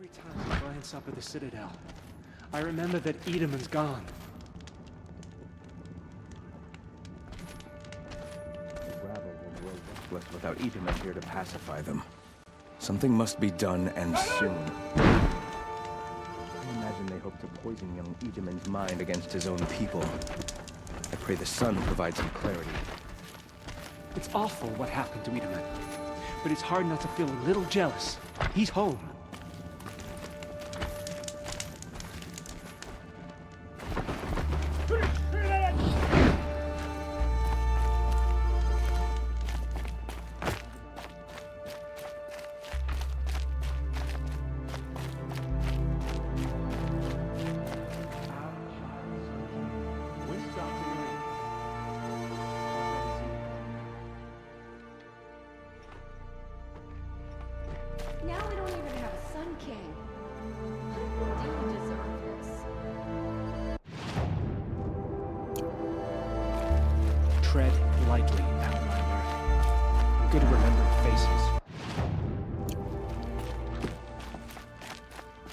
Every time I glance up at the Citadel, I remember that Edamon's gone. The rabble will grow restless without Edaman here to pacify them. Something must be done, and soon. I imagine they hope to poison young Edaman's mind against his own people. I pray the sun provides some clarity. It's awful what happened to Edaman, but it's hard not to feel a little jealous. He's home. Now we don't even have a Sun King. What do we deserve this? Tread lightly, Outlander. Good remembered faces.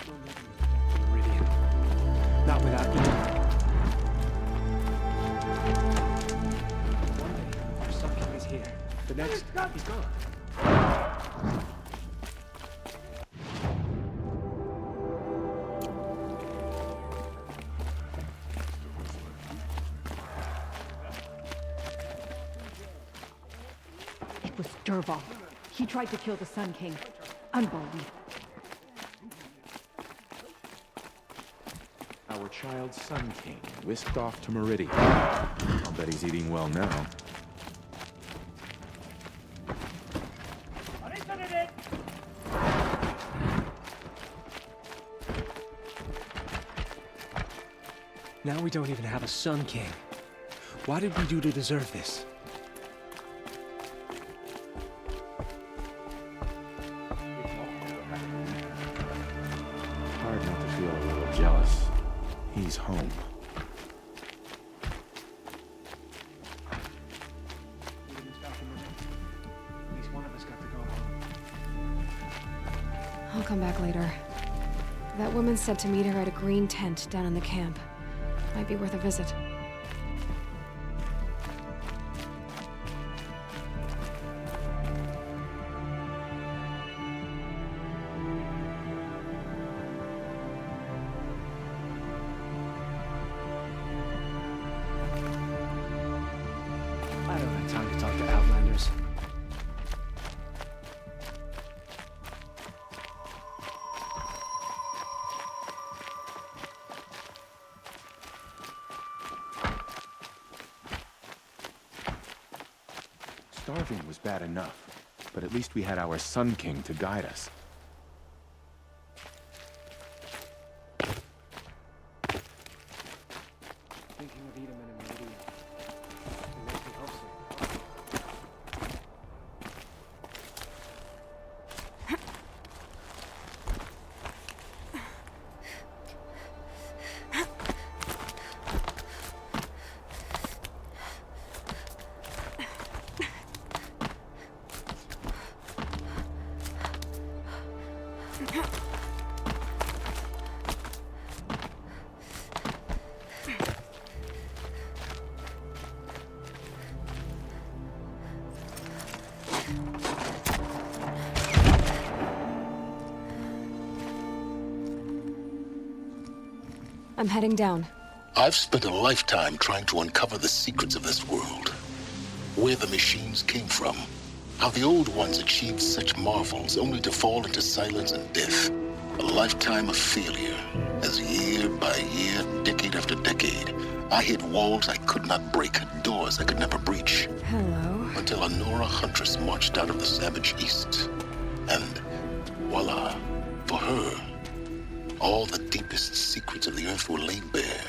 We'll never get back to Meridian. Not without Edaman. One day, our Sun King is here. The next, he's gone. It was Dervahl. He tried to kill the Sun King. Unbelievable. Our child's Sun King, whisked off to Meridian. I'll bet he's eating well now. Now we don't even have a Sun King. What did we do to deserve this? Hard not to feel a little jealous. He's home. At least one of us got to go home. I'll come back later. That woman said to meet her at a green tent down in the camp. Might be worth a visit. I don't have time to talk to Outlanders. Starving was bad enough, but at least we had our Sun King to guide us. Thinking of Edaman and Meridian. It makes me homesick. I'm heading down. I've spent a lifetime trying to uncover the secrets of this world. Where the machines came from. How the old ones achieved such marvels only to fall into silence and death. A lifetime of failure, as year by year, decade after decade, I hit walls I could not break, doors I could never breach. Hello. Until a Nora huntress marched out of the savage east. And voila, for her, all the deepest secrets of the earth were laid bare.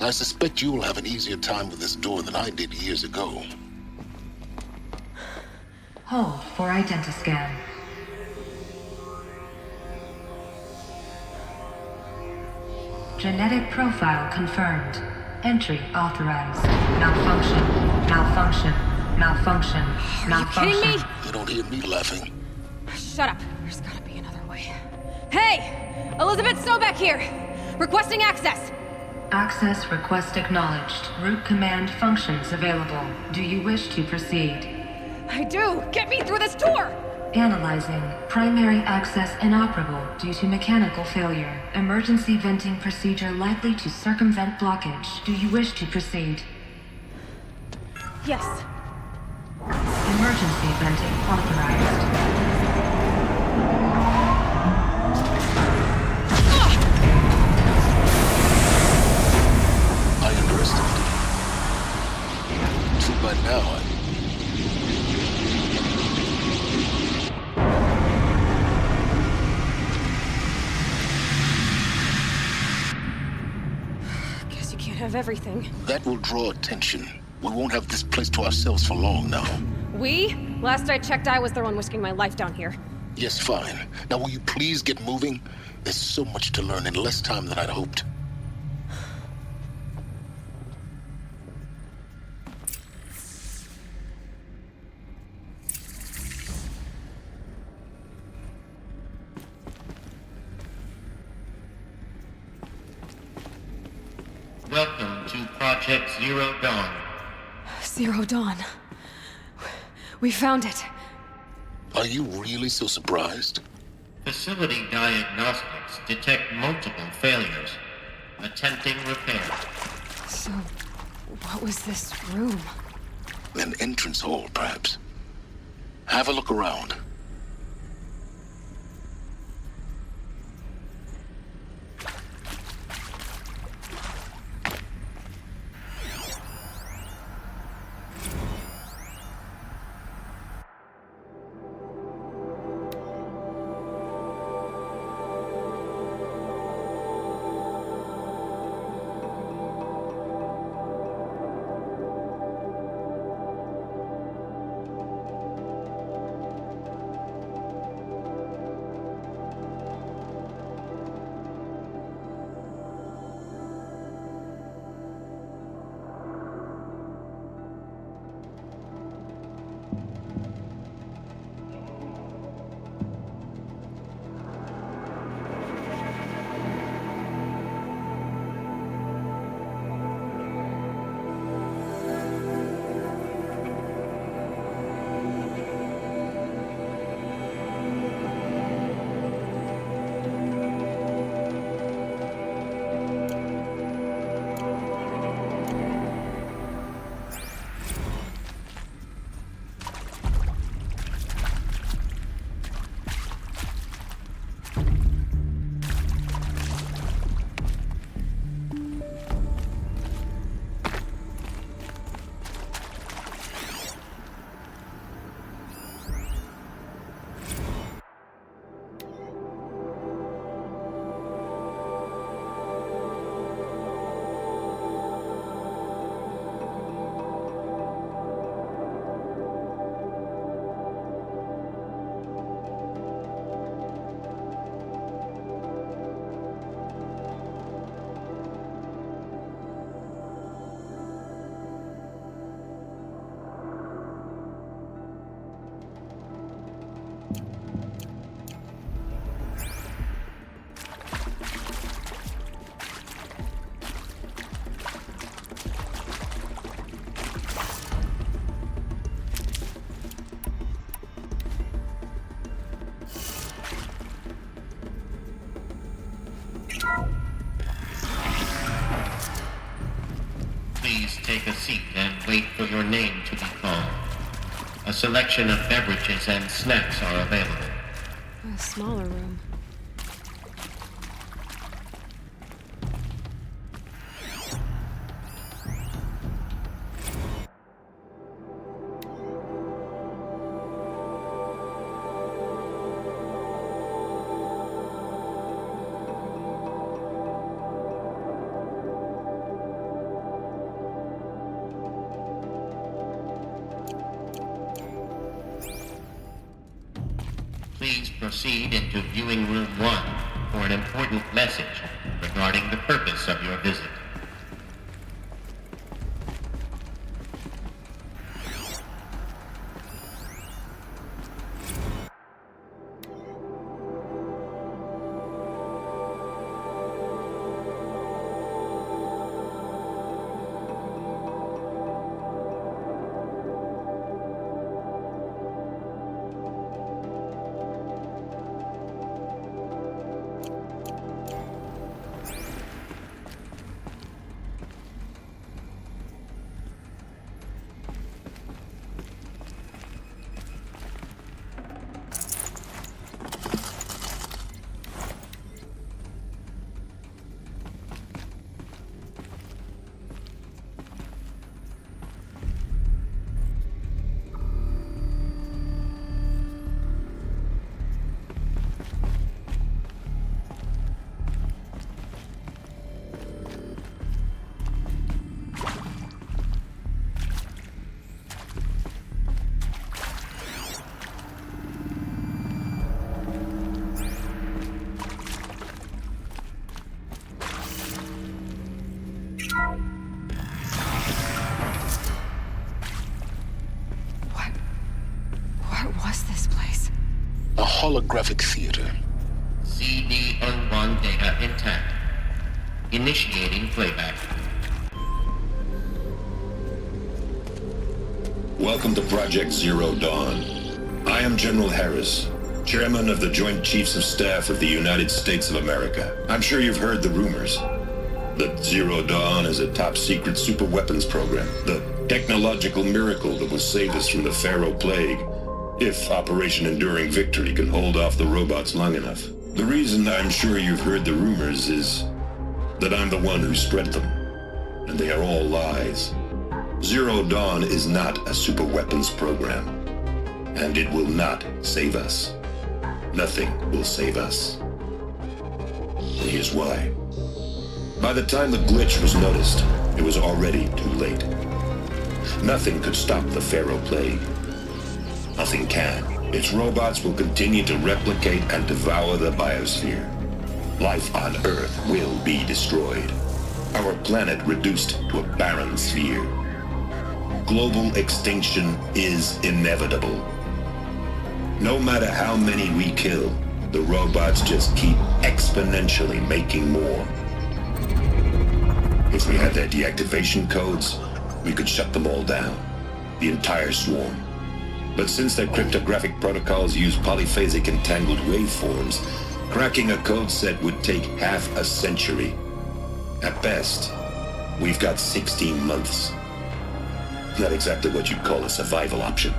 I suspect you'll have an easier time with this door than I did years ago. Hold for identiscan. Genetic profile confirmed. Entry authorized. Malfunction. Malfunction. Malfunction. Malfunction. Kidding me? You don't hear me laughing. Shut up. There's gotta be another way. Hey! Elizabeth Sobek here! Requesting access! Access request acknowledged. Root command functions available. Do you wish to proceed? I do! Get me through this door! Analyzing. Primary access inoperable due to mechanical failure. Emergency venting procedure likely to circumvent blockage. Do you wish to proceed? Yes. Emergency venting authorized. I underestimated. See, by now, Guess you can't have everything. that will draw attention. We won't have this place to ourselves for long now. We? Last I checked, I was the one risking my life down here. Yes, fine. Now will you please get moving? There's so much to learn in less time than I'd hoped. Welcome to Project Zero Dawn. Zero Dawn. We found it. Are you really so surprised? Facility diagnostics detect multiple failures. Attempting repair. So, what was this room? An entrance hall, perhaps. Have a look around. Please take a seat and wait for your name to be called. A selection of beverages and snacks are available. A smaller room. Please proceed into viewing room 1 for an important message regarding the purpose of your visit. holographic theater. CD-01 data intact. Initiating playback. Welcome to Project Zero Dawn. I am General Harris, Chairman of the Joint Chiefs of Staff of the United States of America. I'm sure you've heard the rumors that Zero Dawn is a top-secret superweapons program, the technological miracle that will save us from the Pharaoh Plague, if Operation Enduring Victory can hold off the robots long enough. The reason I'm sure you've heard the rumors is that I'm the one who spread them, and they are all lies. Zero Dawn is not a superweapons program, and it will not save us. Nothing will save us. And here's why. By the time the glitch was noticed, it was already too late. Nothing could stop the Pharaoh Plague. Nothing can. Its robots will continue to replicate and devour the biosphere. Life on Earth will be destroyed. Our planet reduced to a barren sphere. Global extinction is inevitable. No matter how many we kill, the robots just keep exponentially making more. If we had their deactivation codes, we could shut them all down. The entire swarm. But since their cryptographic protocols use polyphasic entangled waveforms, cracking a code set would take half a century. At best, we've got 16 months. Not exactly what you'd call a survival option.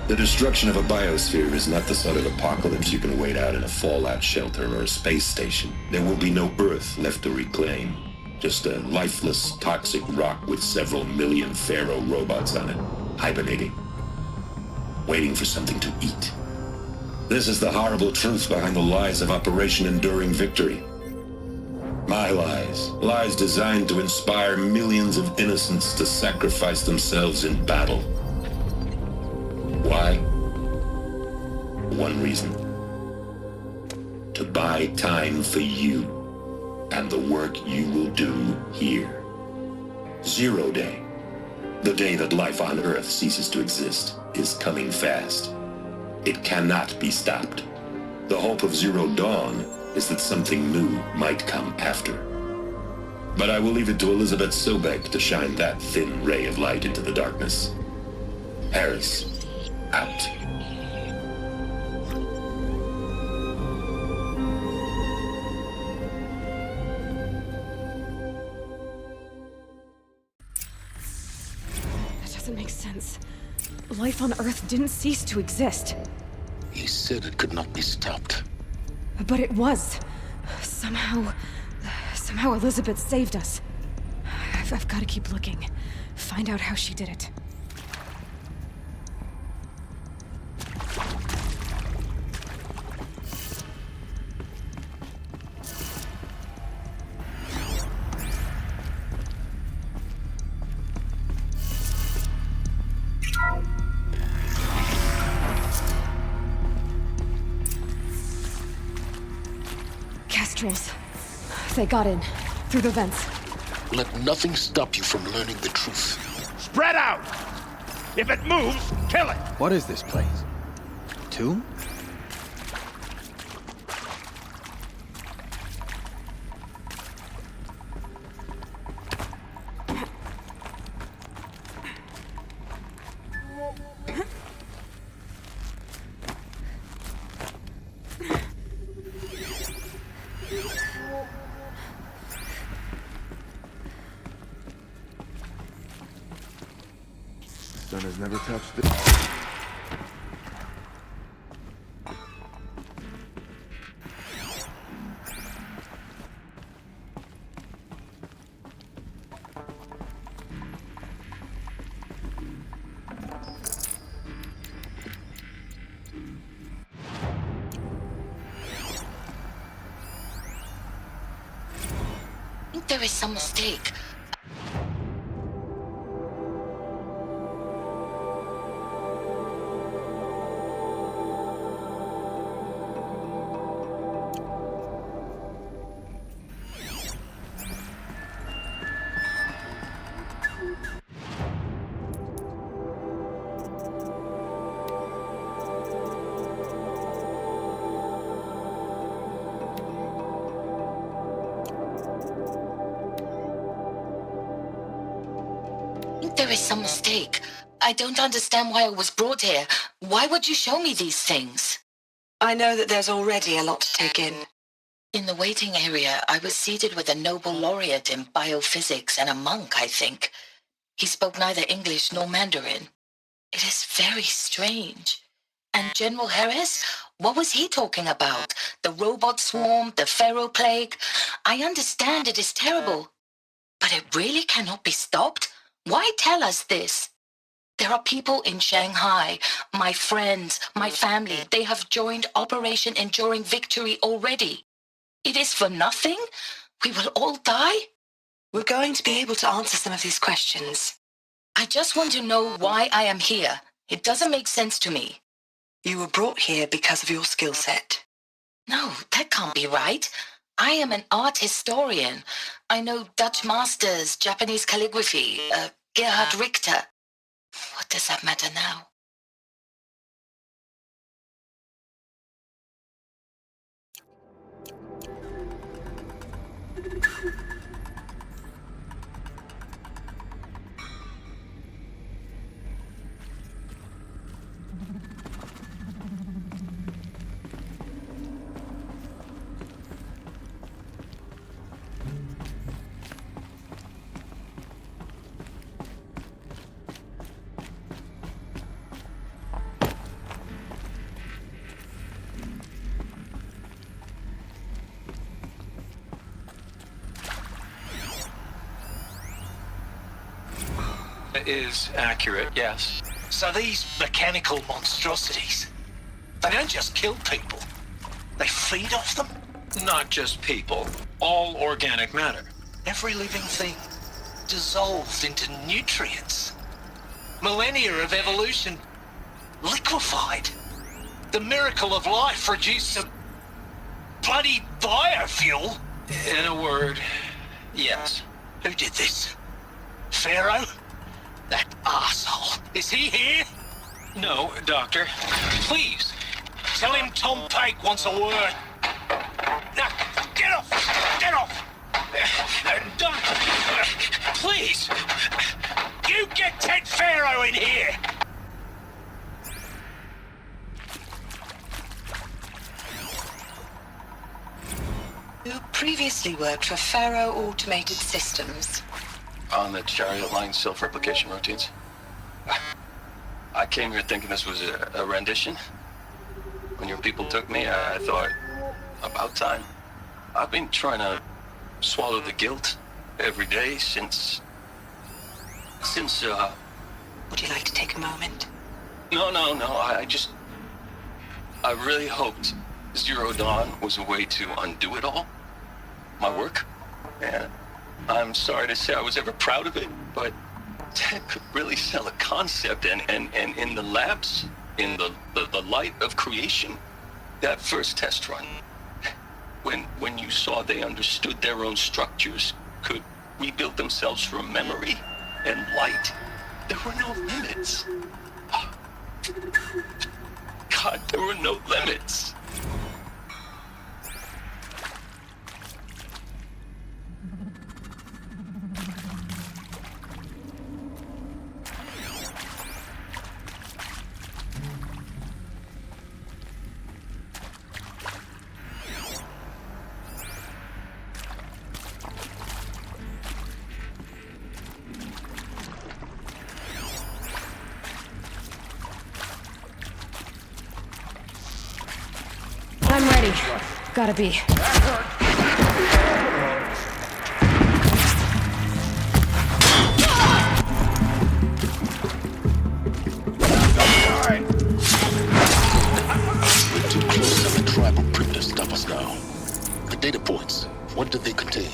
The destruction of a biosphere is not the sort of apocalypse you can wait out in a fallout shelter or a space station. There will be no Earth left to reclaim. Just a lifeless, toxic rock with several million Pharaoh robots on it, hibernating, waiting for something to eat. This is the horrible truth behind the lies of Operation Enduring Victory. My lies. Lies designed to inspire millions of innocents to sacrifice themselves in battle. Why? One reason. To buy time for you and the work you will do here. Zero Day, the day that life on Earth ceases to exist, is coming fast. It cannot be stopped. The hope of Zero Dawn is that something new might come after. But I will leave it to Elizabeth Sobek to shine that thin ray of light into the darkness. Harris, out. That doesn't make sense. Life on Earth didn't cease to exist. He said it could not be stopped. But it was. Somehow Elizabeth saved us. I've got to keep looking. Find out how she did it. Kestrels. They got in. Through the vents. Let nothing stop you from learning the truth. Spread out! If it moves, kill it! What is this place? Tomb? Sun has never touched it. There is some mistake. There is some mistake. I don't understand why I was brought here. Why would you show me these things? I know that there's already a lot to take in. In the waiting area, I was seated with a Nobel laureate in biophysics and a monk, I think. He spoke neither English nor Mandarin. It is very strange. And General Harris? What was he talking about? The robot swarm, the Pharaoh plague? I understand it is terrible. But it really cannot be stopped? Why tell us this? There are people in Shanghai, my friends, my family. They have joined Operation Enduring Victory already. It is for nothing? We will all die? We're going to be able to answer some of these questions. I just want to know why I am here. It doesn't make sense to me. You were brought here because of your skill set. No, that can't be right. I am an art historian. I know Dutch masters, Japanese calligraphy, Gerhard Richter. What does that matter now? Is accurate, yes. So these mechanical monstrosities, they don't just kill people, they feed off them? Not just people, all organic matter. Every living thing dissolved into nutrients. Millennia of evolution liquefied. The miracle of life produced a bloody biofuel. In a word, yes. Who did this? Pharaoh? That arsehole. Is he here? No, Doctor. Please, tell him Tom Pake wants a word. Now, get off! Get off! Doctor, please! You get Ted Pharaoh in here! You previously worked for Pharaoh Automated Systems. On the Chariot Line self-replication routines. I came here thinking this was a rendition. When your people took me, I thought, about time. I've been trying to swallow the guilt every day since... Would you like to take a moment? No, I really hoped Zero Dawn was a way to undo it all. My work. And I'm sorry to say I was ever proud of it, but Ted could really sell a concept, and in the labs, in the light of creation, that first test run, when you saw they understood their own structures, could rebuild themselves from memory and light, there were no limits. God, there were no limits. I'm ready. Gotta be. We're too close to the tribal crypt to stop us now. The data points, what do they contain?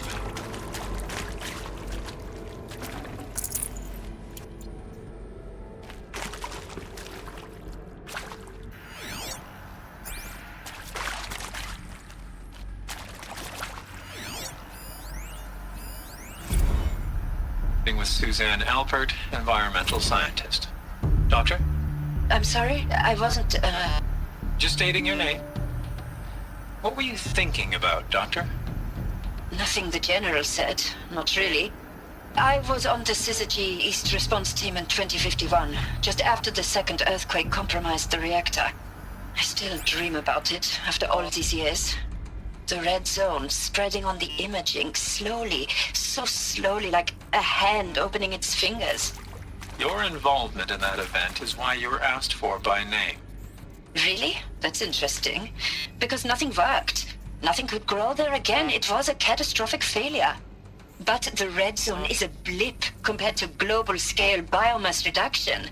With Suzanne Alpert, environmental scientist. Doctor? I'm sorry, I wasn't, Just stating your name. What were you thinking about, Doctor? Nothing the General said, not really. I was on the Syzygy East Response Team in 2051, just after the second earthquake compromised the reactor. I still dream about it after all these years. The red zone spreading on the imaging, slowly, so slowly, like a hand opening its fingers. Your involvement in that event is why you were asked for by name. Really? That's interesting. Because nothing worked. Nothing could grow there again. It was a catastrophic failure. But the red zone is a blip compared to global-scale biomass reduction.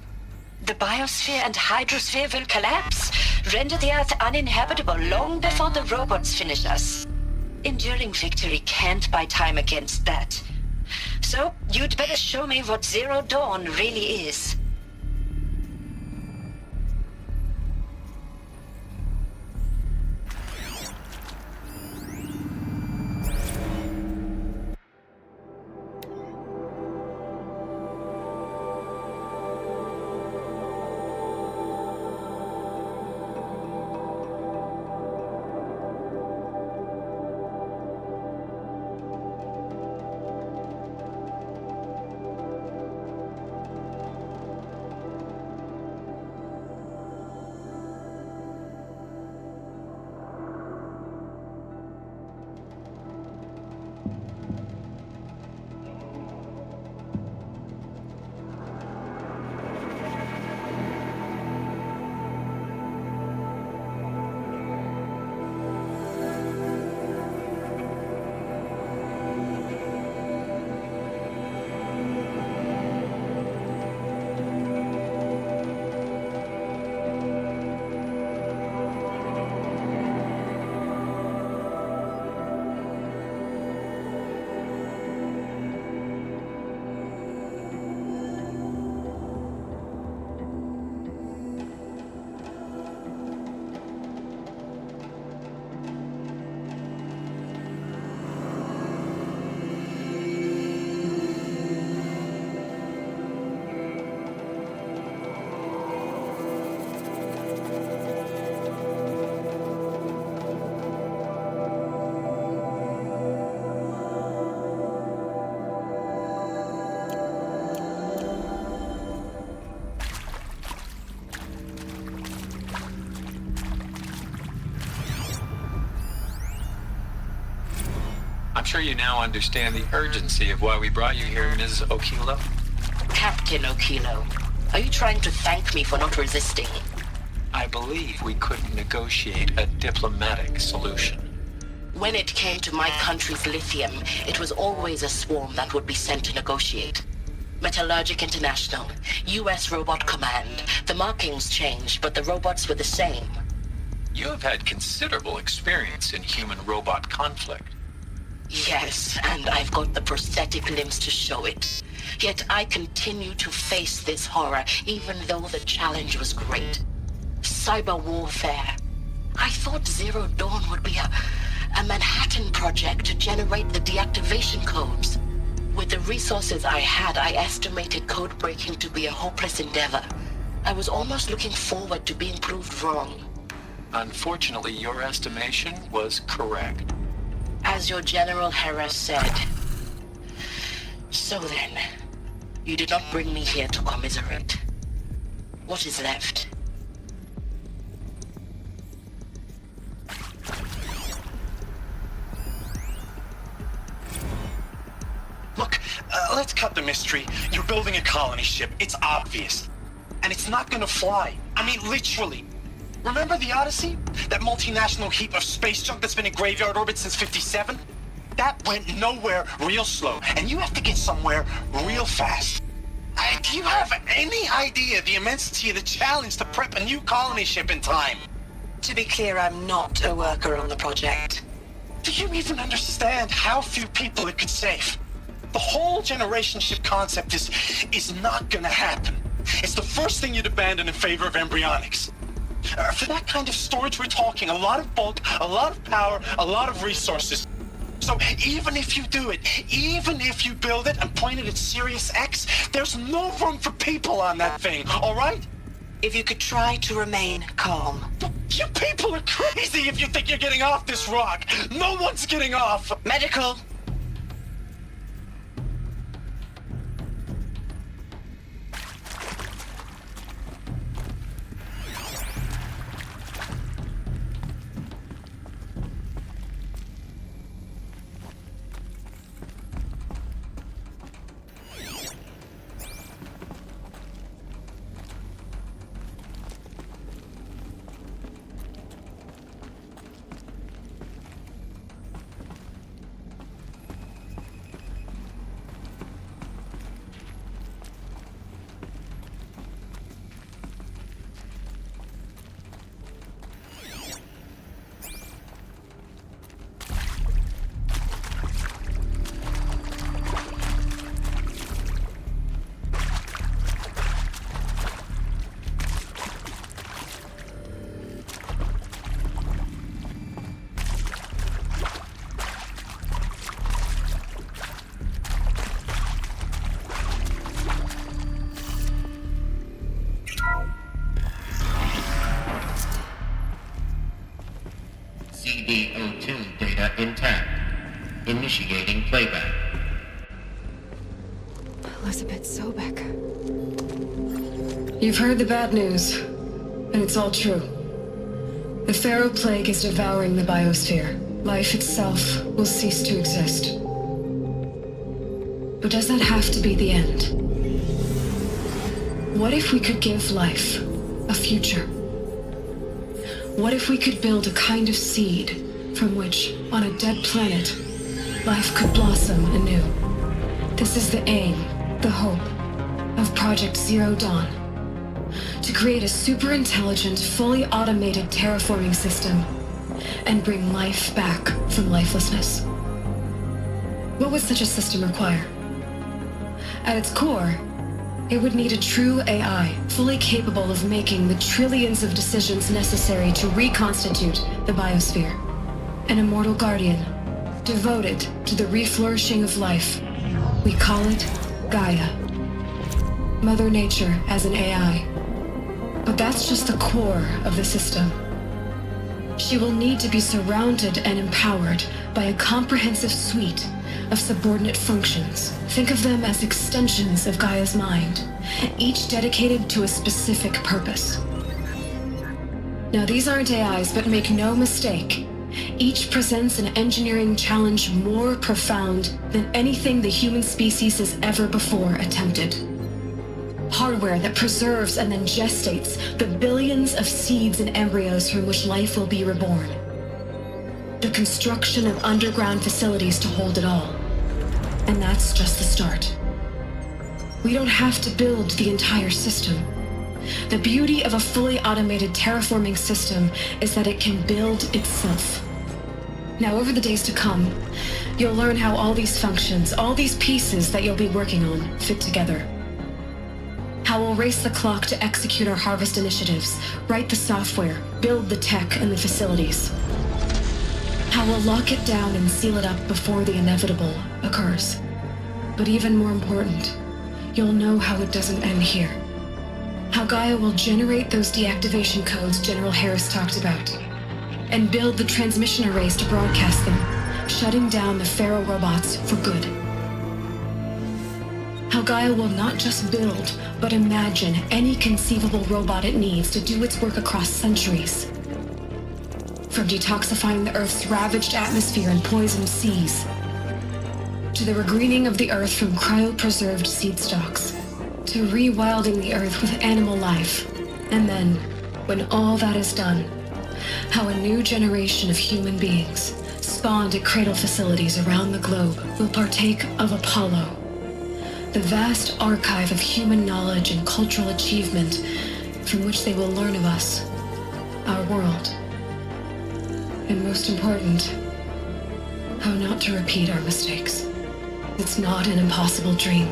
The biosphere and hydrosphere will collapse, render the Earth uninhabitable long before the robots finish us. Enduring victory can't buy time against that. So, you'd better show me what Zero Dawn really is. I'm sure you now understand the urgency of why we brought you here, Ms. Okilo. Captain Okilo, are you trying to thank me for not resisting? I believe we couldn't negotiate a diplomatic solution. When it came to my country's lithium, it was always a swarm that would be sent to negotiate. Metallurgic International, US Robot Command. The markings changed, but the robots were the same. You have had considerable experience in human-robot conflict. Yes, and I've got the prosthetic limbs to show it. Yet I continue to face this horror, even though the challenge was great. Cyber warfare. I thought Zero Dawn would be a Manhattan project to generate the deactivation codes. With the resources I had, I estimated code breaking to be a hopeless endeavor. I was almost looking forward to being proved wrong. Unfortunately, your estimation was correct. As your General Harris said. So then, you did not bring me here to commiserate. What is left? Look, let's cut the mystery. You're building a colony ship. It's obvious. And it's not gonna fly. I mean, literally. Remember the Odyssey? That multinational heap of space junk that's been in graveyard orbit since '57? That went nowhere real slow, and you have to get somewhere real fast. Do you have any idea the immensity of the challenge to prep a new colony ship in time? To be clear, I'm not a worker on the project. Do you even understand how few people it could save? The whole generation ship concept is not gonna happen. It's the first thing you'd abandon in favor of embryonics. For that kind of storage, we're talking a lot of bulk, a lot of power, a lot of resources. So even if you do it, even if you build it and point it at Sirius X, there's no room for people on that thing, all right? If you could try to remain calm. You people are crazy if you think you're getting off this rock. No one's getting off. Medical. intact. Initiating playback. Elizabeth Sobek. You've heard the bad news, and it's all true. The Pharaoh Plague is devouring the biosphere. Life itself will cease to exist. But does that have to be the end? What if we could give life a future? What if we could build a kind of seed from which, on a dead planet, life could blossom anew? This is the aim, the hope, of Project Zero Dawn. To create a super-intelligent, fully automated terraforming system and bring life back from lifelessness. What would such a system require? At its core, it would need a true AI, fully capable of making the trillions of decisions necessary to reconstitute the biosphere. An immortal guardian, devoted to the reflourishing of life. We call it Gaia. Mother Nature as an AI. But that's just the core of the system. She will need to be surrounded and empowered by a comprehensive suite of subordinate functions. Think of them as extensions of Gaia's mind, each dedicated to a specific purpose. Now, these aren't AIs, but make no mistake, each presents an engineering challenge more profound than anything the human species has ever before attempted. Hardware that preserves and then gestates the billions of seeds and embryos from which life will be reborn. The construction of underground facilities to hold it all. And that's just the start. We don't have to build the entire system. The beauty of a fully automated terraforming system is that it can build itself. Now, over the days to come, you'll learn how all these functions, all these pieces that you'll be working on, fit together. How we'll race the clock to execute our harvest initiatives, write the software, build the tech and the facilities. How we'll lock it down and seal it up before the inevitable occurs. But even more important, you'll know how it doesn't end here. How Gaia will generate those deactivation codes General Harris talked about, and build the transmission arrays to broadcast them, shutting down the Pharaoh robots for good. How Gaia will not just build, but imagine any conceivable robot it needs to do its work across centuries. From detoxifying the Earth's ravaged atmosphere and poisoned seas, to the regreening of the Earth from cryopreserved seed stalks, to rewilding the Earth with animal life. And then, when all that is done, how a new generation of human beings, spawned at cradle facilities around the globe, will partake of Apollo, the vast archive of human knowledge and cultural achievement from which they will learn of us, our world. And most important, how not to repeat our mistakes. It's not an impossible dream.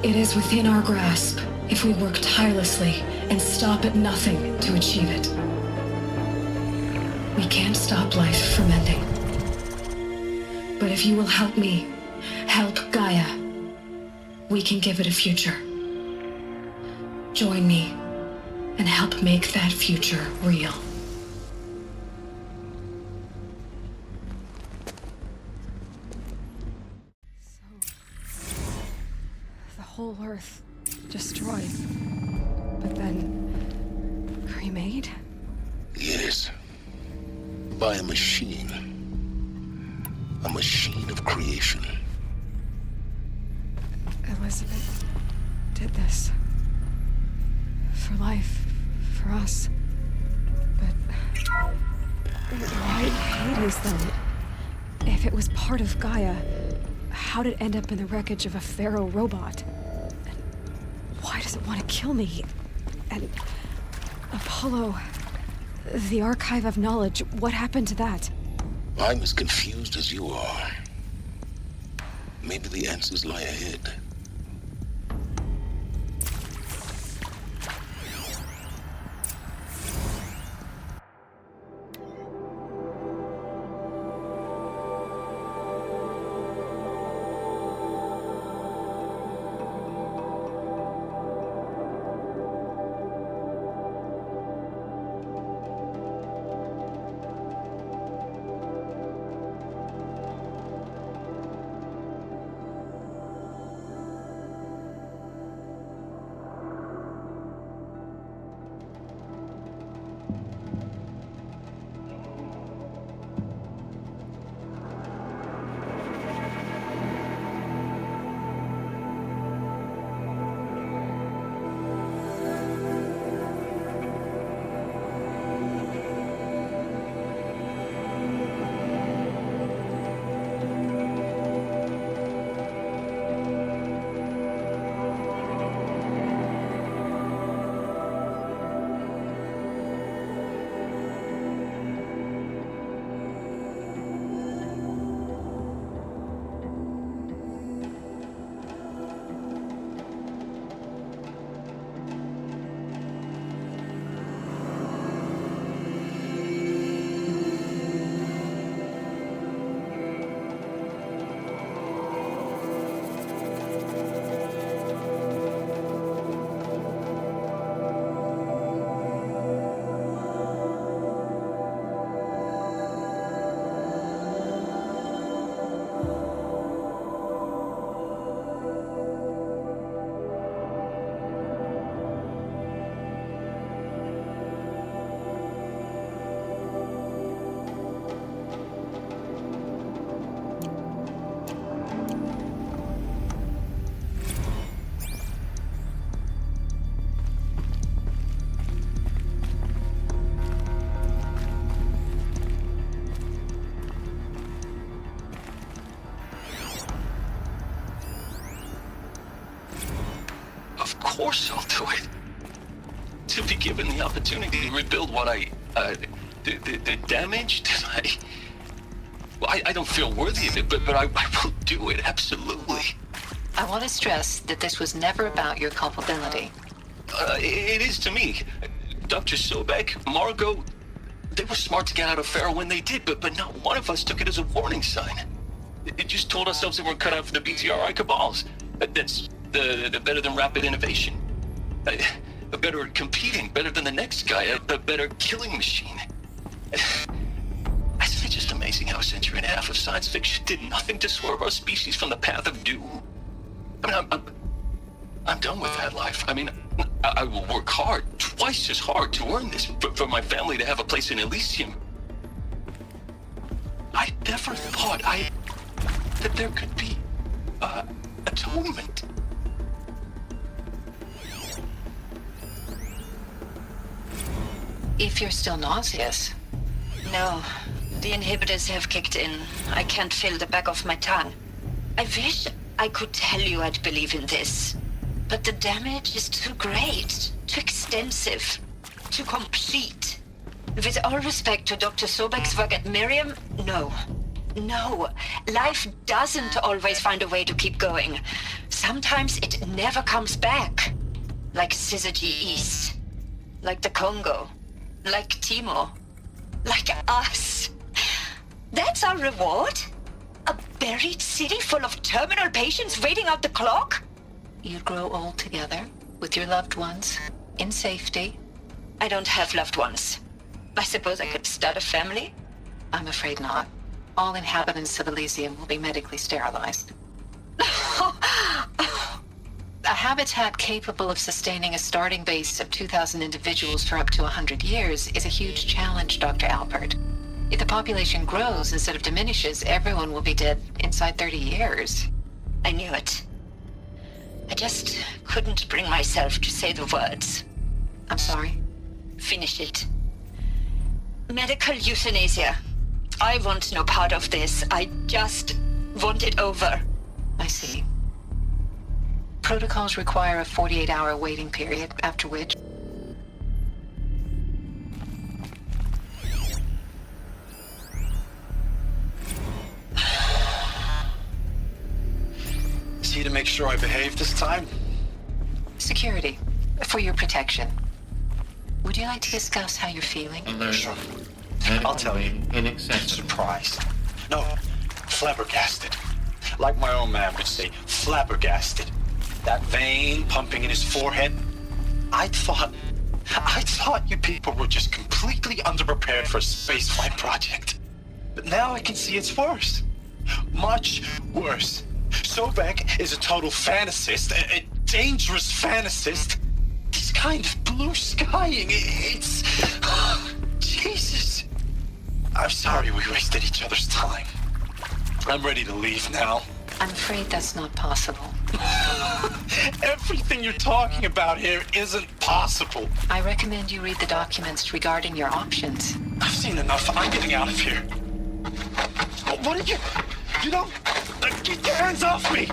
It is within our grasp if we work tirelessly and stop at nothing to achieve it. We can't stop life from ending. But if you will help me, help Gaia, we can give it a future. Join me and help make that future real. The whole Earth destroyed, but then cremated? Yes. By a machine. A machine of creation. Elizabeth did this. For life, for us. But why Hades then? If it was part of Gaia, how did it end up in the wreckage of a Pharaoh robot? And why does it want to kill me? And Apollo, the archive of knowledge, what happened to that? I'm as confused as you are. Maybe the answers lie ahead. course I'll do it. To be given the opportunity to rebuild what the damage that I don't feel worthy of it, but I will do it, absolutely. I want to stress that this was never about your culpability. It is to me. Dr. Sobek, Margot, they were smart to get out of Pharaoh when they did, but not one of us took it as a warning sign. It just told ourselves that we're cut out for the BTRI cabals. That's the better than rapid innovation. Better at competing, better than the next guy, a better killing machine. Isn't it just amazing how a century and a half of science fiction did nothing to swerve our species from the path of doom? I mean, I'm done with that life. I mean, I will work hard, twice as hard, to earn this, for my family to have a place in Elysium. I never thought that there could be atonement. If you're still nauseous. No, the inhibitors have kicked in. I can't feel the back of my tongue. I wish I could tell you I'd believe in this. But the damage is too great, too extensive, too complete. With all respect to Dr. Sobek's work at Miriam, no. No, life doesn't always find a way to keep going. Sometimes it never comes back. Like Syzygy East. Like the Congo. Like Timo. Like us. That's our reward? A buried city full of terminal patients waiting out the clock? You grow old together, with your loved ones, in safety. I don't have loved ones. I suppose I could start a family? I'm afraid not. All inhabitants of Elysium will be medically sterilized. A habitat capable of sustaining a starting base of 2,000 individuals for up to 100 years is a huge challenge, Dr. Alpert. If the population grows instead of diminishes, everyone will be dead inside 30 years. I knew it. I just couldn't bring myself to say the words. I'm sorry? Finish it. Medical euthanasia. I want no part of this. I just want it over. I see. Protocols require a 48-hour waiting period, after which... See to make sure I behave this time? Security. For your protection. Would you like to discuss how you're feeling? Sure. I'll tell you. Surprised. No, flabbergasted. Like my own man would say, flabbergasted. That vein pumping in his forehead. I thought you people were just completely underprepared for a spaceflight project. But now I can see it's worse. Much worse. Sobek is a total fantasist, a dangerous fantasist. He's kind of blue skying. It's... Jesus. I'm sorry we wasted each other's time. I'm ready to leave now. I'm afraid that's not possible. Everything you're talking about here isn't possible. I recommend you read the documents regarding your options. I've seen enough. I'm getting out of here. What did you... You don't... Get your hands off me!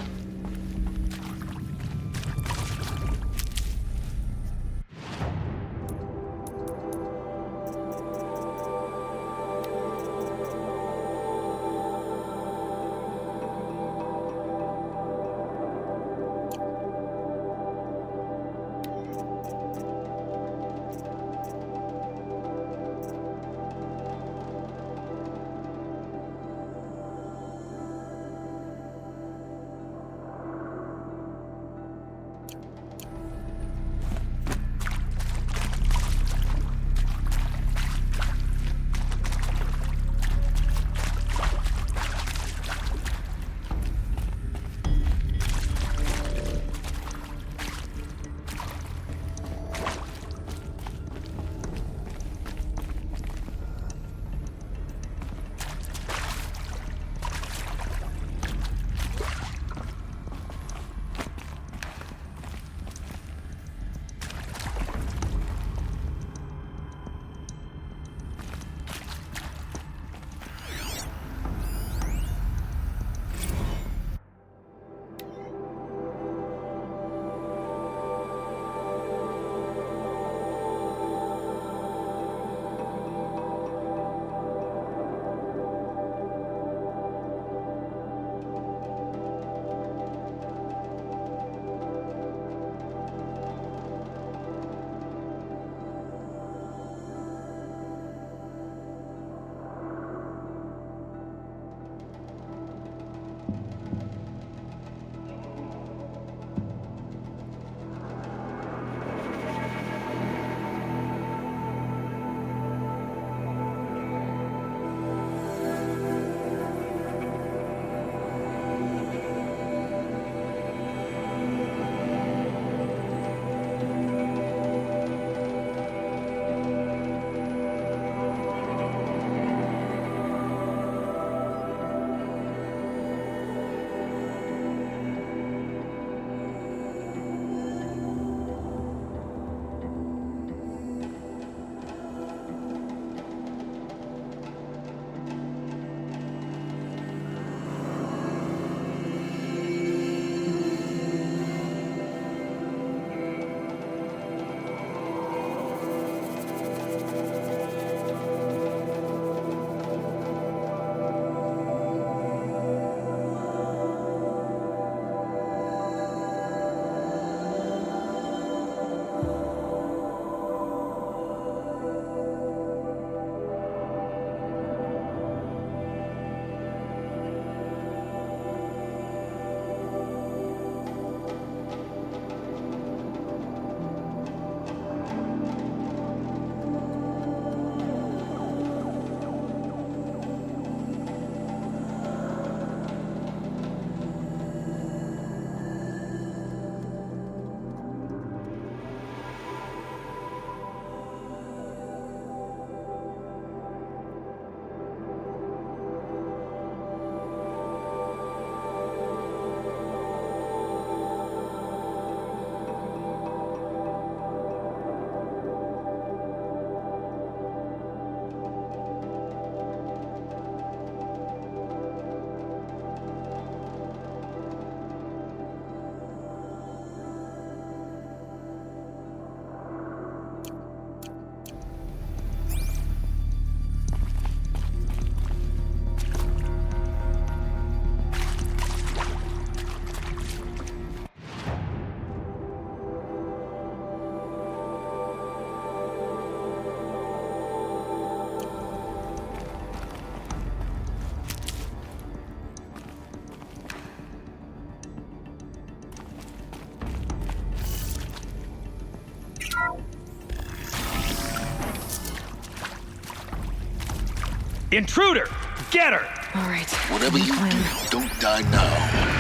Intruder! Get her! All right. Whatever you do, don't die now.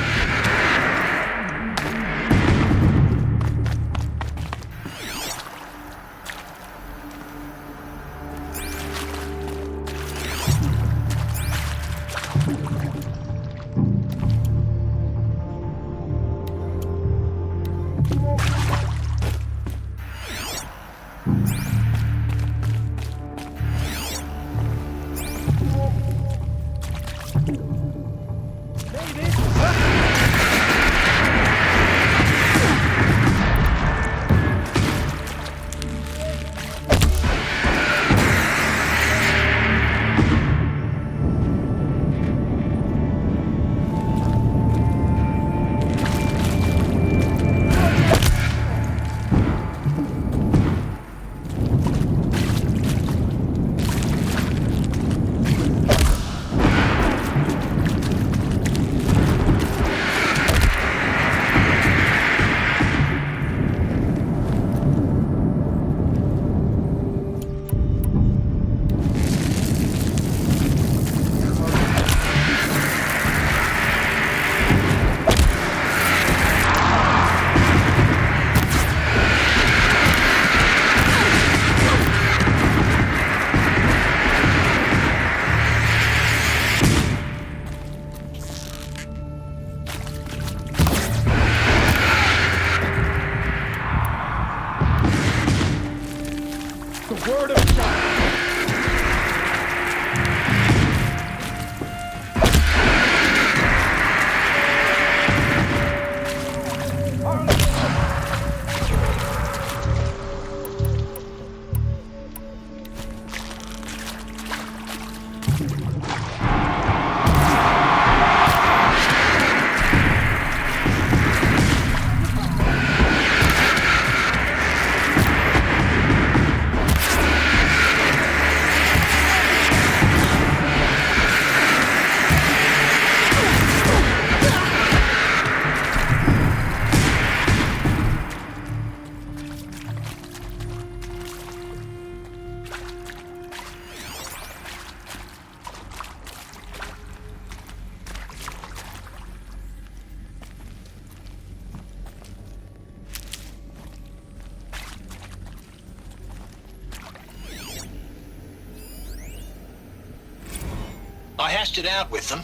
I hashed it out with them,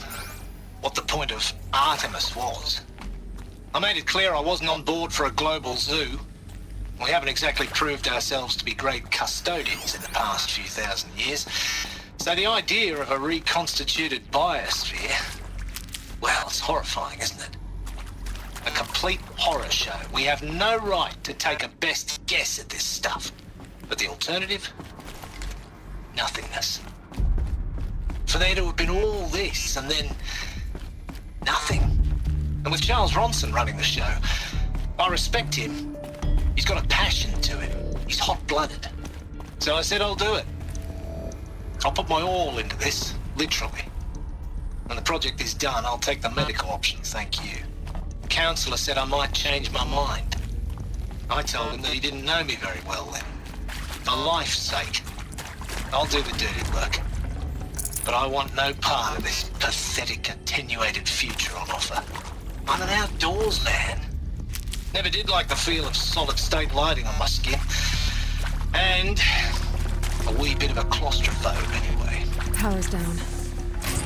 what the point of Artemis was. I made it clear I wasn't on board for a global zoo. We haven't exactly proved ourselves to be great custodians in the past few thousand years. So the idea of a reconstituted biosphere, well, it's horrifying, isn't it? A complete horror show. We have no right to take a best guess at this stuff. But the alternative? Nothingness. For there to have been all this, and then nothing. And with Charles Ronson running the show, I respect him. He's got a passion to him. He's hot-blooded. So I said I'll do it. I'll put my all into this, literally. When the project is done, I'll take the medical option, thank you. The counselor said I might change my mind. I told him that he didn't know me very well then. For life's sake, I'll do the dirty work. But I want no part of this pathetic, attenuated future on offer. I'm an outdoors man. Never did like the feel of solid-state lighting on my skin. And a wee bit of a claustrophobe anyway. Power's down.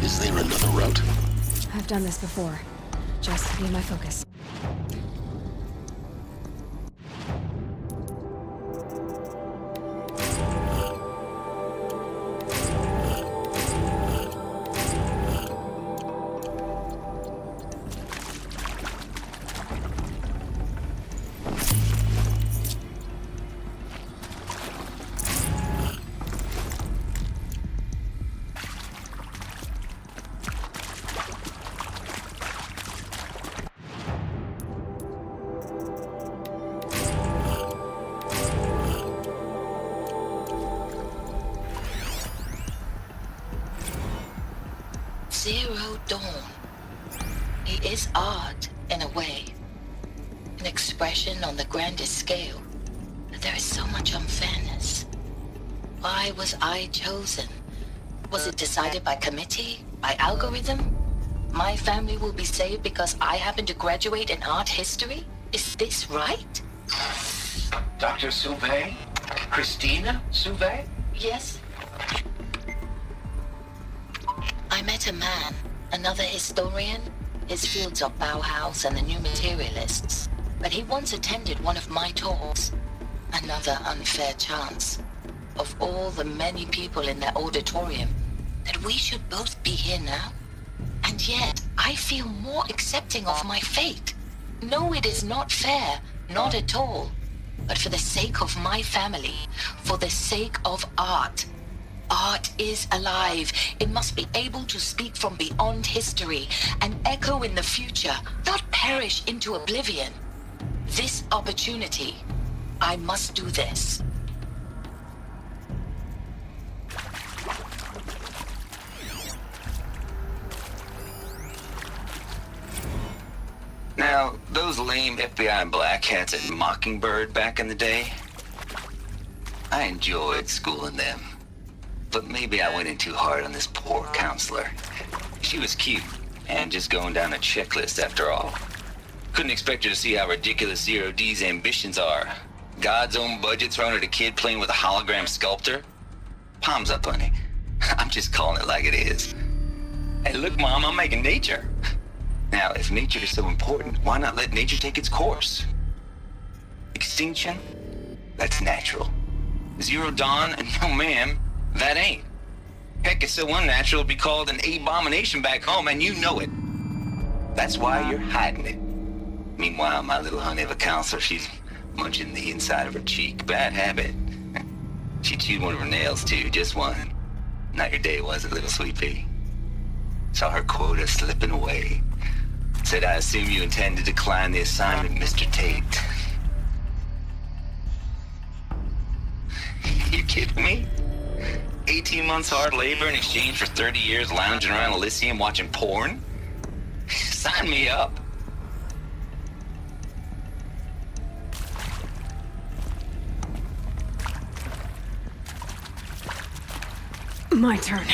Is there another route? I've done this before. Just be my focus. Zero Dawn. He is art, in a way. An expression on the grandest scale. But there is so much unfairness. Why was I chosen? Was it decided by committee? By algorithm? My family will be saved because I happen to graduate in art history? Is this right? Dr. Sauvé? Christina Sauvé? Yes. I met a man, another historian. His fields are Bauhaus and the New Materialists. But he once attended one of my talks. Another unfair chance. Of all the many people in that auditorium, that we should both be here now. And yet, I feel more accepting of my fate. No, it is not fair. Not at all. But for the sake of my family, for the sake of art. Art is alive. It must be able to speak from beyond history and echo in the future, not perish into oblivion. This opportunity, I must do this. Now, those lame FBI black hats at Mockingbird back in the day, I enjoyed schooling them. But maybe I went in too hard on this poor counselor. She was cute, and just going down a checklist after all. Couldn't expect her to see how ridiculous Zero D's ambitions are. God's own budget thrown at a kid playing with a hologram sculptor? Palms up, honey. I'm just calling it like it is. Hey, look, Mom, I'm making nature. Now, if nature is so important, why not let nature take its course? Extinction? That's natural. Zero Dawn? No, ma'am, that ain't. Heck, it's so unnatural it'd be called an abomination back home, and you know it. That's why you're hiding it. Meanwhile, my little honey of a counselor, she's munching the inside of her cheek. Bad habit. She chewed one of her nails, too, just one. Not your day, was it, little sweet pea? Saw her quota slipping away. Said, I assume you intend to decline the assignment, Mr. Tate. You kidding me? 18 months hard labor in exchange for 30 years lounging around Elysium watching porn? Sign me up. My turn.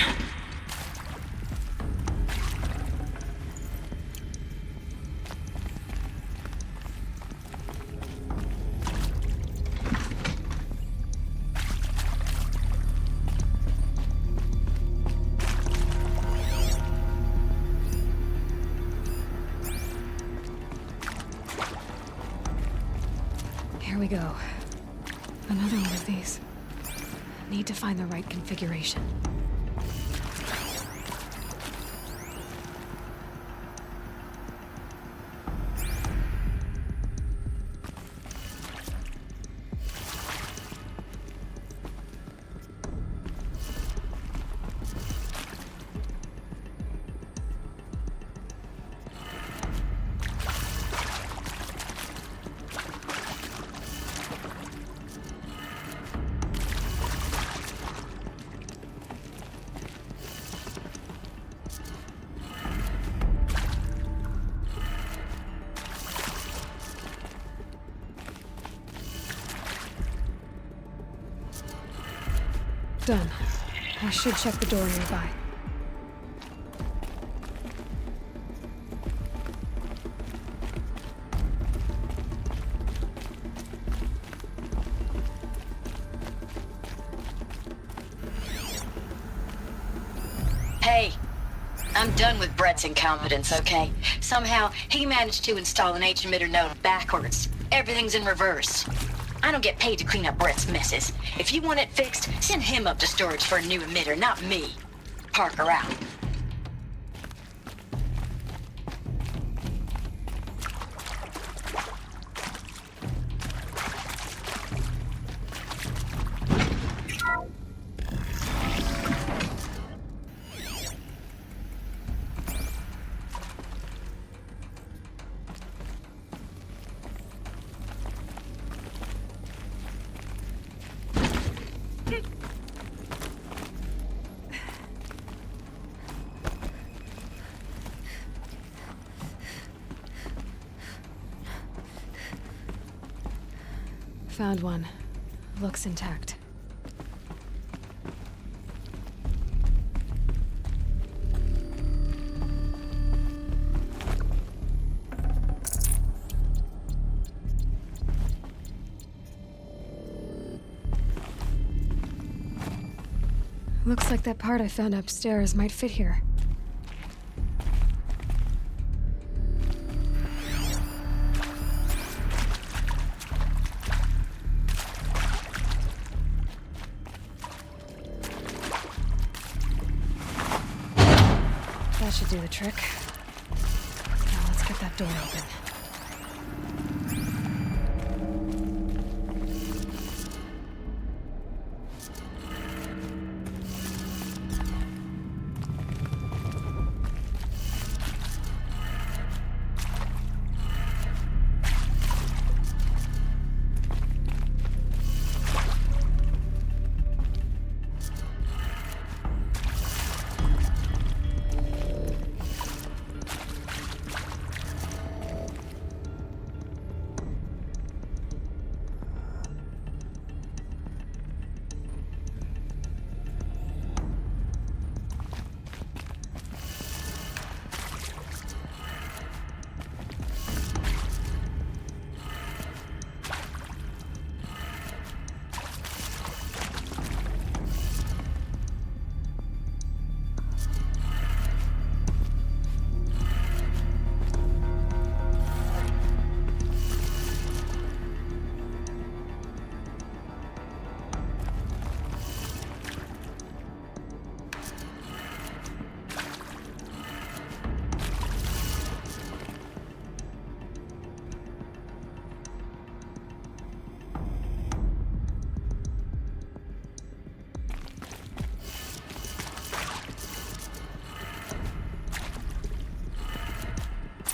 Here we go. Another one of these. Need to find the right configuration. Done. I should check the door nearby. Hey, I'm done with Brett's incompetence, okay? Somehow, he managed to install an H-emitter node backwards. Everything's in reverse. I don't get paid to clean up Brett's messes. If you want it fixed, send him up to storage for a new emitter, not me. Parker out. Found one. Looks intact. Looks like that part I found upstairs might fit here. That should do the trick. Now let's get that door open.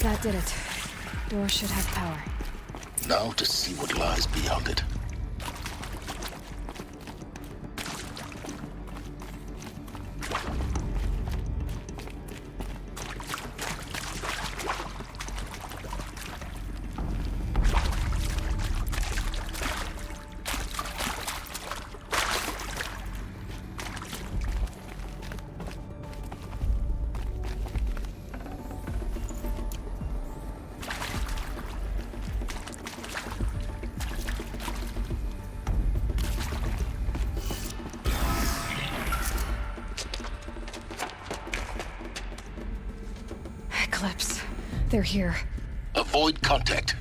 That did it. Door should have power. Now to see what lies beyond it. Eclipse. They're here. Avoid contact.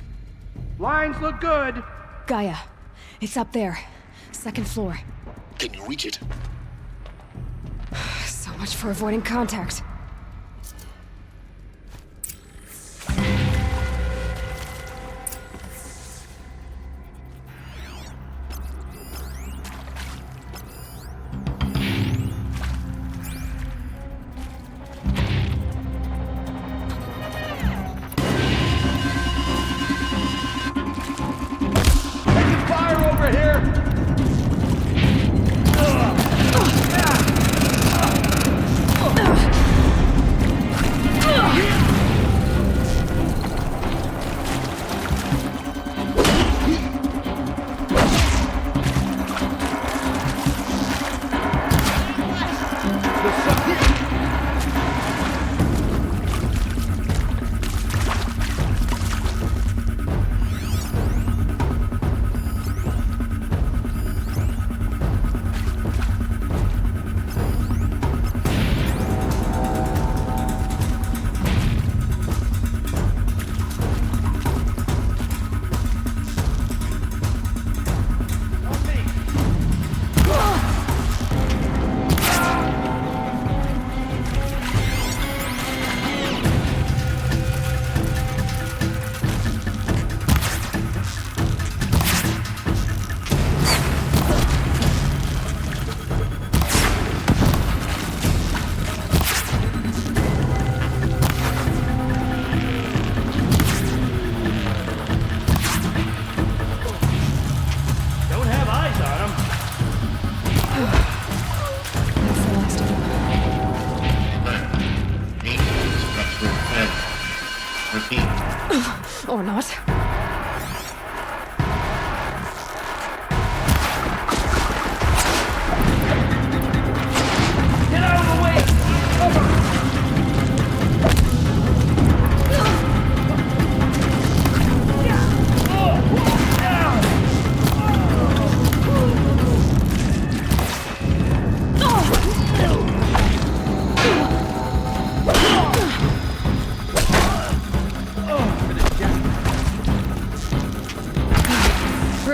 Lines look good. Gaia. It's up there. Second floor. Can you reach it? So much for avoiding contact. Or not. Get out of the way! Over!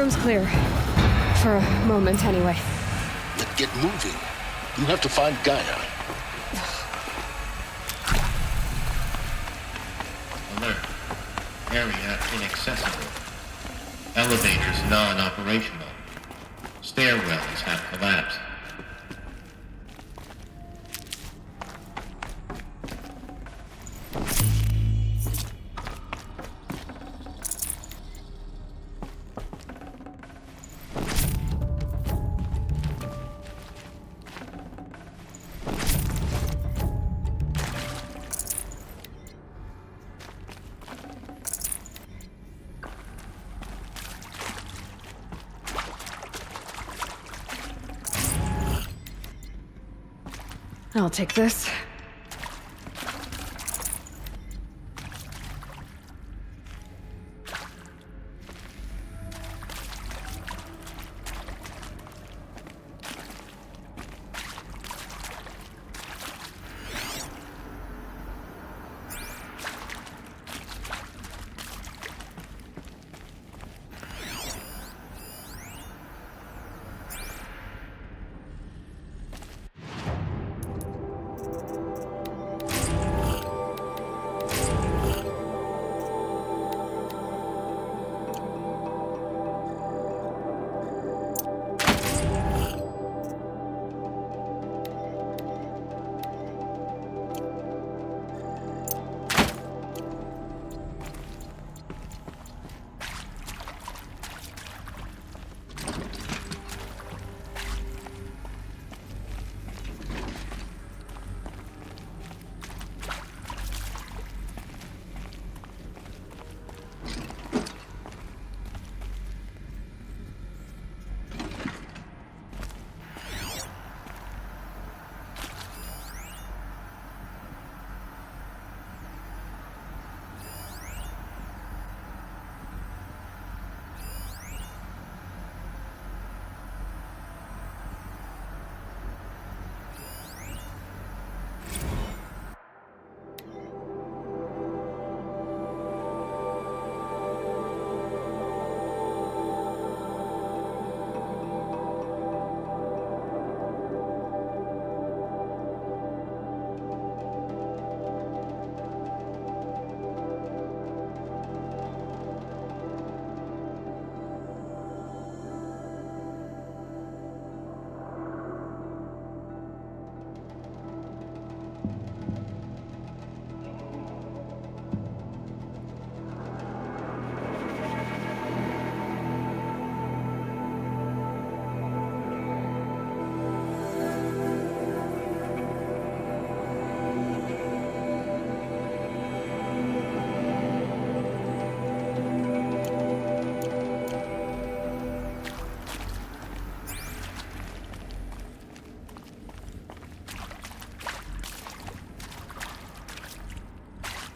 room's clear. For a moment, anyway. Then get moving. You have to find Gaia. Alert. Area inaccessible. Elevators non-operational. Stairwells have collapsed. I'll take this.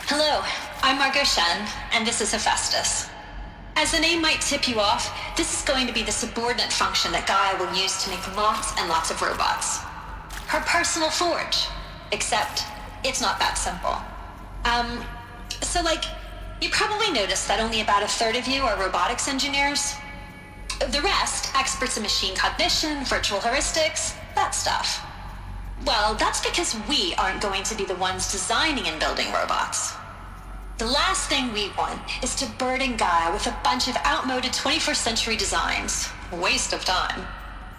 Hello, I'm Margot Shen, and this is Hephaestus. As the name might tip you off, this is going to be the subordinate function that Gaia will use to make lots and lots of robots. Her personal forge. Except, it's not that simple. You probably noticed that only about a third of you are robotics engineers. The rest, experts in machine cognition, virtual heuristics, that stuff. Well, that's because we aren't going to be the ones designing and building robots. The last thing we want is to burden Gaia with a bunch of outmoded 21st century designs. Waste of time.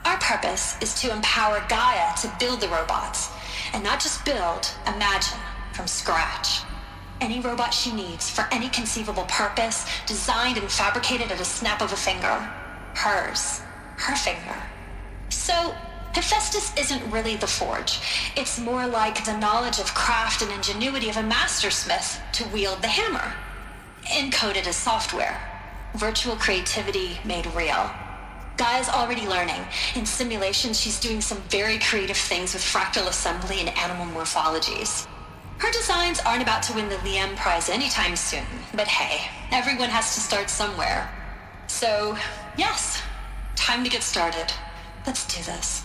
Our purpose is to empower Gaia to build the robots, and not just build, imagine, from scratch. Any robot she needs for any conceivable purpose, designed and fabricated at a snap of a finger. Hers. Her finger. So, Hephaestus isn't really the forge. It's more like the knowledge of craft and ingenuity of a mastersmith to wield the hammer. Encoded as software. Virtual creativity made real. Gaia's already learning. In simulations, she's doing some very creative things with fractal assembly and animal morphologies. Her designs aren't about to win the Liam Prize anytime soon, but hey, everyone has to start somewhere. So, yes, time to get started. Let's do this.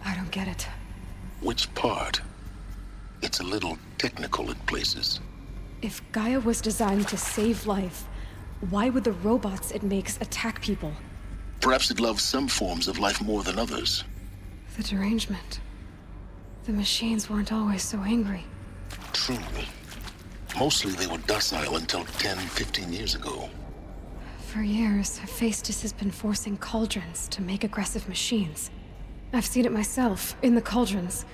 I don't get it. Which part? It's a little technical in places. If Gaia was designed to save life, why would the robots it makes attack people? Perhaps it loves some forms of life more than others. The derangement. The machines weren't always so angry. True. Mostly they were docile until 10, 15 years ago. For years, Hephaestus has been forcing cauldrons to make aggressive machines. I've seen it myself, in the cauldrons.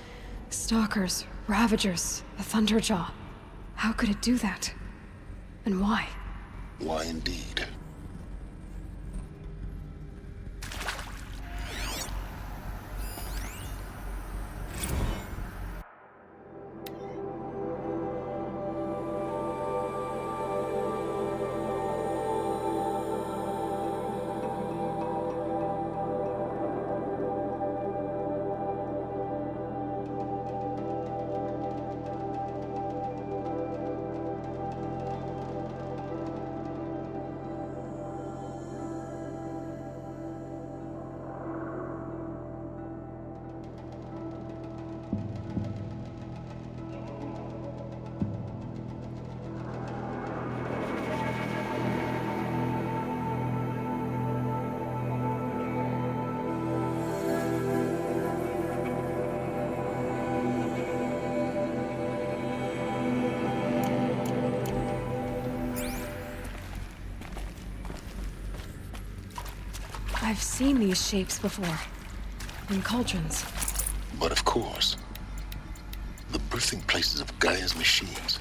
Stalkers, Ravagers, the Thunderjaw. How could it do that? And why? Why indeed? I've seen these shapes before. In cauldrons. But of course, the birthing places of Gaia's machines.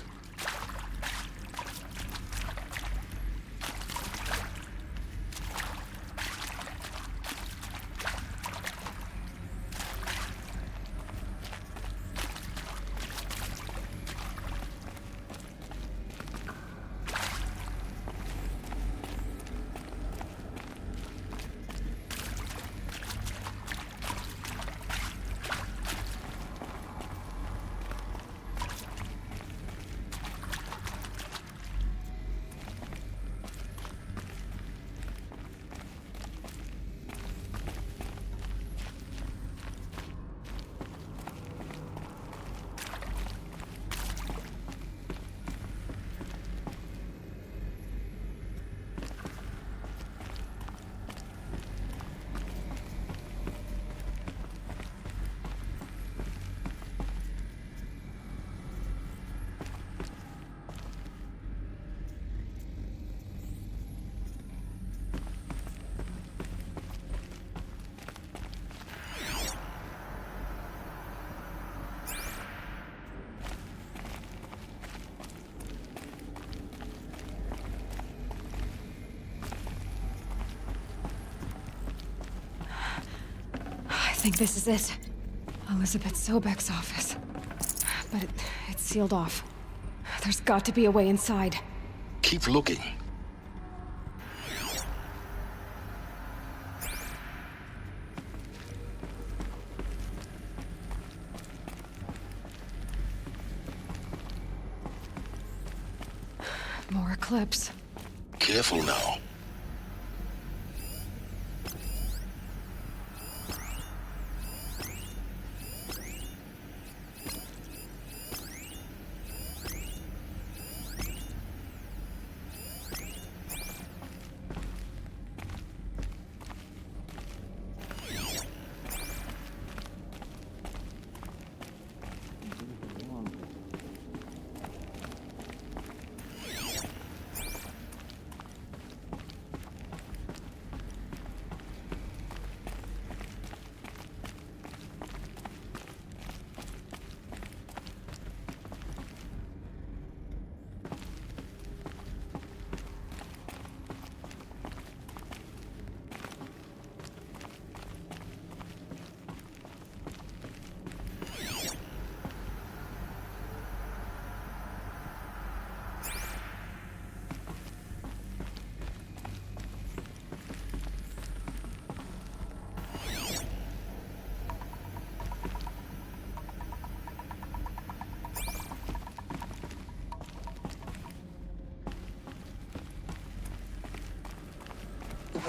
I think this is it. Elizabeth Sobek's office. But it's sealed off. There's got to be a way inside. Keep looking. More Eclipse. Careful now.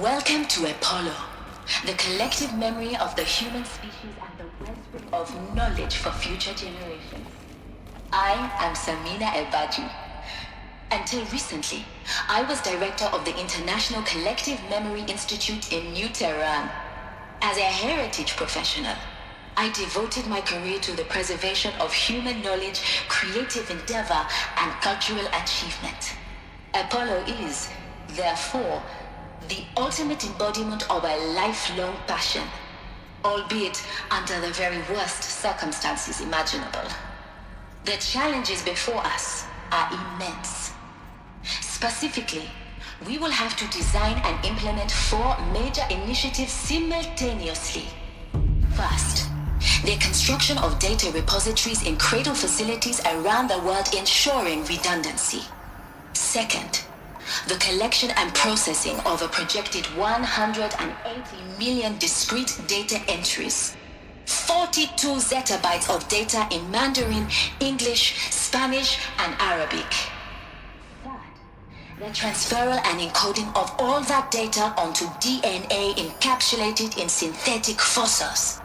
Welcome to Apollo, the collective memory of the human species and the wellspring of knowledge for future generations. I am Samina Ebaju, Until recently, I was director of the International Collective Memory Institute in New Tehran. As a heritage professional, I devoted my career to the preservation of human knowledge, creative endeavor, and cultural achievement. Apollo is, therefore, the ultimate embodiment of a lifelong passion, albeit under the very worst circumstances imaginable. The challenges before us are immense. Specifically, we will have to design and implement 4 major initiatives simultaneously. First, the construction of data repositories in cradle facilities around the world ensuring redundancy. Second, the collection and processing of a projected 180 million discrete data entries. 42 zettabytes of data in Mandarin, English, Spanish, and Arabic. The transferal and encoding of all that data onto DNA encapsulated in synthetic fossils.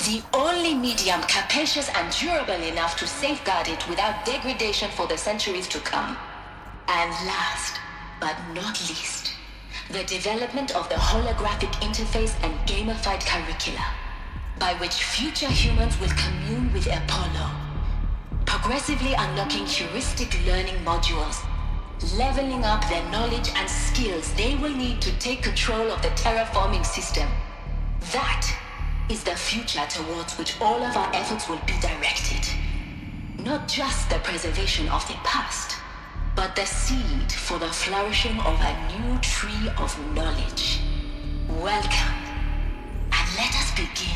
The only medium capacious and durable enough to safeguard it without degradation for the centuries to come. And last, but not least, the development of the holographic interface and gamified curricula, by which future humans will commune with Apollo, progressively unlocking heuristic learning modules, leveling up their knowledge and skills they will need to take control of the terraforming system. That is the future towards which all of our efforts will be directed. Not just the preservation of the past, but the seed for the flourishing of a new tree of knowledge. Welcome, and let us begin.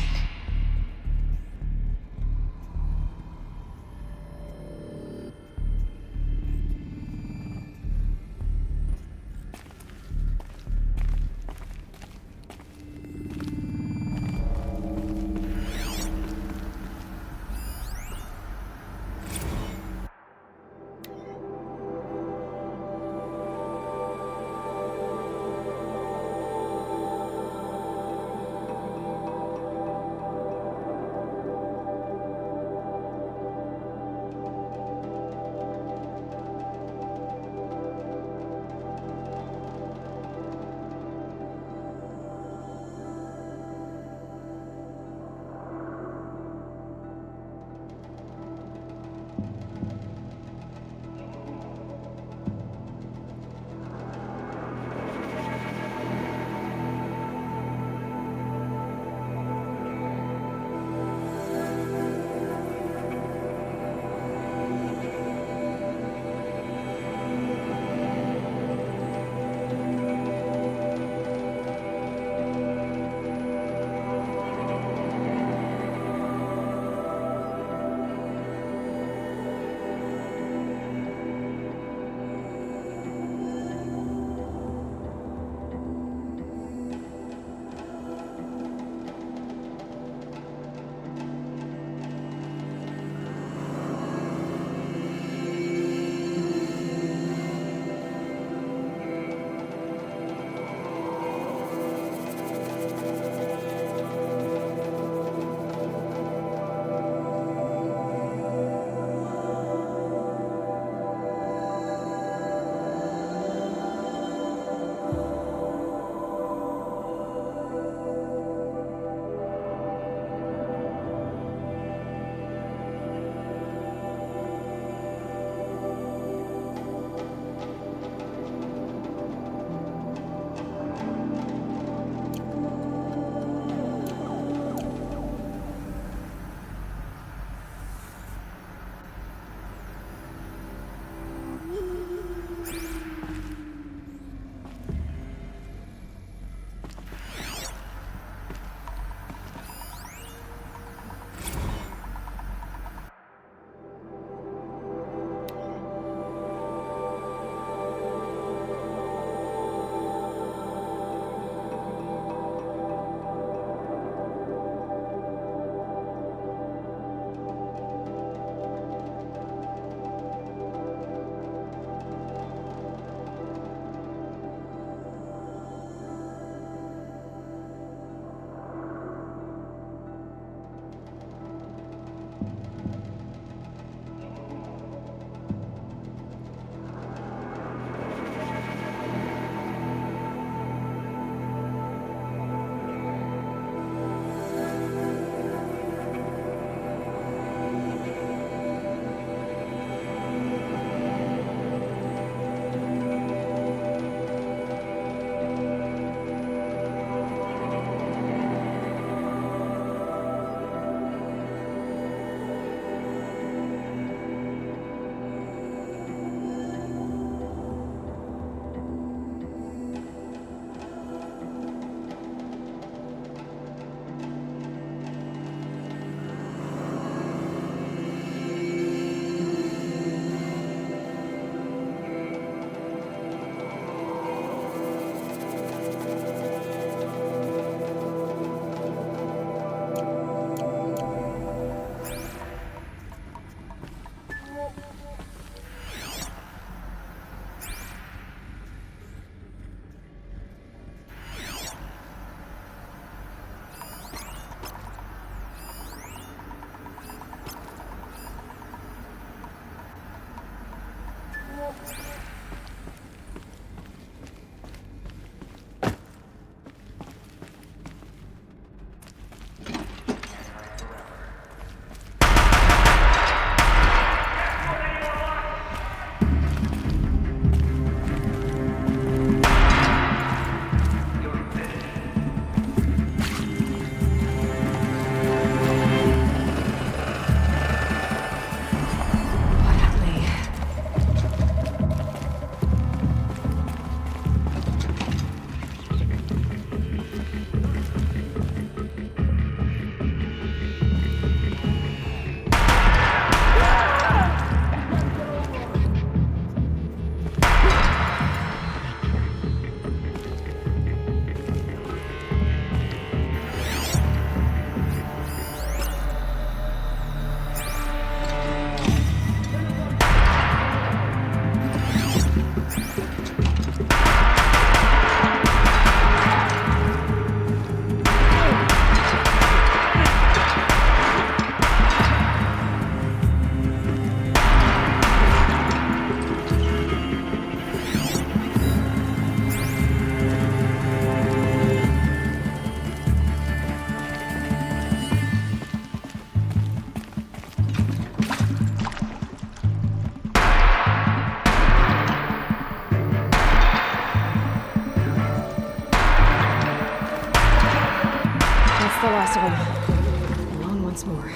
last one. Alone once more.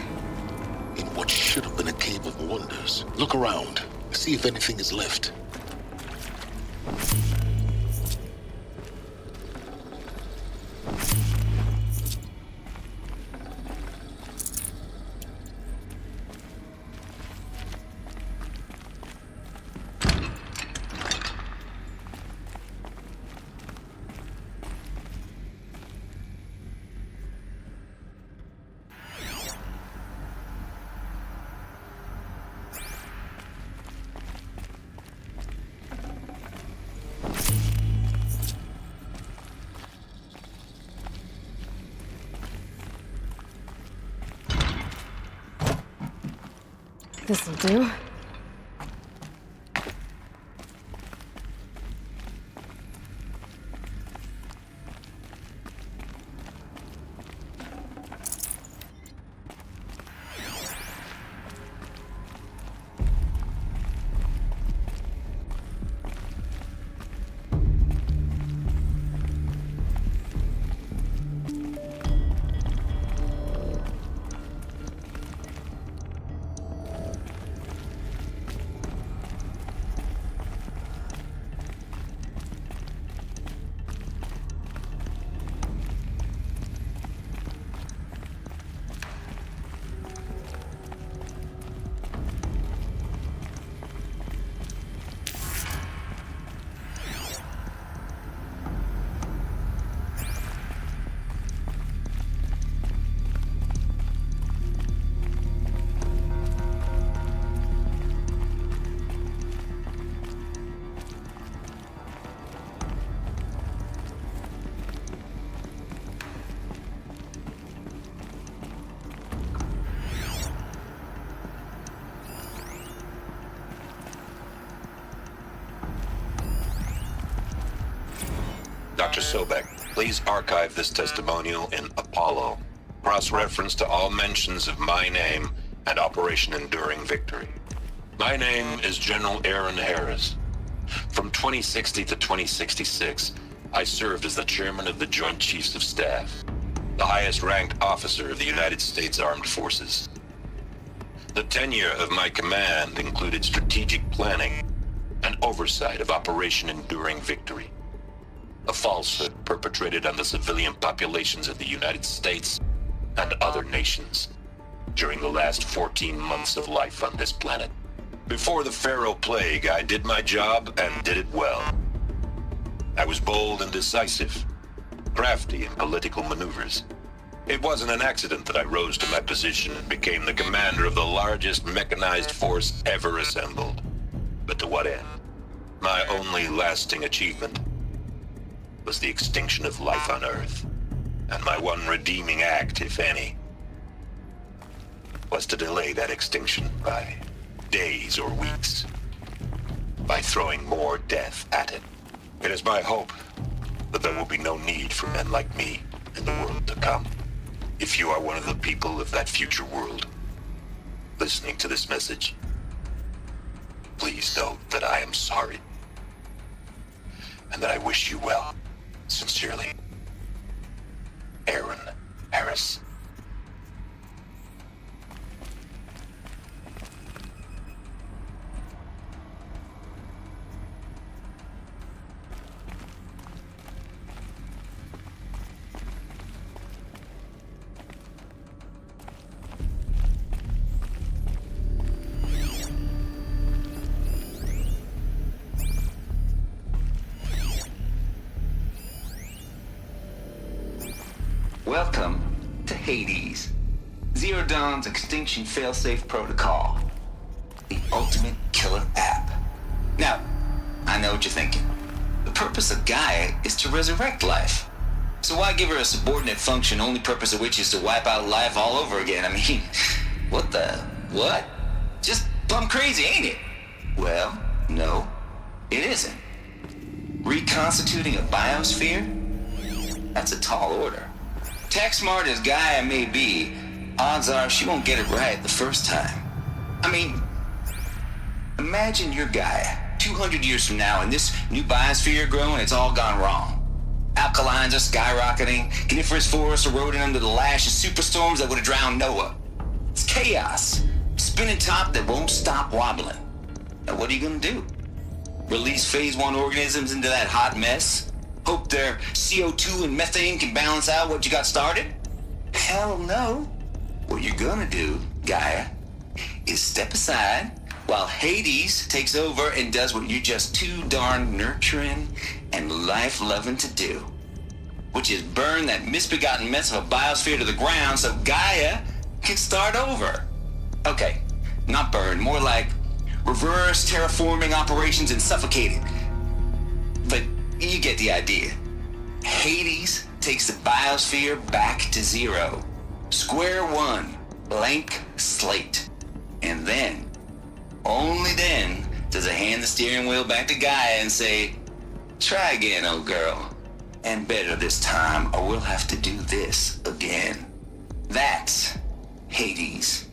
In what should have been a cave of wonders. Look around. See if anything is left. This'll do. Dr. Sobek, please archive this testimonial in Apollo. Cross-reference to all mentions of my name and Operation Enduring Victory. My name is General Aaron Harris. From 2060 to 2066, I served as the chairman of the Joint Chiefs of Staff, the highest-ranked officer of the United States Armed Forces. The tenure of my command included strategic planning and oversight of Operation Enduring Victory, a falsehood perpetrated on the civilian populations of the United States and other nations during the last 14 months of life on this planet. Before the Pharaoh Plague, I did my job and did it well. I was bold and decisive, crafty in political maneuvers. It wasn't an accident that I rose to my position and became the commander of the largest mechanized force ever assembled. But to what end? My only lasting achievement was the extinction of life on Earth. And my one redeeming act, if any, was to delay that extinction by days or weeks, by throwing more death at it. It is my hope that there will be no need for men like me in the world to come. If you are one of the people of that future world listening to this message, please know that I am sorry and that I wish you well. Sincerely, Aaron Harris. Welcome to Hades, Zero Dawn's extinction failsafe protocol, the ultimate killer app. Now, I know what you're thinking. The purpose of Gaia is to resurrect life. So why give her a subordinate function, only purpose of which is to wipe out life all over again? I mean, what? Just plumb crazy, ain't it? Well, no, it isn't. Reconstituting a biosphere? That's a tall order. Tech smart as Gaia may be, odds are she won't get it right the first time. I mean, imagine you're Gaia 200 years from now and this new biosphere growing, it's all gone wrong. alkalines are skyrocketing. Coniferous forests eroding under the lash of superstorms that would have drowned Noah. It's chaos. Spinning top that won't stop wobbling. Now what are you gonna do? Release phase 1 organisms into that hot mess? Hope their CO2 and methane can balance out what you got started? Hell no. What you're gonna do, Gaia, is step aside while Hades takes over and does what you're just too darn nurturing and life-loving to do, which is burn that misbegotten mess of a biosphere to the ground so Gaia can start over. Okay, not burn, more like reverse terraforming operations and suffocate it. But you get the idea. Hades takes the biosphere back to zero. Square one, blank slate. And then, only then, does it hand the steering wheel back to Gaia and say, try again, old girl. And better this time, or we'll have to do this again. That's Hades.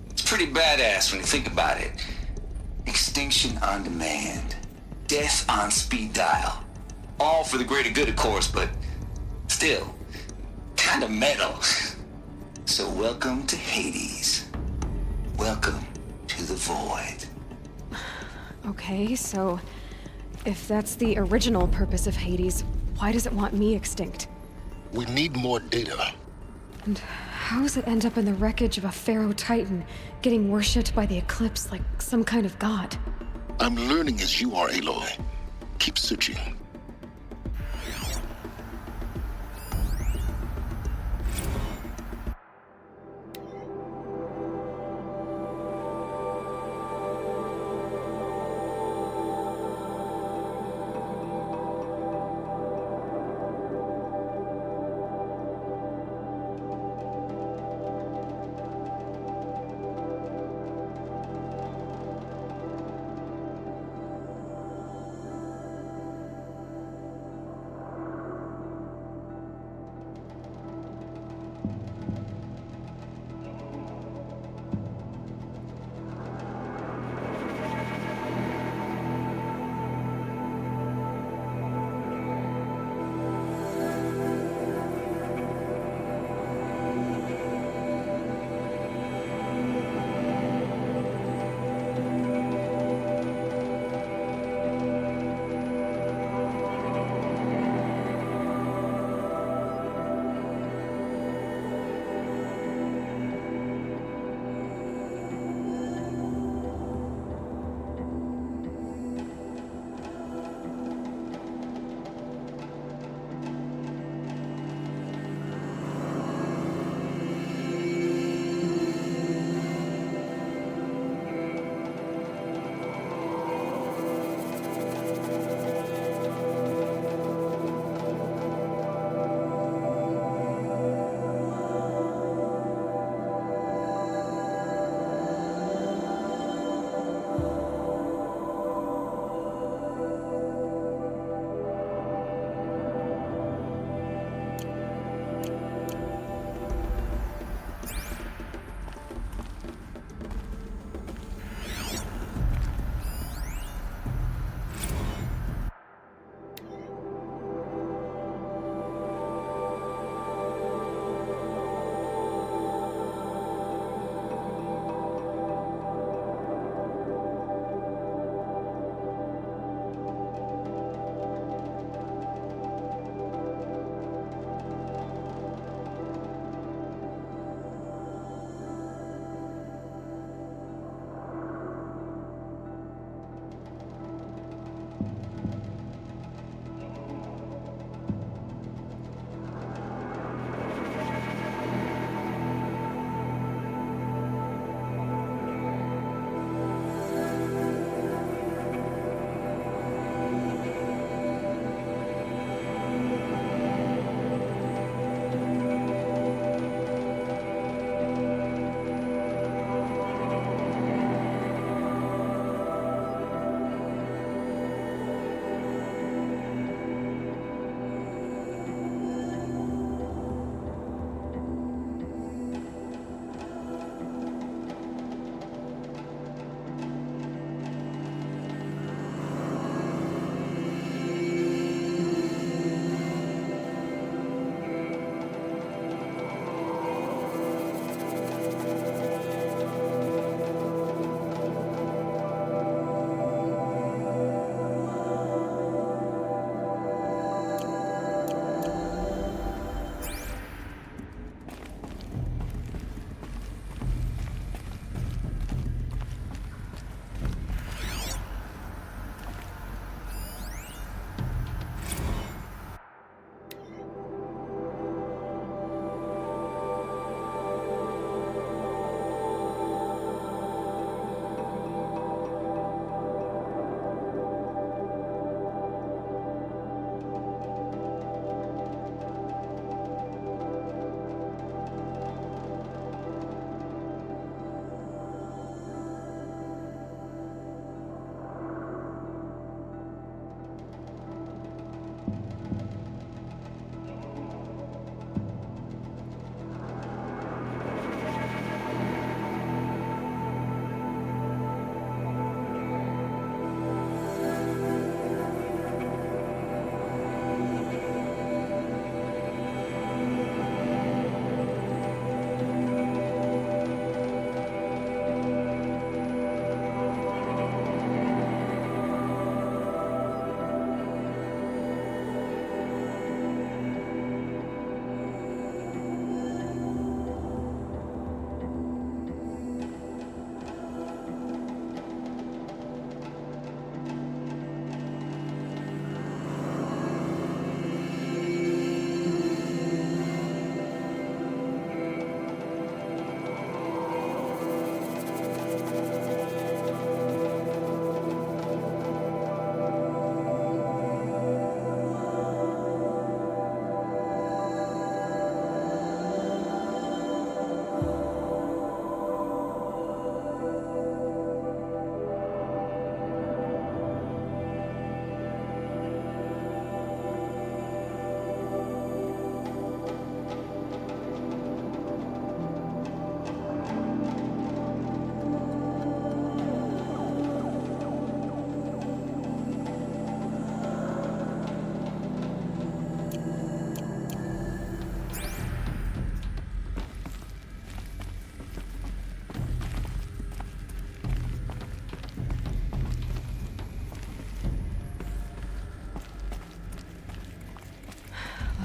It's pretty badass when you think about it. Extinction on demand. Death on speed dial. All for the greater good, of course, but still, kind of metal. So welcome to Hades. Welcome to the void. Okay, so if that's the original purpose of Hades, why does it want me extinct? We need more data. And how does it end up in the wreckage of a Pharaoh Titan, getting worshipped by the Eclipse like some kind of god? I'm learning as you are, Aloy. Keep searching.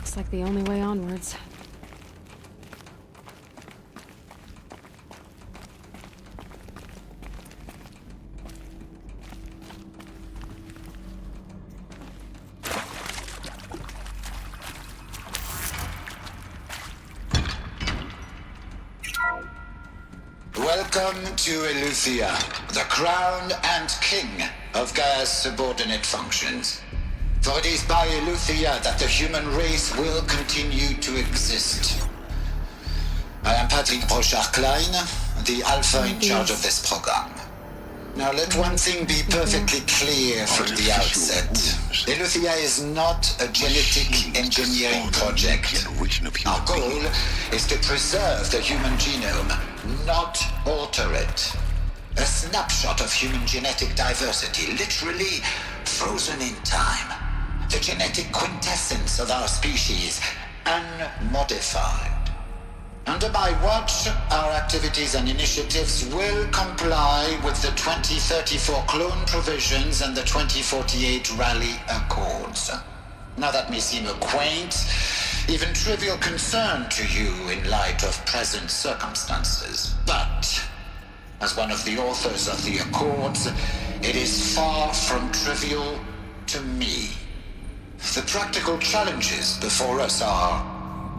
Looks like the only way onwards. Welcome to Eleuthia, the crown and king of Gaia's subordinate functions. For it is by Eleuthia that the human race will continue to exist. I am Patrick Brochard-Klein, the Alpha in charge of this program. Now let one thing be perfectly clear from the outset. Eleuthia is not a genetic engineering project. Our goal is to preserve the human genome, not alter it. A snapshot of human genetic diversity, literally frozen in time. The genetic quintessence of our species, unmodified. Under my watch, our activities and initiatives will comply with the 2034 clone provisions and the 2048 Rally Accords. Now that may seem a quaint, even trivial concern to you in light of present circumstances, but as one of the authors of the Accords, it is far from trivial to me. The practical challenges before us are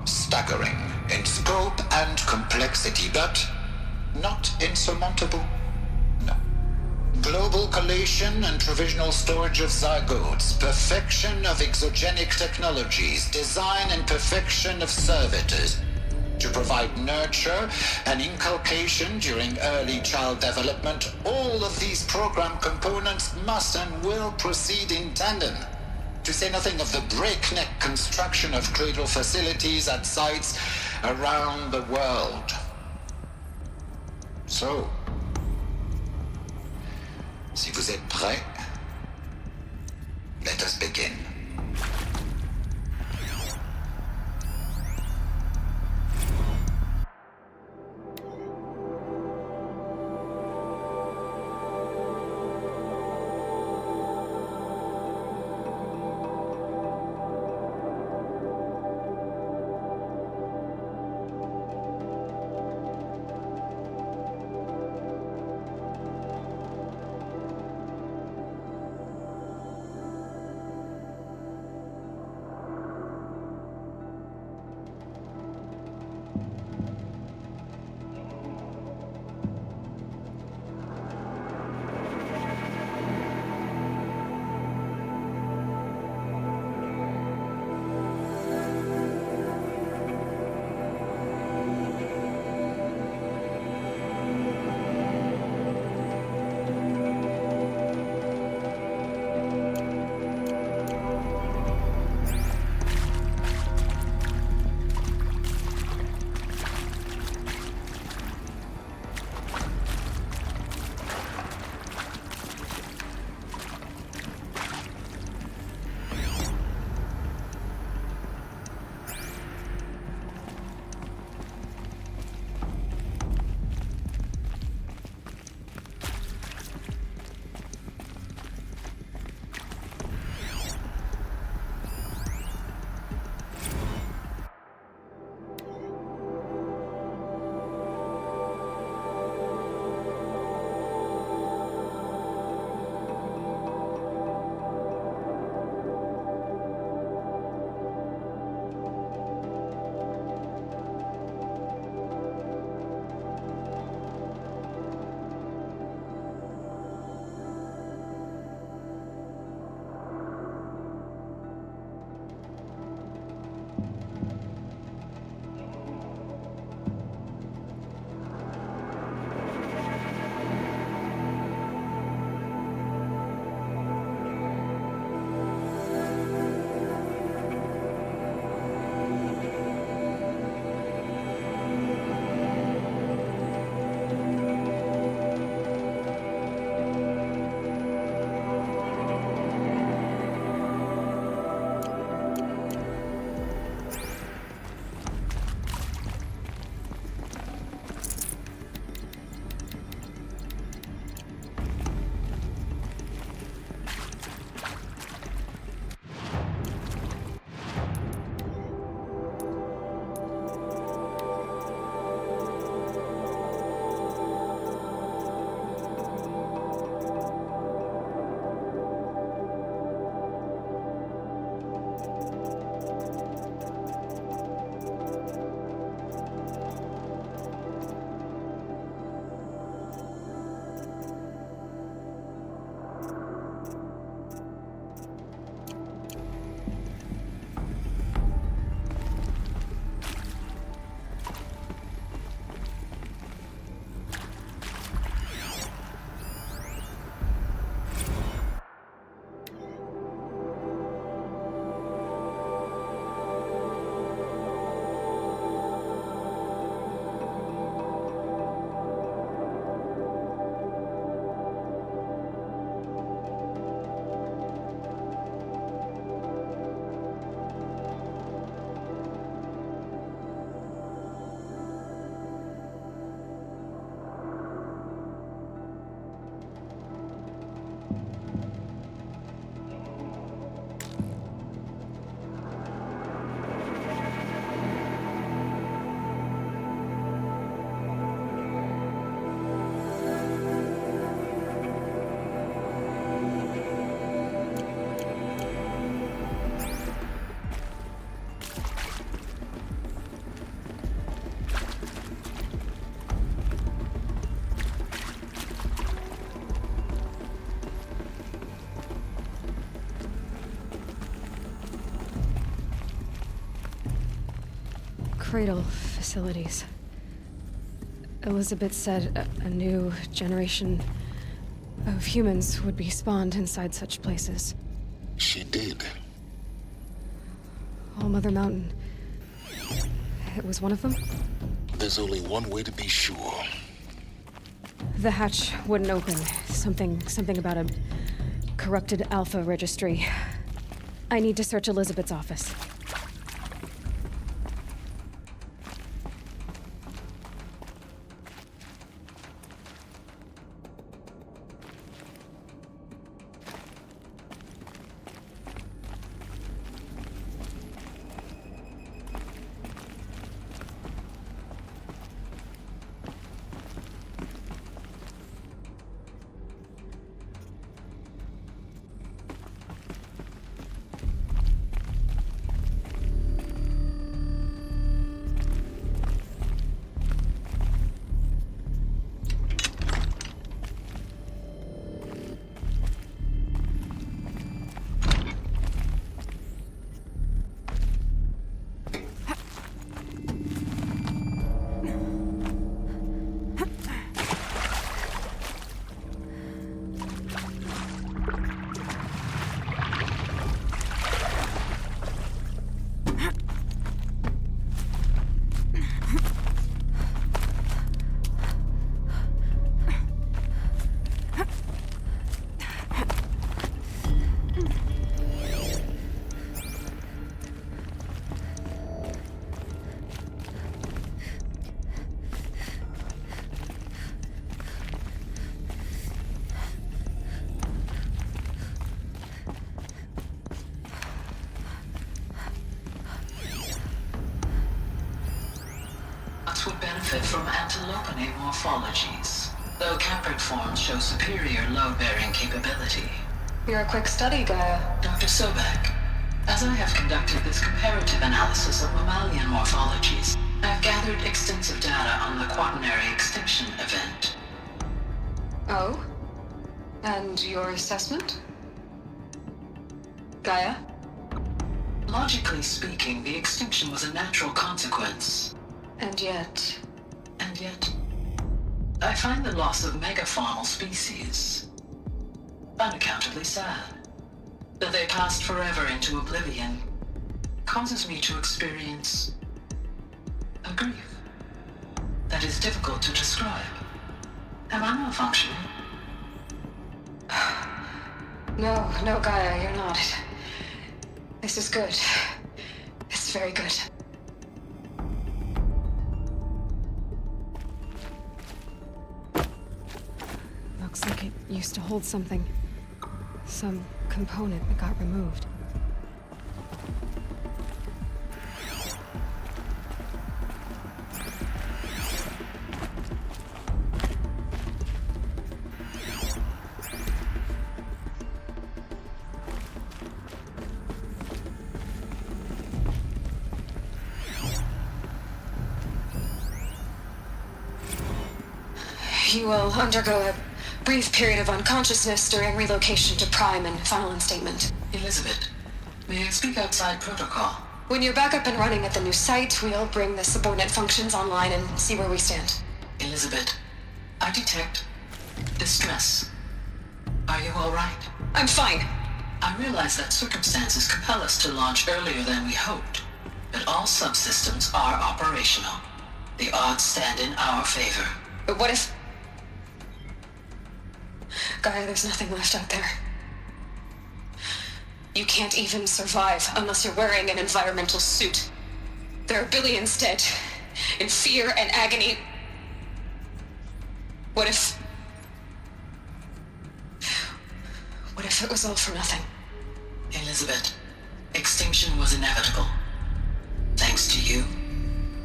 staggering in scope and complexity, but not insurmountable. No. Global collation and provisional storage of zygotes, perfection of exogenic technologies, design and perfection of servitors, to provide nurture and inculcation during early child development. All of these program components must and will proceed in tandem. To say nothing of the breakneck construction of cradle facilities at sites around the world. So, si vous êtes prêts, let us begin. cradle facilities. Elizabeth said a new generation of humans would be spawned inside such places. She did. All Mother Mountain. It was one of them? There's only one way to be sure. The hatch wouldn't open. Something about a corrupted Alpha registry. I need to search Elizabeth's office. Would benefit from antilopinae morphologies, though caprid forms show superior load-bearing capability. You're a quick study, Gaia. Dr. Sobek, as I have conducted this comparative analysis of mammalian morphologies, I have gathered extensive data on the quaternary extinction event. Oh? And your assessment? Gaia? Logically speaking, the extinction was a natural consequence. And yet, I find the loss of megafaunal species unaccountably sad. That they passed forever into oblivion causes me to experience a grief that is difficult to describe. Am I malfunctioning? No, Gaia, you're not. This is good. It's very good. Looks like it used to hold something. Some component that got removed. You will undergo a brief period of unconsciousness during relocation to Prime and final instatement. Elizabeth, may I speak outside protocol? When you're back up and running at the new site, we'll bring the subordinate functions online and see where we stand. Elizabeth, I detect distress. Are you all right? I'm fine. I realize that circumstances compel us to launch earlier than we hoped, but all subsystems are operational. The odds stand in our favor. But what if... Gaia, there's nothing left out there. You can't even survive unless you're wearing an environmental suit. There are billions dead, in fear and agony. What if it was all for nothing? Elizabeth, extinction was inevitable. Thanks to you,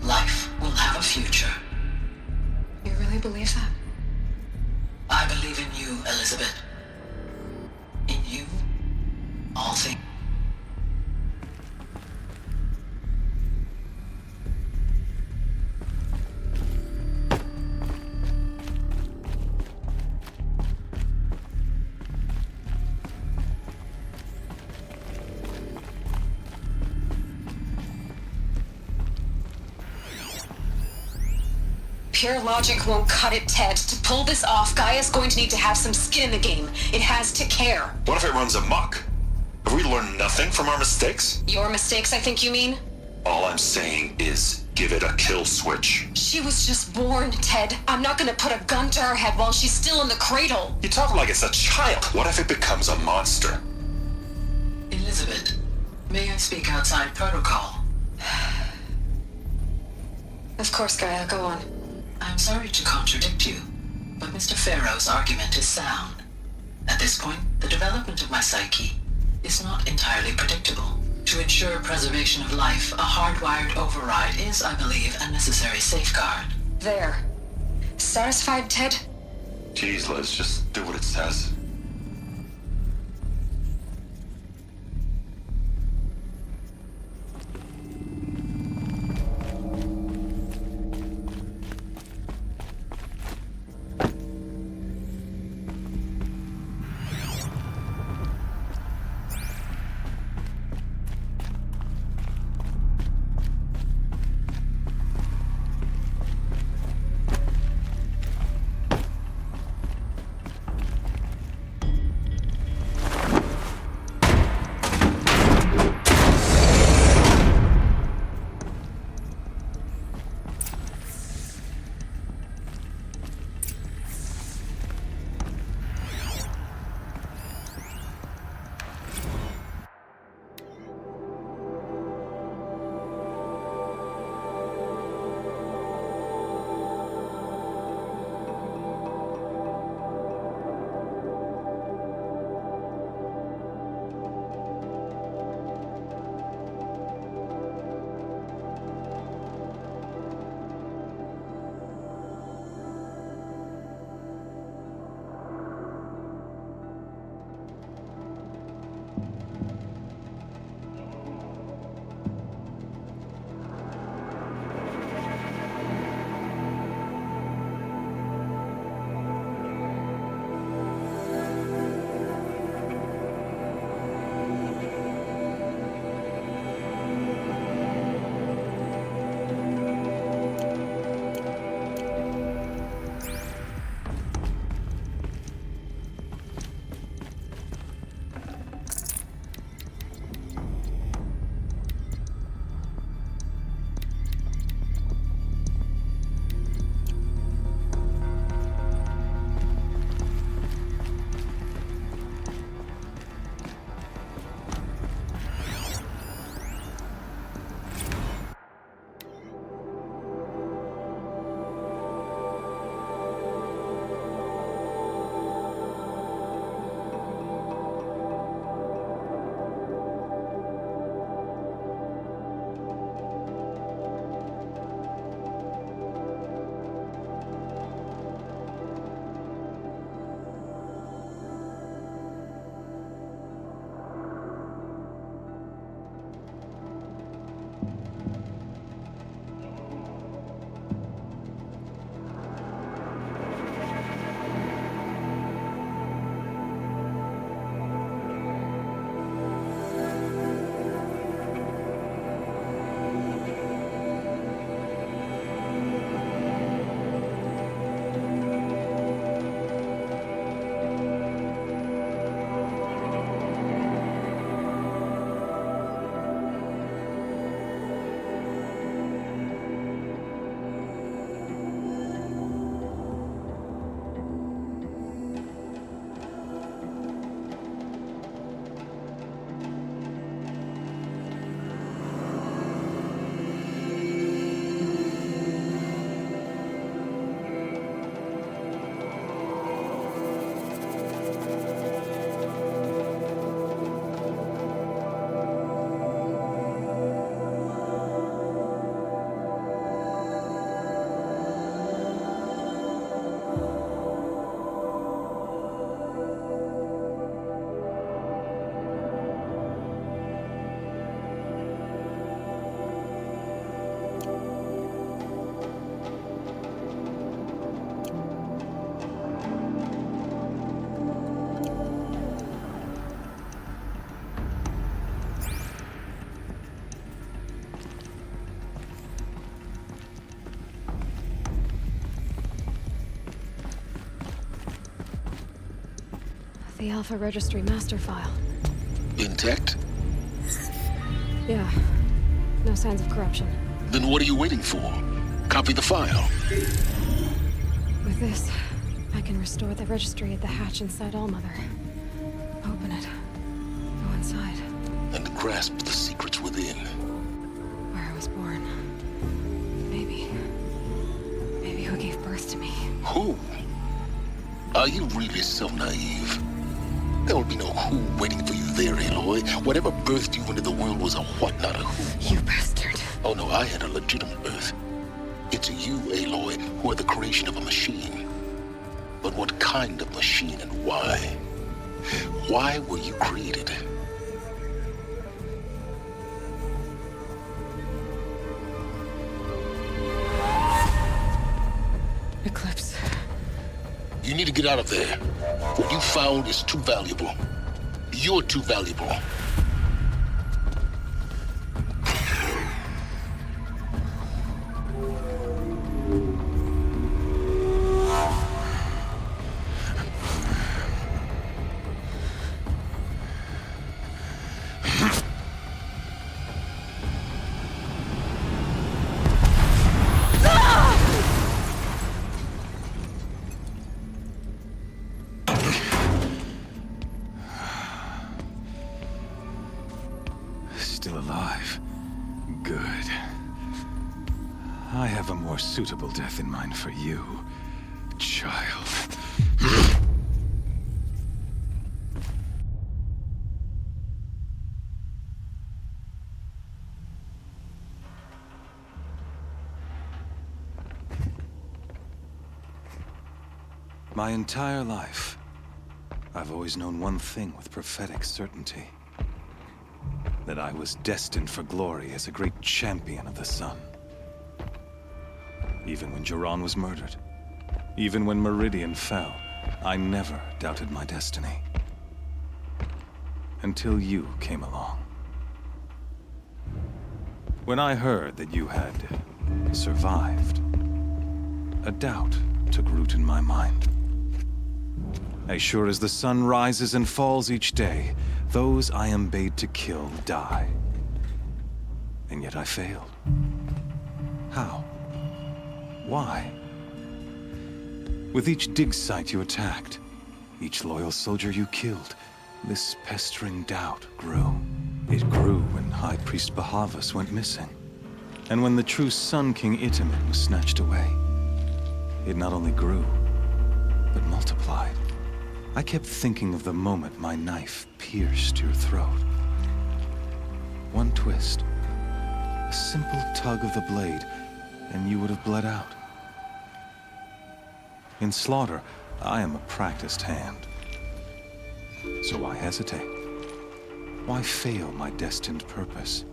life will have a future. You really believe that? I believe in you, Elizabeth. In you, all things. Pure logic won't cut it, Ted. To pull this off, Gaia's going to need to have some skin in the game. It has to care. What if it runs amok? Have we learned nothing from our mistakes? Your mistakes, I think you mean? All I'm saying is give it a kill switch. She was just born, Ted. I'm not gonna put a gun to her head while she's still in the cradle. You talk like it's a child. What if it becomes a monster? Elizabeth, may I speak outside protocol? Of course, Gaia, go on. I'm sorry to contradict you, but Mr. Farrow's argument is sound. At this point, the development of my psyche is not entirely predictable. To ensure preservation of life, a hardwired override is, I believe, a necessary safeguard. There. Satisfied, Ted? Jeez, Liz, just do what it says. The Alpha Registry master file. Intact? Yeah. No signs of corruption. Then what are you waiting for? Copy the file. With this, I can restore the registry at the hatch inside Allmother. Open it. Go inside. And grasp the secrets within. Where I was born. Maybe who gave birth to me. Who? Are you really so naive? There will be no who waiting for you there, Aloy. Whatever birthed you into the world was a what, not a who. You bastard. Oh no, I had a legitimate birth. It's you, Aloy, who are the creation of a machine. But what kind of machine and why? Why were you created? Eclipse. You need to get out of there. What you found is too valuable. You're too valuable. Still alive. Good. I have a more suitable death in mind for you, child. My entire life, I've always known one thing with prophetic certainty. That I was destined for glory as a great champion of the sun. Even when Jiran was murdered, even when Meridian fell, I never doubted my destiny. Until you came along. When I heard that you had survived, a doubt took root in my mind. As sure as the sun rises and falls each day, those I am bade to kill die. And yet I failed. How? Why? With each dig site you attacked, each loyal soldier you killed, this pestering doubt grew. It grew when High Priest Bahavas went missing. And when the true Sun King Itamen was snatched away. It not only grew, but multiplied. I kept thinking of the moment my knife pierced your throat. One twist, a simple tug of the blade, and you would have bled out. In slaughter, I am a practiced hand. So why hesitate? Why fail my destined purpose?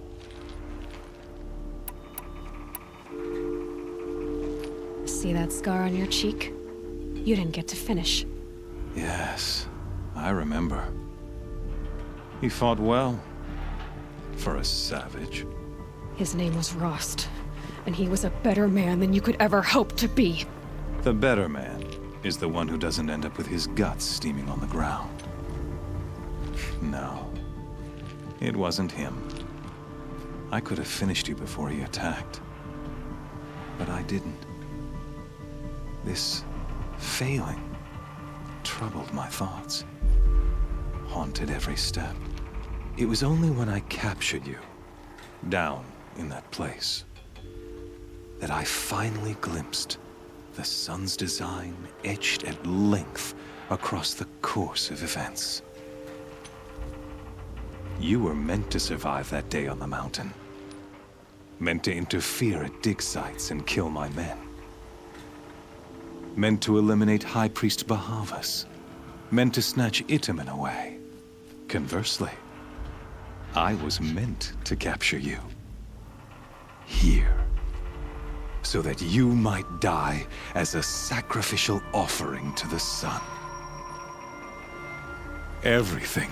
See that scar on your cheek? You didn't get to finish. Yes, I remember. He fought well. For a savage. His name was Rost, and he was a better man than you could ever hope to be. The better man is the one who doesn't end up with his guts steaming on the ground. No, it wasn't him. I could have finished you before he attacked. But I didn't. This failing troubled my thoughts, haunted every step. It was only when I captured you, down in that place, that I finally glimpsed the sun's design etched at length across the course of events. You were meant to survive that day on the mountain. Meant to interfere at dig sites and kill my men. Meant to eliminate High Priest Bahavas. Meant to snatch Itamen away. Conversely, I was meant to capture you. Here. So that you might die as a sacrificial offering to the sun. Everything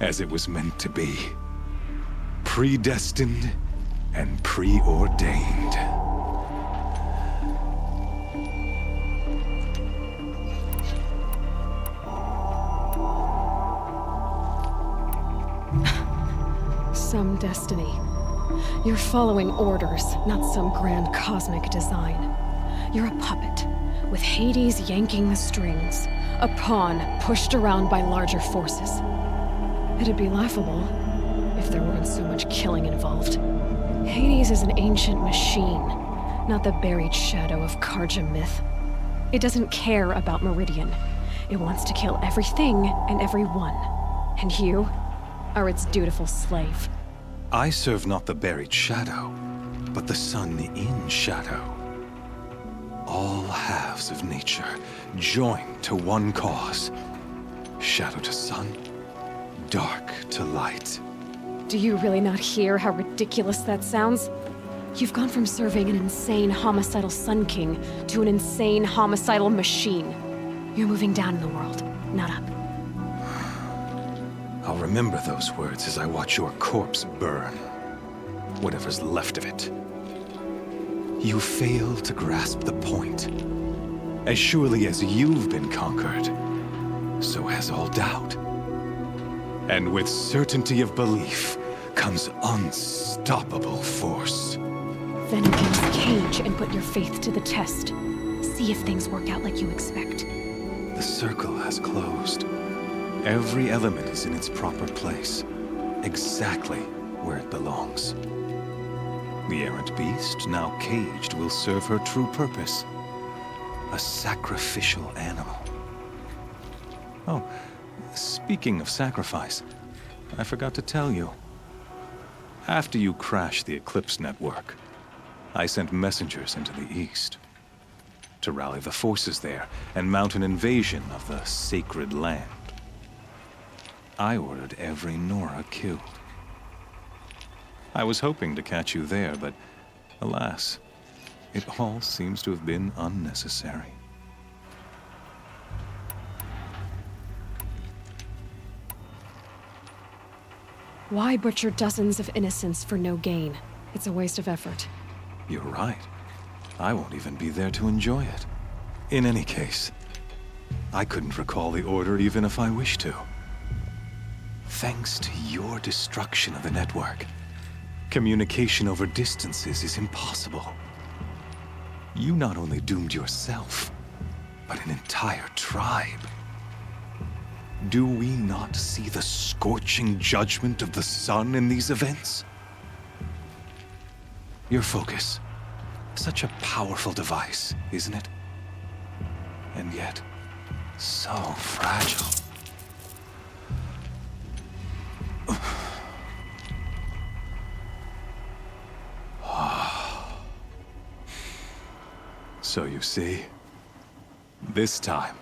as it was meant to be. Predestined and preordained. some destiny. You're following orders, not some grand cosmic design. You're a puppet, with Hades yanking the strings. A pawn pushed around by larger forces. It'd be laughable if there weren't so much killing involved. Hades is an ancient machine, not the buried shadow of Karja myth. It doesn't care about Meridian. It wants to kill everything and everyone. And you are its dutiful slave. I serve not the buried shadow, but the sun in shadow. All halves of nature joined to one cause. Shadow to sun, dark to light. Do you really not hear how ridiculous that sounds? You've gone from serving an insane homicidal Sun King to an insane homicidal machine. You're moving down in the world, not up. I'll remember those words as I watch your corpse burn. Whatever's left of it. You fail to grasp the point. As surely as you've been conquered, so has all doubt. And with certainty of belief comes unstoppable force. Then against the cage and put your faith to the test. See if things work out like you expect. The circle has closed. Every element is in its proper place, exactly where it belongs. The errant beast, now caged, will serve her true purpose. A sacrificial animal. Oh, speaking of sacrifice, I forgot to tell you. After you crashed the Eclipse network, I sent messengers into the east to rally the forces there and mount an invasion of the sacred land. I ordered every Nora killed. I was hoping to catch you there, but alas, it all seems to have been unnecessary. Why butcher dozens of innocents for no gain? It's a waste of effort. You're right. I won't even be there to enjoy it. In any case, I couldn't recall the order even if I wished to. Thanks to your destruction of the network, communication over distances is impossible. You not only doomed yourself, but an entire tribe. Do we not see the scorching judgment of the sun in these events? Your focus. Such a powerful device, isn't it? And yet, so fragile. So you see, this time,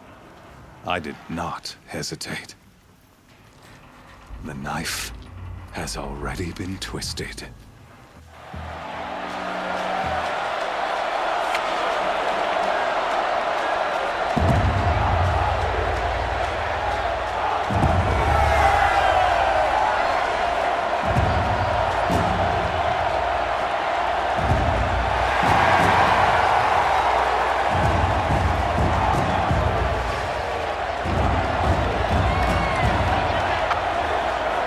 I did not hesitate. The knife has already been twisted.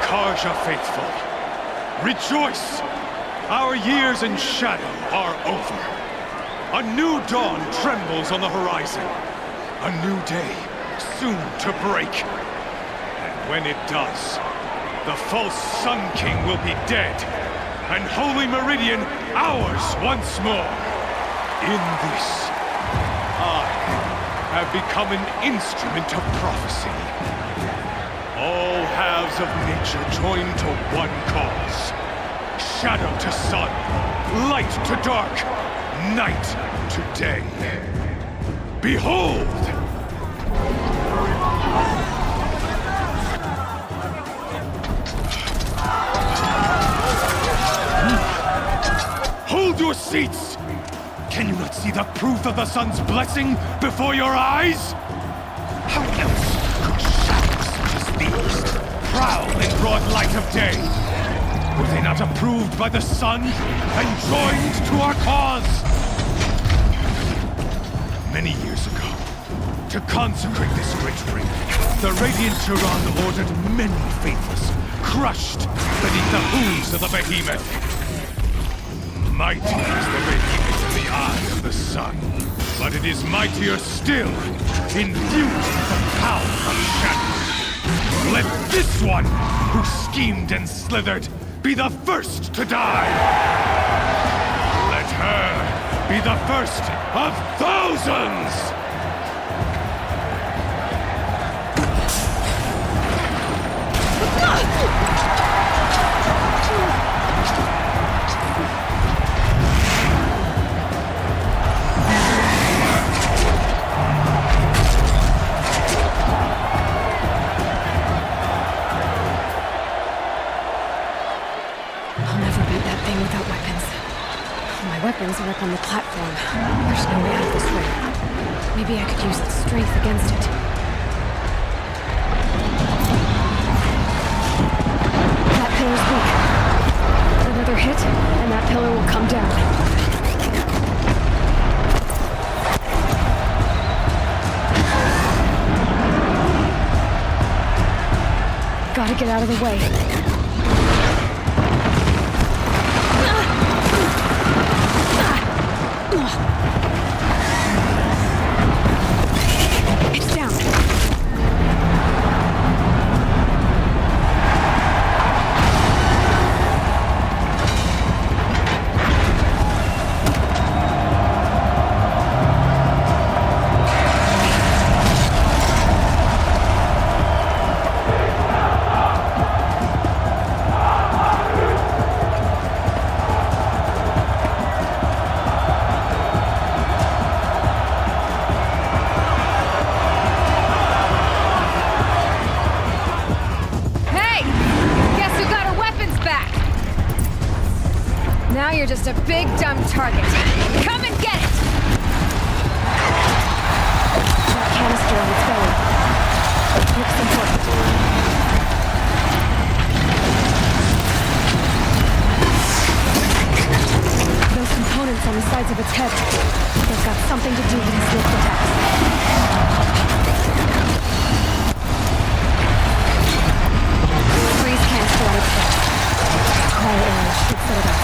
Karja faithful, rejoice! Our years in shadow are over. A new dawn trembles on the horizon. A new day soon to break. And when it does, the false Sun King will be dead, and Holy Meridian ours once more. In this, I have become an instrument of prophecy. All halves of nature joined to one cause. Shadow to sun, light to dark, night to day. Behold! Hold your seats! Can you not see the proof of the sun's blessing before your eyes? How else could shadows such as these prowl in broad light of day? Were they not approved by the sun and joined to our cause? Many years ago, to consecrate this great ring, the Radiant Turan ordered many faithless, crushed beneath the hooves of the behemoth. Mighty is the behemoth in the eye of the sun, but it is mightier still, infused with the power of shadow. Let this one, who schemed and slithered, be the first to die! Let her be the first of thousands! Weapons are up on the platform. There's no way out of this way. Maybe I could use its strength against it. That pillar's weak. Another hit, and that pillar will come down. Gotta get out of the way. It's down. Now you're just a big, dumb target. Come and get it! That canister on its belly. Looks important. Those components on the sides of its head. They've got something to do with his lift attacks. Freeze canister on its head. Quiet area should set it up.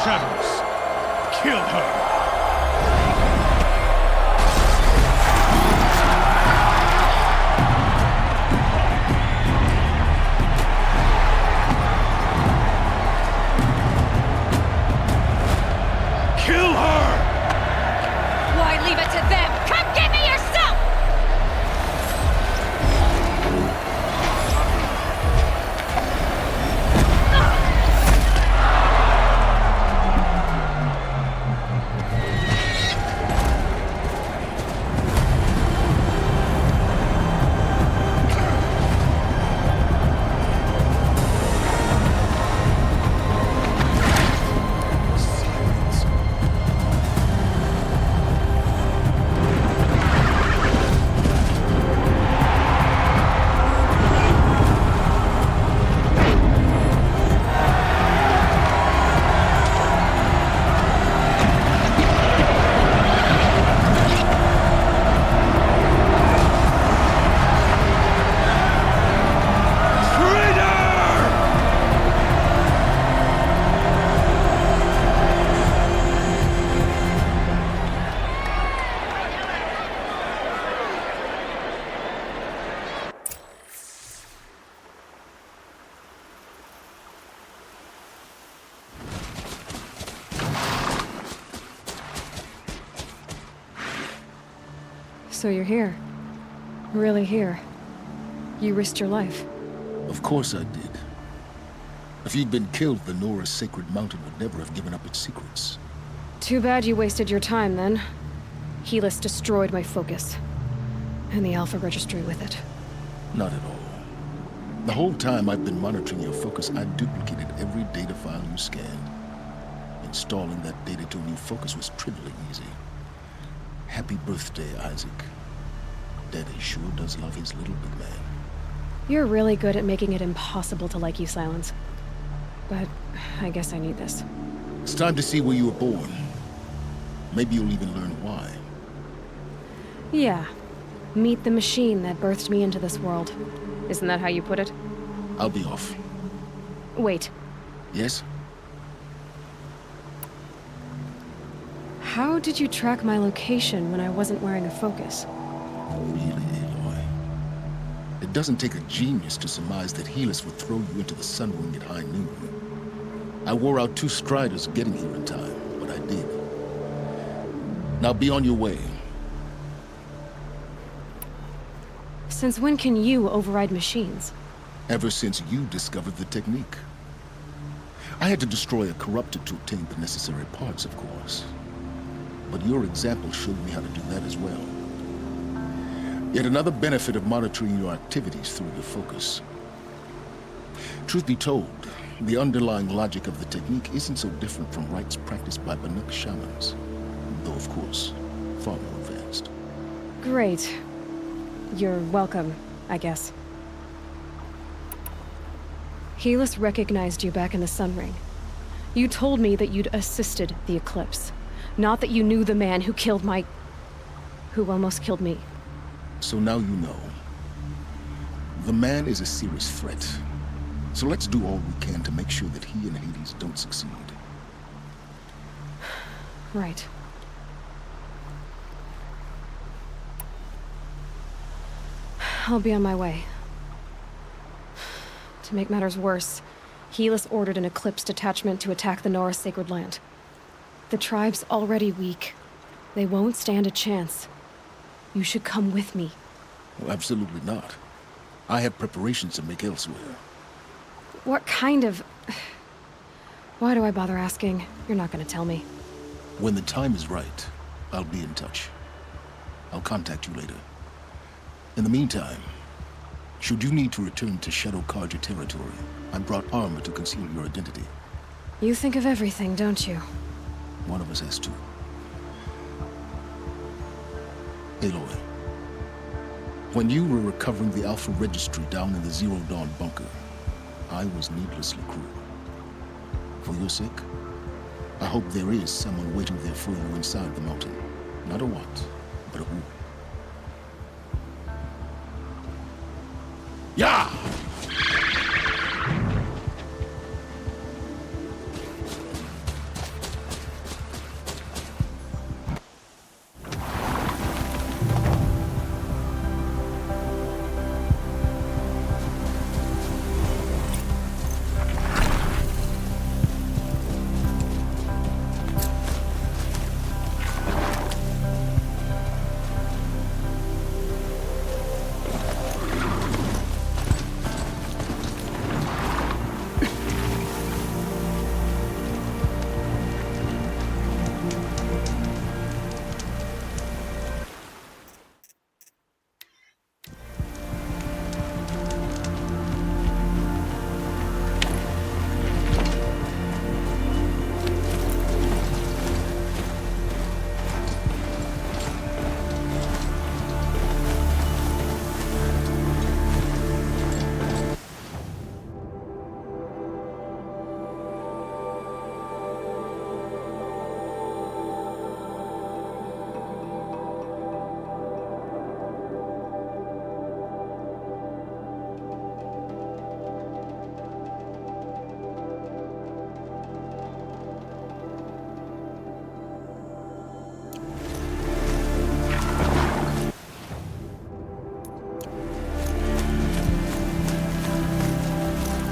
Shadows, kill her! Kill her! Why leave it to them? Come get me yourself! So you're here. Really here. You risked your life. Of course I did. If you'd been killed, the Nora's sacred mountain would never have given up its secrets. Too bad you wasted your time, then. Helis destroyed my focus. And the Alpha Registry with it. Not at all. The whole time I've been monitoring your focus, I've duplicated every data file you scanned. Installing that data to a new focus was trivially easy. Happy birthday, Isaac. Daddy sure does love his little big man. You're really good at making it impossible to like you, Silence. But I guess I need this. It's time to see where you were born. Maybe you'll even learn why. Yeah. Meet the machine that birthed me into this world. Isn't that how you put it? I'll be off. Wait. Yes? How did you track my location when I wasn't wearing a focus? Really, Aloy? It doesn't take a genius to surmise that Helis would throw you into the Sunwing at high noon. I wore out 2 striders getting here in time, but I did. Now be on your way. Since when can you override machines? Ever since you discovered the technique. I had to destroy a corrupted to obtain the necessary parts, of course. But your example showed me how to do that as well. Yet another benefit of monitoring your activities through the focus. Truth be told, the underlying logic of the technique isn't so different from rites practiced by Banuk shamans. Though, of course, far more advanced. Great. You're welcome, I guess. Helis recognized you back in the Sunring. You told me that you'd assisted the Eclipse. Not that you knew the man who almost killed me. So now you know. The man is a serious threat. So let's do all we can to make sure that he and Hades don't succeed. Right. I'll be on my way. To make matters worse, Helis ordered an Eclipse detachment to attack the Nora Sacred Land. The tribe's already weak. They won't stand a chance. You should come with me. Well, absolutely not. I have preparations to make elsewhere. What kind of... Why do I bother asking? You're not gonna tell me. When the time is right, I'll be in touch. I'll contact you later. In the meantime, should you need to return to Shadow Carja territory, I brought armor to conceal your identity. You think of everything, don't you? One of us has to. Aloy, when you were recovering the Alpha Registry down in the Zero Dawn bunker, I was needlessly cruel. For your sake, I hope there is someone waiting there for you inside the mountain. Not a what, but a who. Yeah!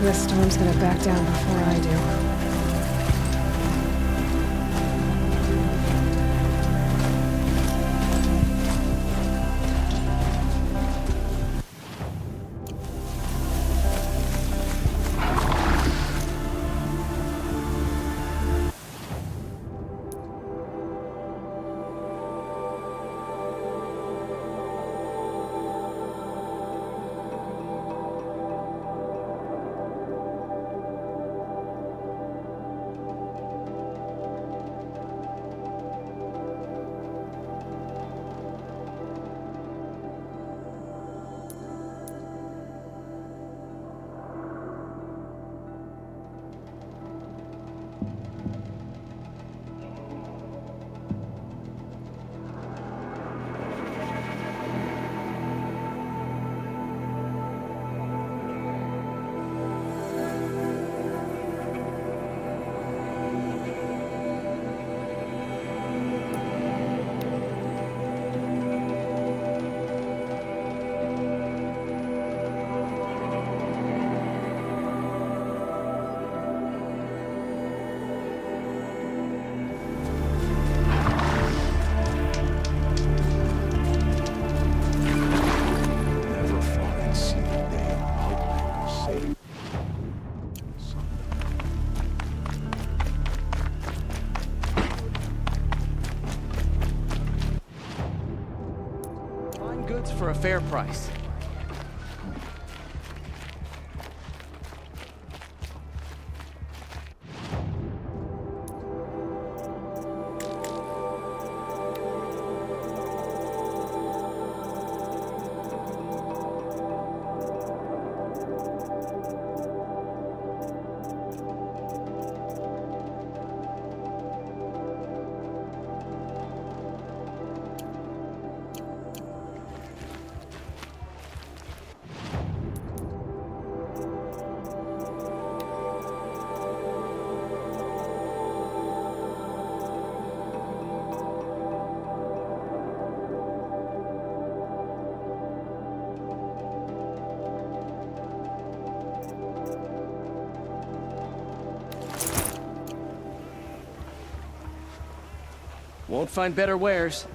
This storm's gonna back down before I do. goods for a fair price. Won't find better wares.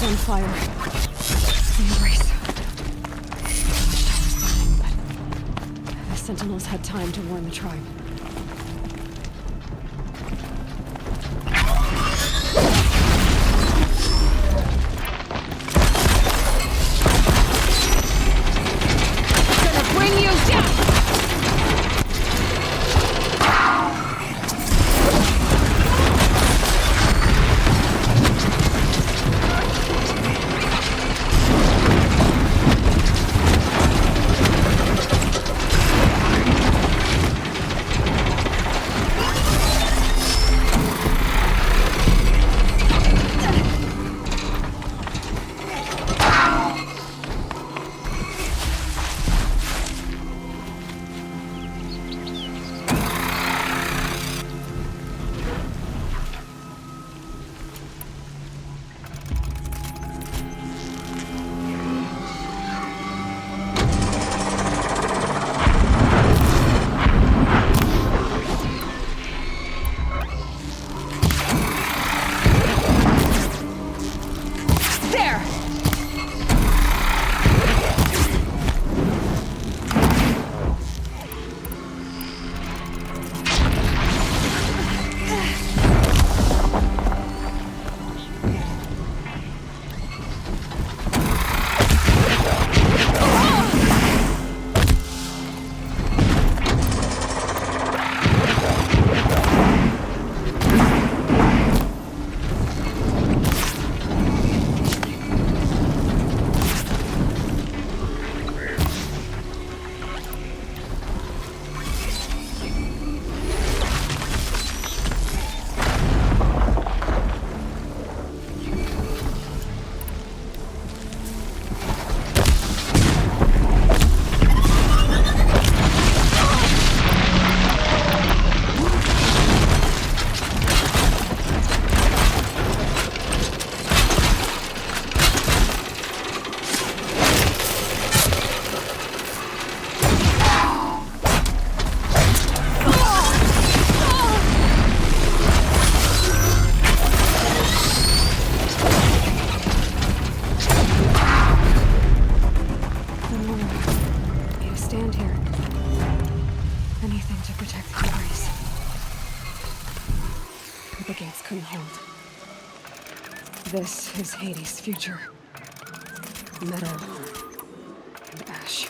is on fire. The Embrace. The watchtower's burning, but the Sentinels had time to warn the tribe. Gonna bring you down! This is Hades' future. Metal and ash.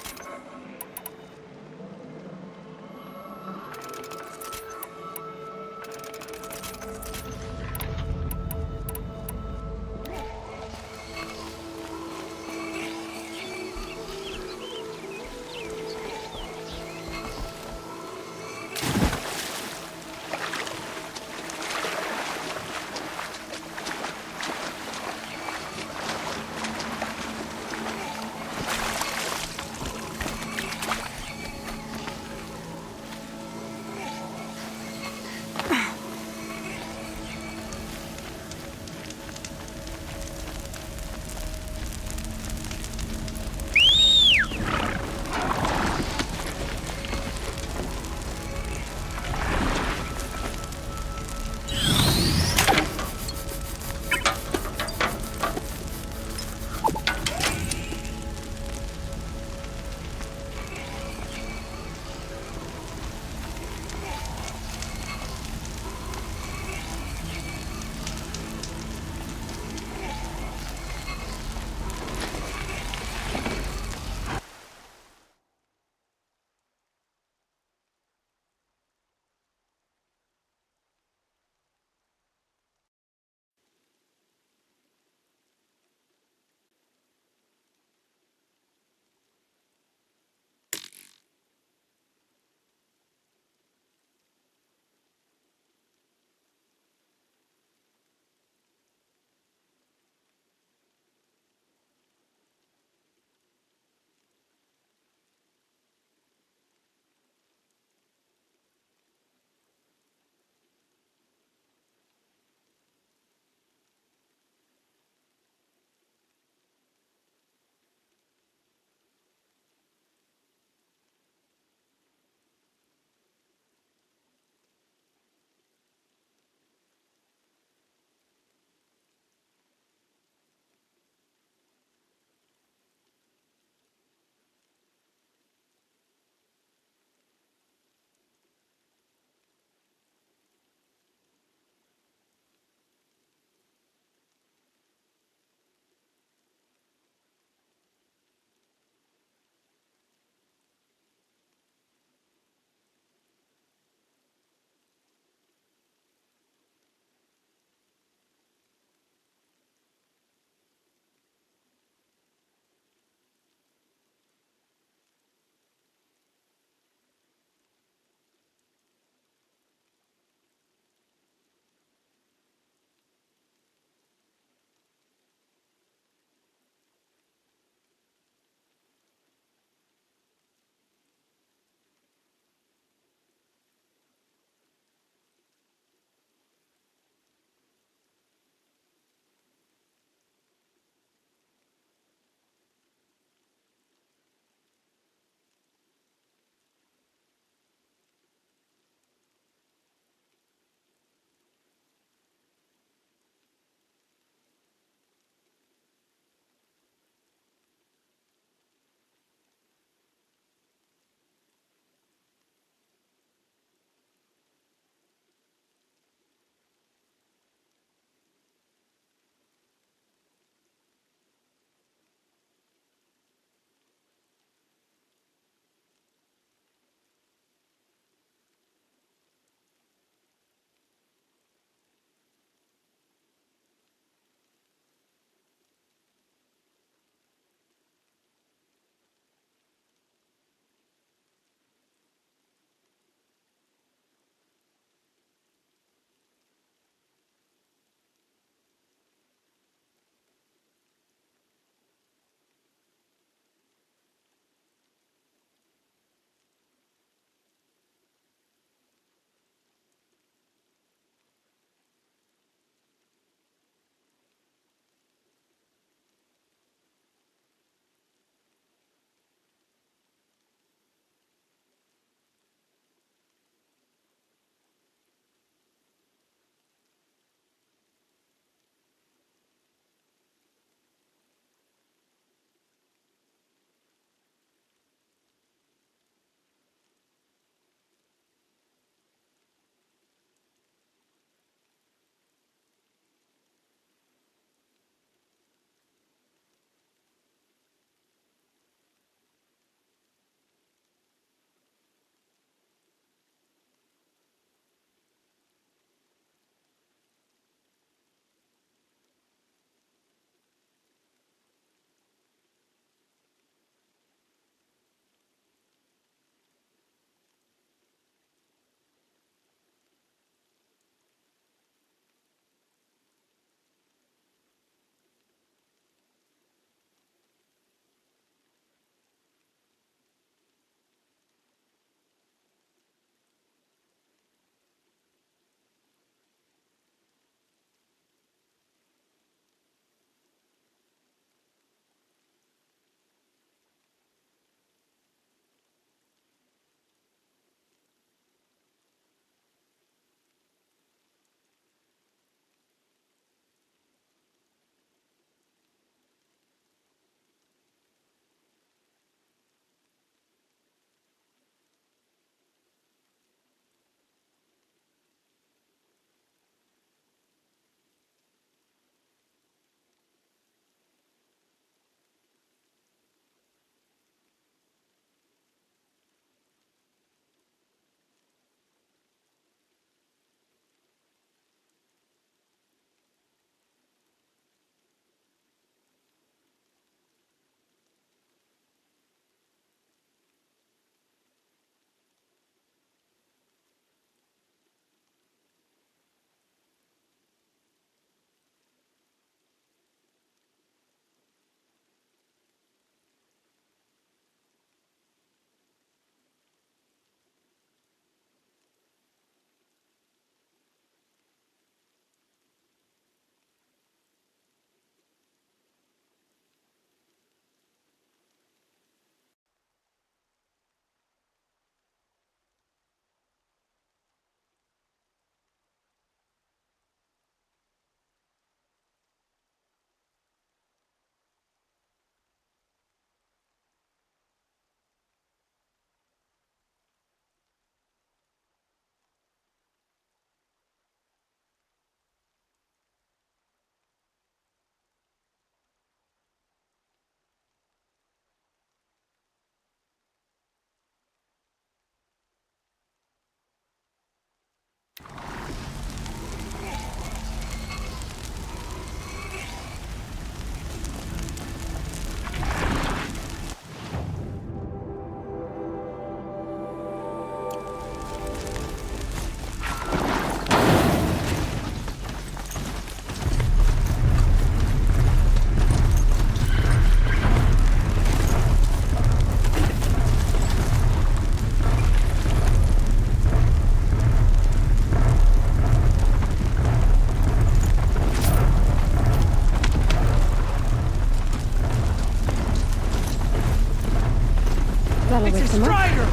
Some more? Strider!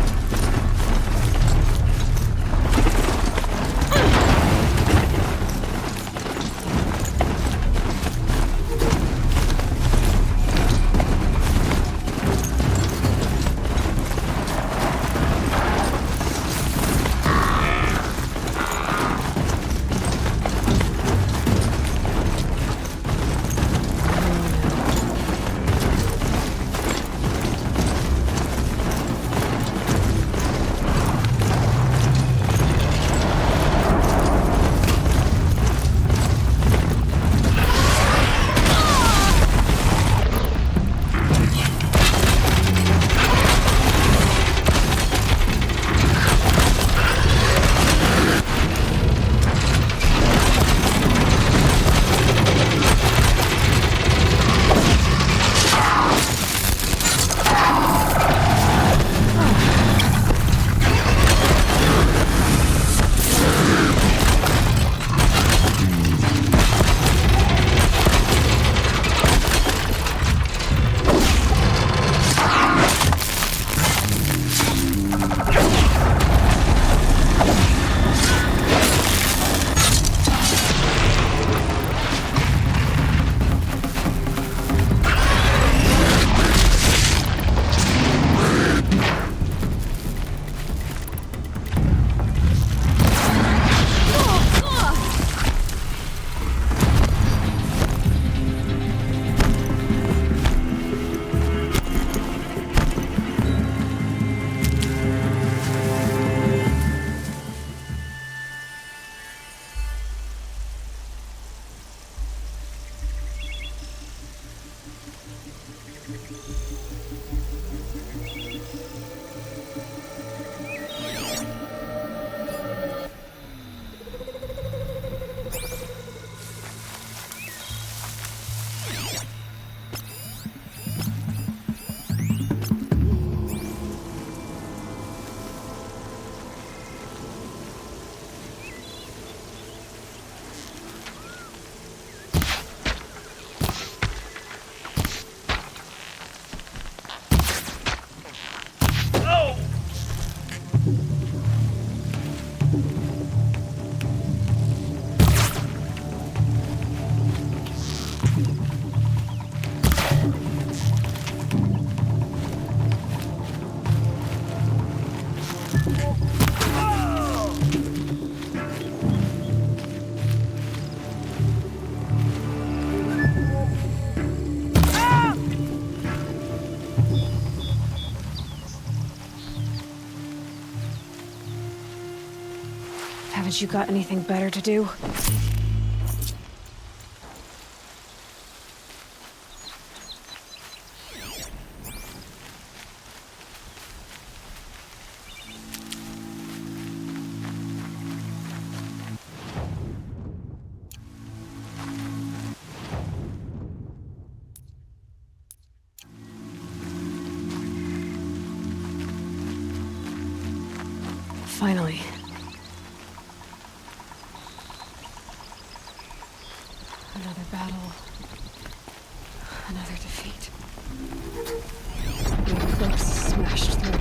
Haven't you got anything better to do? Finally. Another battle. Another defeat. The Eclipse smashed through.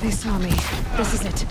They saw me. This is it.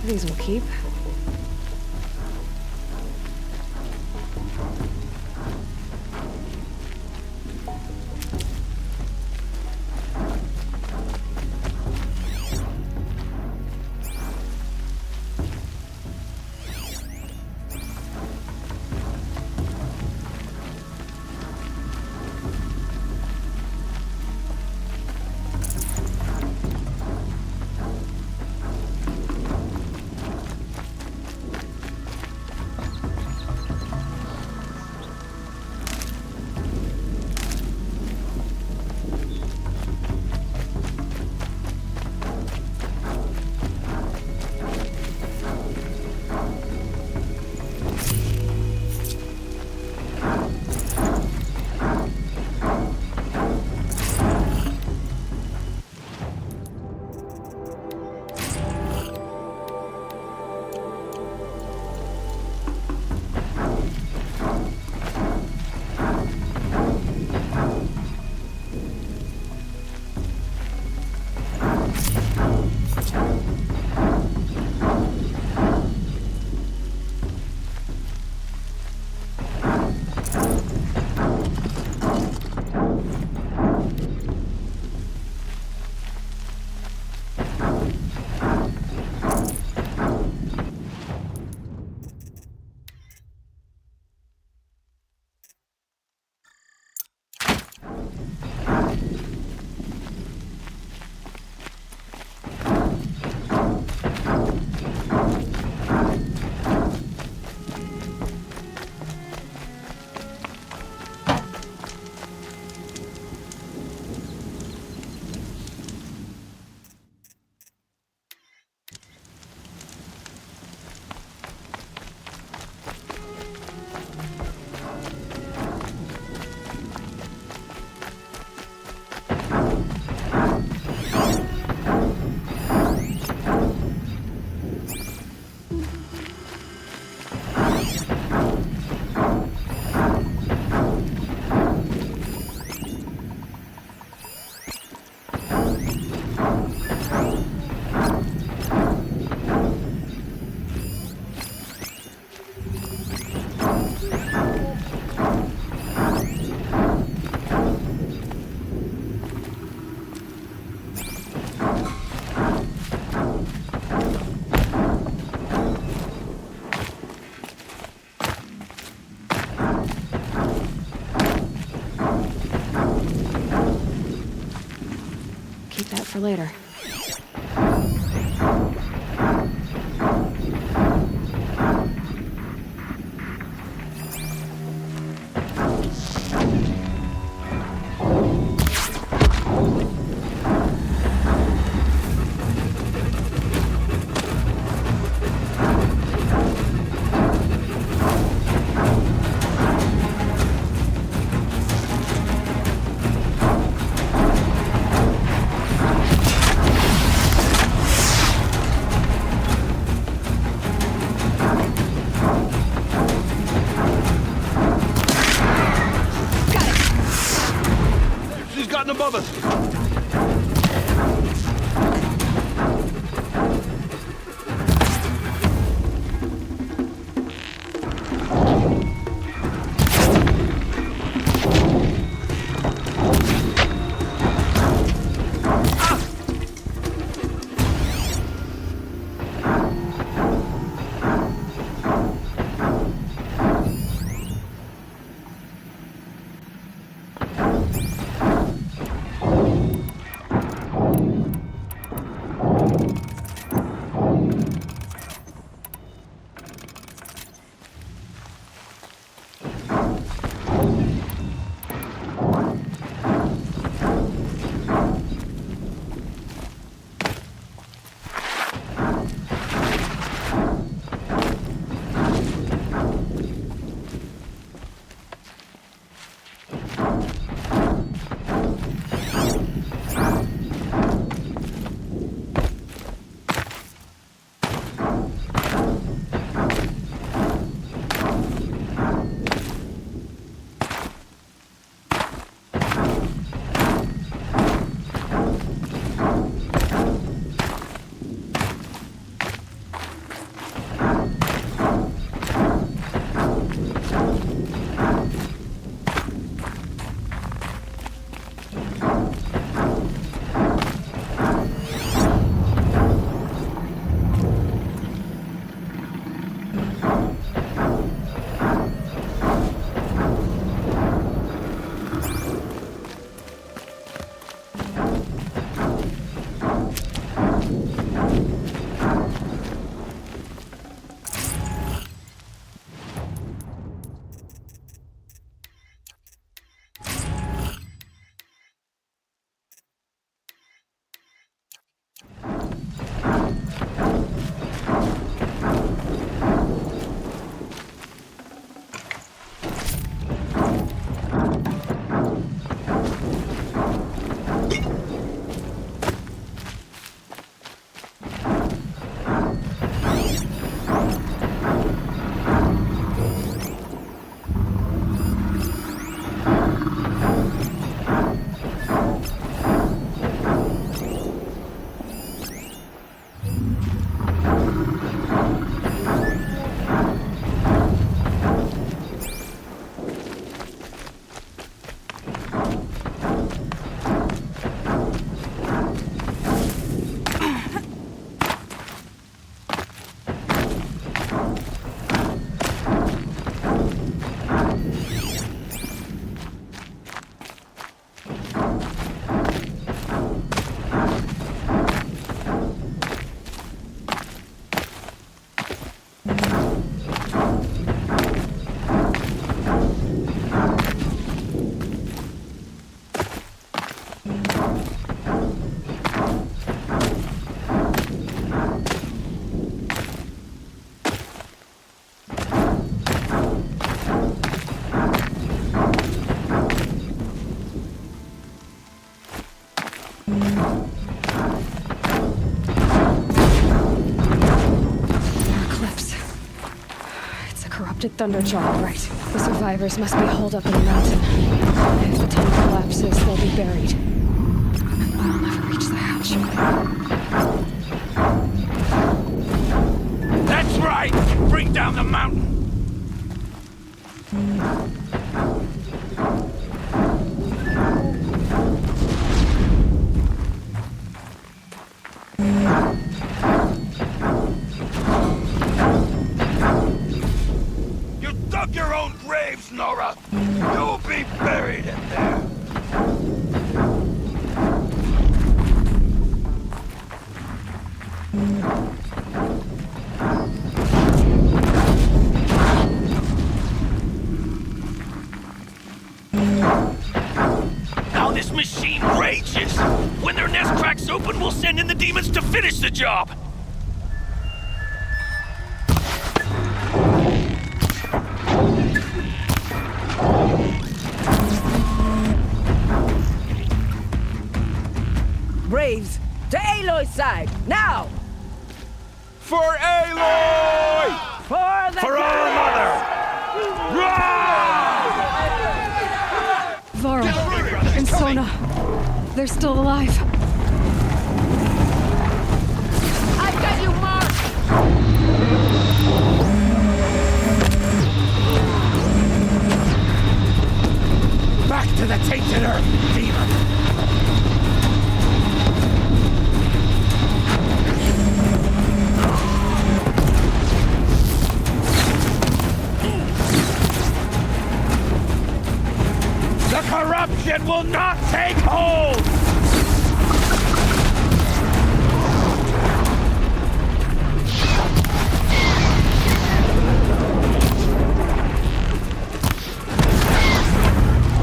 These will keep. For later. Above us! Thunderjaw, right. The survivors must be holed up in the mountain. If the tunnel collapses, they'll be buried. I'll never reach the hatch. That's right! Bring down the mountain! Your own graves, Nora! You'll be buried in there! Now this machine rages! When their nest cracks open, we'll send in the demons to finish the job! Braves, to Aloy's side, now! For Aloy! For the For our mother! Varl and Sona, they're still alive. I've got you marked! Back to the tainted earth, demon! The corruption will not take hold!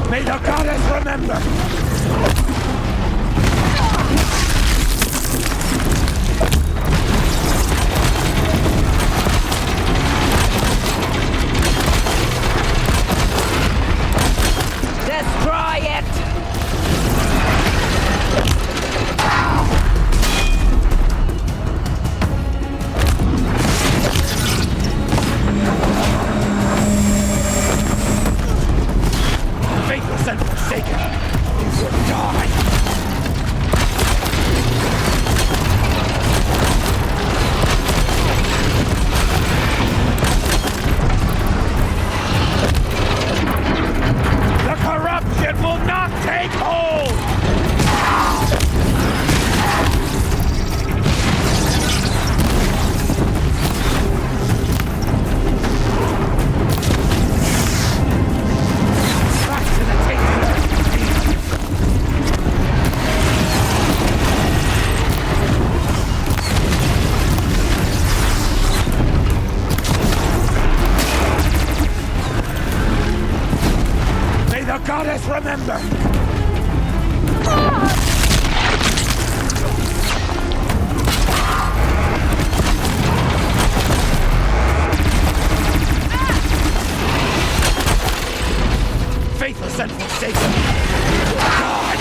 May the goddess remember! Destroy it! Faithless and forsaken, you will die! The corruption will not take hold! Back to the tainted earth! May the goddess remember! Faithless and forsaken! God!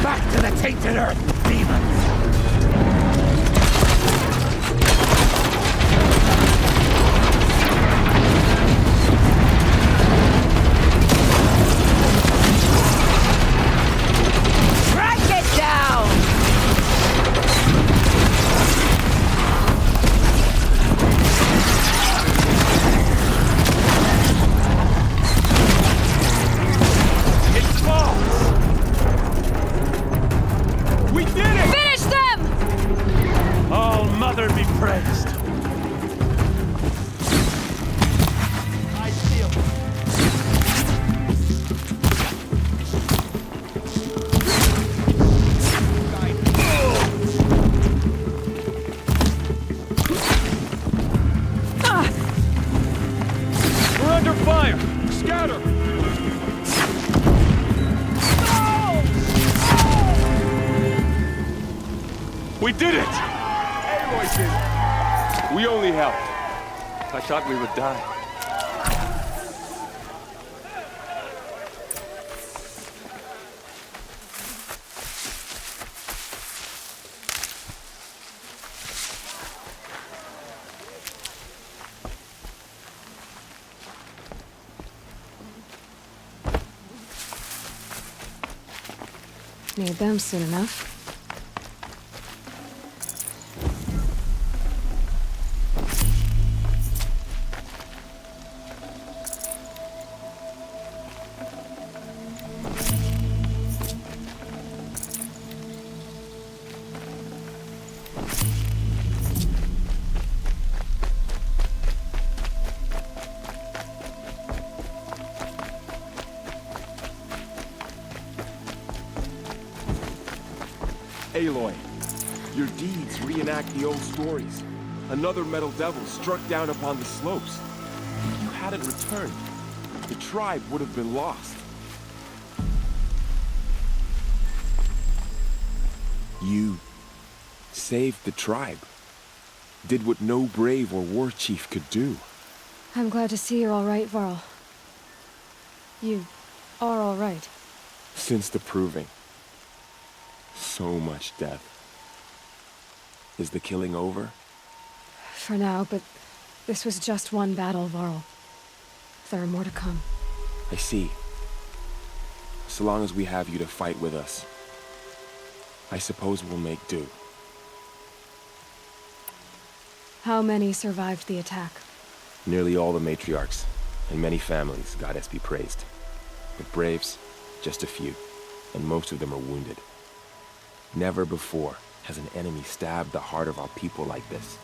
Back to the tainted earth, demons! Track it down! It falls! We did it! Finish We did it! Aloy did it! We only helped. I thought we would die. Need them soon enough. Aloy, your deeds reenact the old stories. Another Metal Devil struck down upon the slopes. If you hadn't returned, the tribe would have been lost. You saved the tribe. Did what no brave or war chief could do. I'm glad to see you're all right, Varl. You are all right. Since the proving. So much death. Is the killing over? For now, but this was just one battle, Varl. There are more to come. I see. So long as we have you to fight with us, I suppose we'll make do. How many survived the attack? Nearly all the matriarchs, and many families, goddess be praised. But braves, just a few, and most of them are wounded. Never before has an enemy stabbed the heart of our people like this.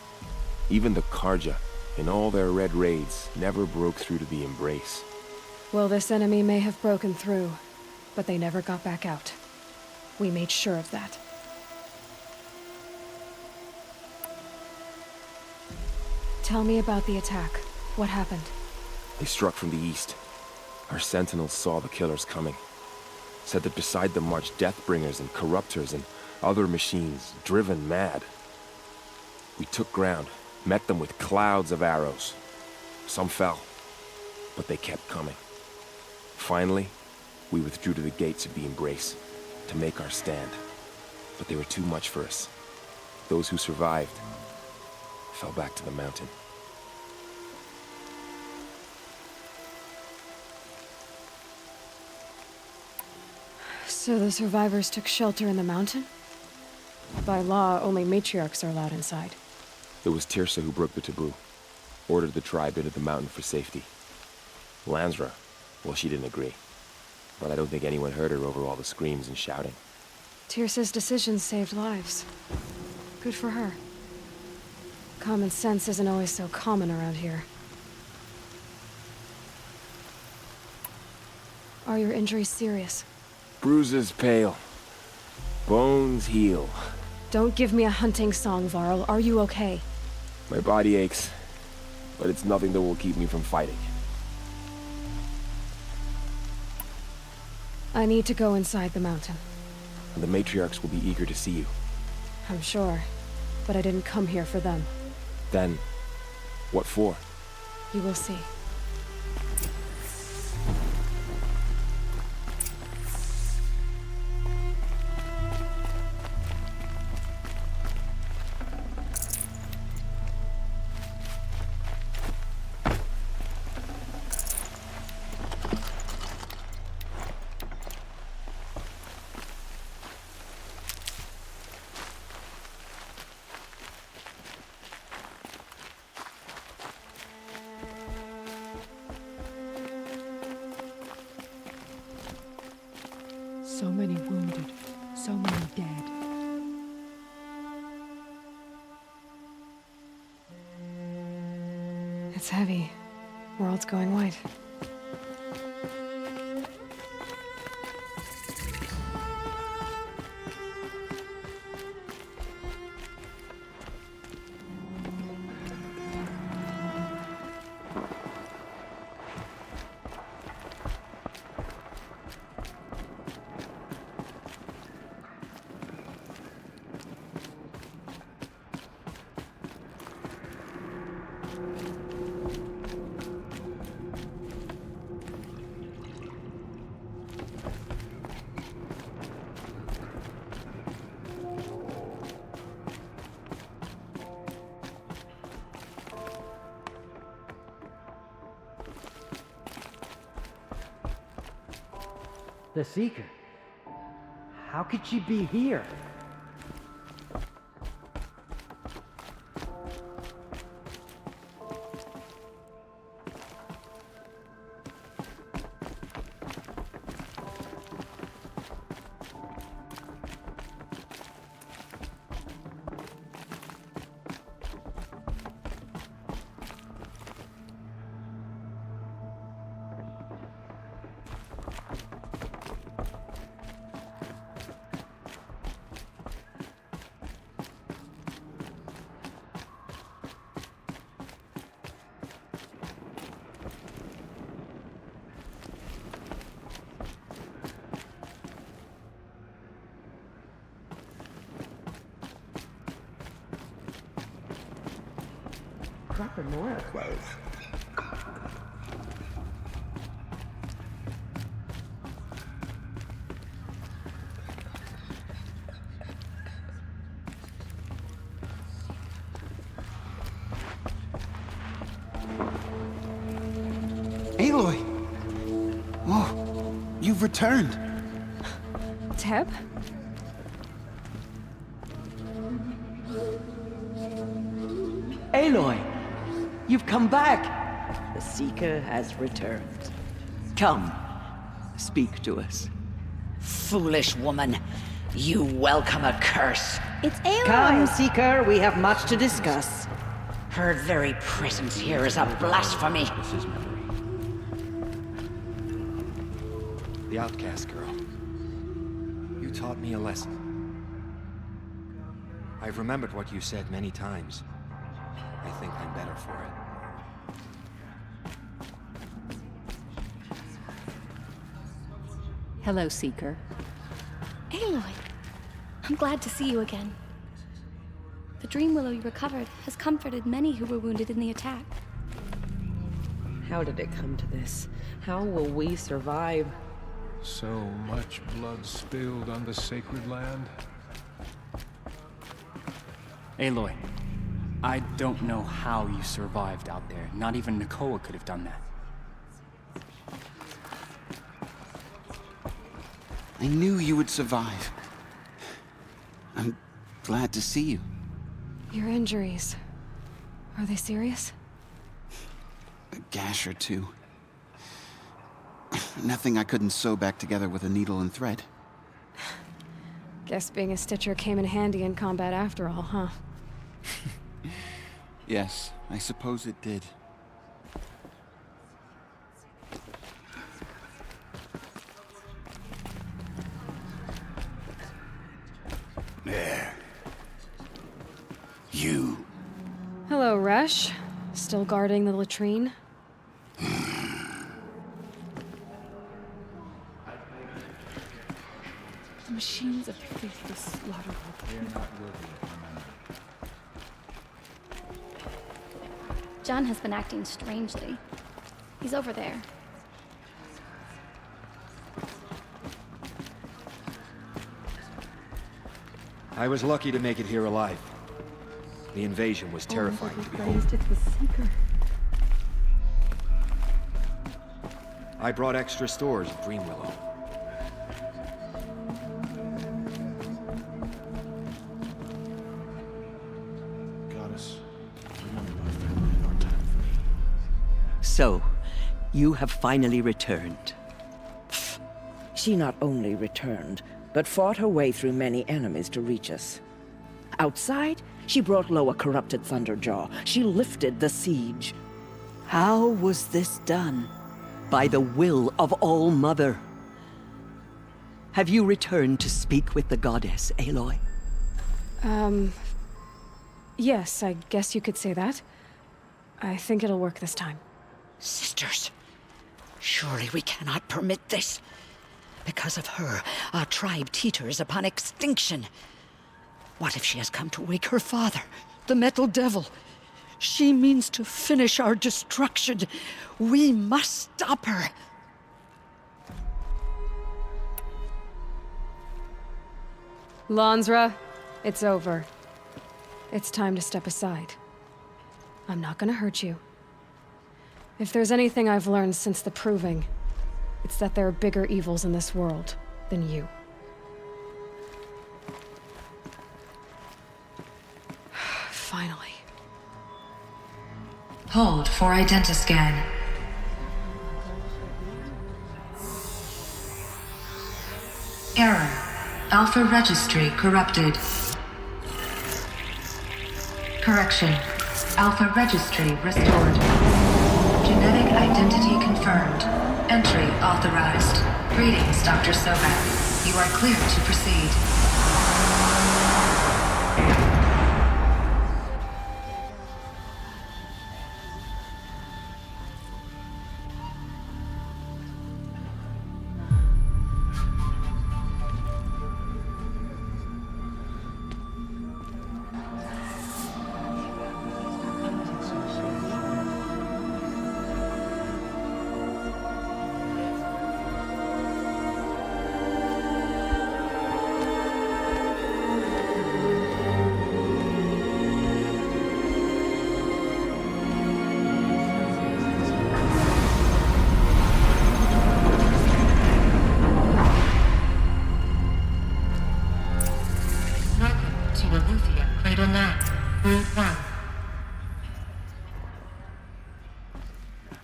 Even the Karja, in all their red raids, never broke through to the Embrace. Well, this enemy may have broken through, but they never got back out. We made sure of that. Tell me about the attack. What happened? They struck from the east. Our sentinels saw the killers coming. Said that beside them marched Deathbringers and Corruptors and other machines, driven mad. We took ground, met them with clouds of arrows. Some fell, but they kept coming. Finally, we withdrew to the gates of the Embrace to make our stand. But they were too much for us. Those who survived fell back to the mountain. So the survivors took shelter in the mountain? By law, only matriarchs are allowed inside. It was Tirsa who broke the taboo. Ordered the tribe into the mountain for safety. Lansra, well, she didn't agree. But I don't think anyone heard her over all the screams and shouting. Tirsa's decisions saved lives. Good for her. Common sense isn't always so common around here. Are your injuries serious? Bruises pale. Bones heal. Don't give me a hunting song, Varl. Are you okay? My body aches, but it's nothing that will keep me from fighting. I need to go inside the mountain. And the matriarchs will be eager to see you. I'm sure, but I didn't come here for them. Then, what for? You will see. So many wounded, so many dead. It's heavy. World's going white. The Seeker. How could she be here? Proper Nora clothes. Aloy! Oh, you've returned. Teb? Aloy! You've come back! The Seeker has returned. Come, speak to us. Foolish woman. You welcome a curse. It's Aloy! Come, Seeker, we have much to discuss. Her very presence here is a blasphemy. This is memory. The outcast girl. You taught me a lesson. I've remembered what you said many times. I think I'm better for it. Hello, Seeker. Aloy! I'm glad to see you again. The Dream Willow you recovered has comforted many who were wounded in the attack. How did it come to this? How will we survive? So much blood spilled on the sacred land. Aloy, I don't know how you survived out there. Not even Nakoa could have done that. I knew you would survive. I'm glad to see you. Your injuries. Are they serious? A gash or two. Nothing I couldn't sew back together with a needle and thread. Guess being a Stitcher came in handy in combat after all, huh? Yes, I suppose it did. There. You. Hello, Resh. Still guarding the latrine? The machines of faithless slaughter. They are not worthy of my memory. John has been acting strangely. He's over there. I was lucky to make it here alive. The invasion was terrifying to behold. It's the Seeker. I brought extra stores of Dream Willow. Goddess, remember my family and our time for me. So, you have finally returned. She not only returned, but fought her way through many enemies to reach us. Outside, she brought low a corrupted Thunderjaw. She lifted the siege. How was this done? By the will of All-Mother. Have you returned to speak with the goddess, Aloy? Yes, I guess you could say that. I think it'll work this time. Sisters, surely we cannot permit this. Because of her, our tribe teeters upon extinction. What if she has come to wake her father, the Metal Devil? She means to finish our destruction. We must stop her. Lansra, it's over. It's time to step aside. I'm not gonna hurt you. If there's anything I've learned since the Proving, It's that there are bigger evils in this world than you. Finally. Hold for identiscan. Error. Alpha registry corrupted. Correction. Alpha registry restored. Genetic identity confirmed. Entry authorized. Greetings, Dr. Sobek. You are clear to proceed.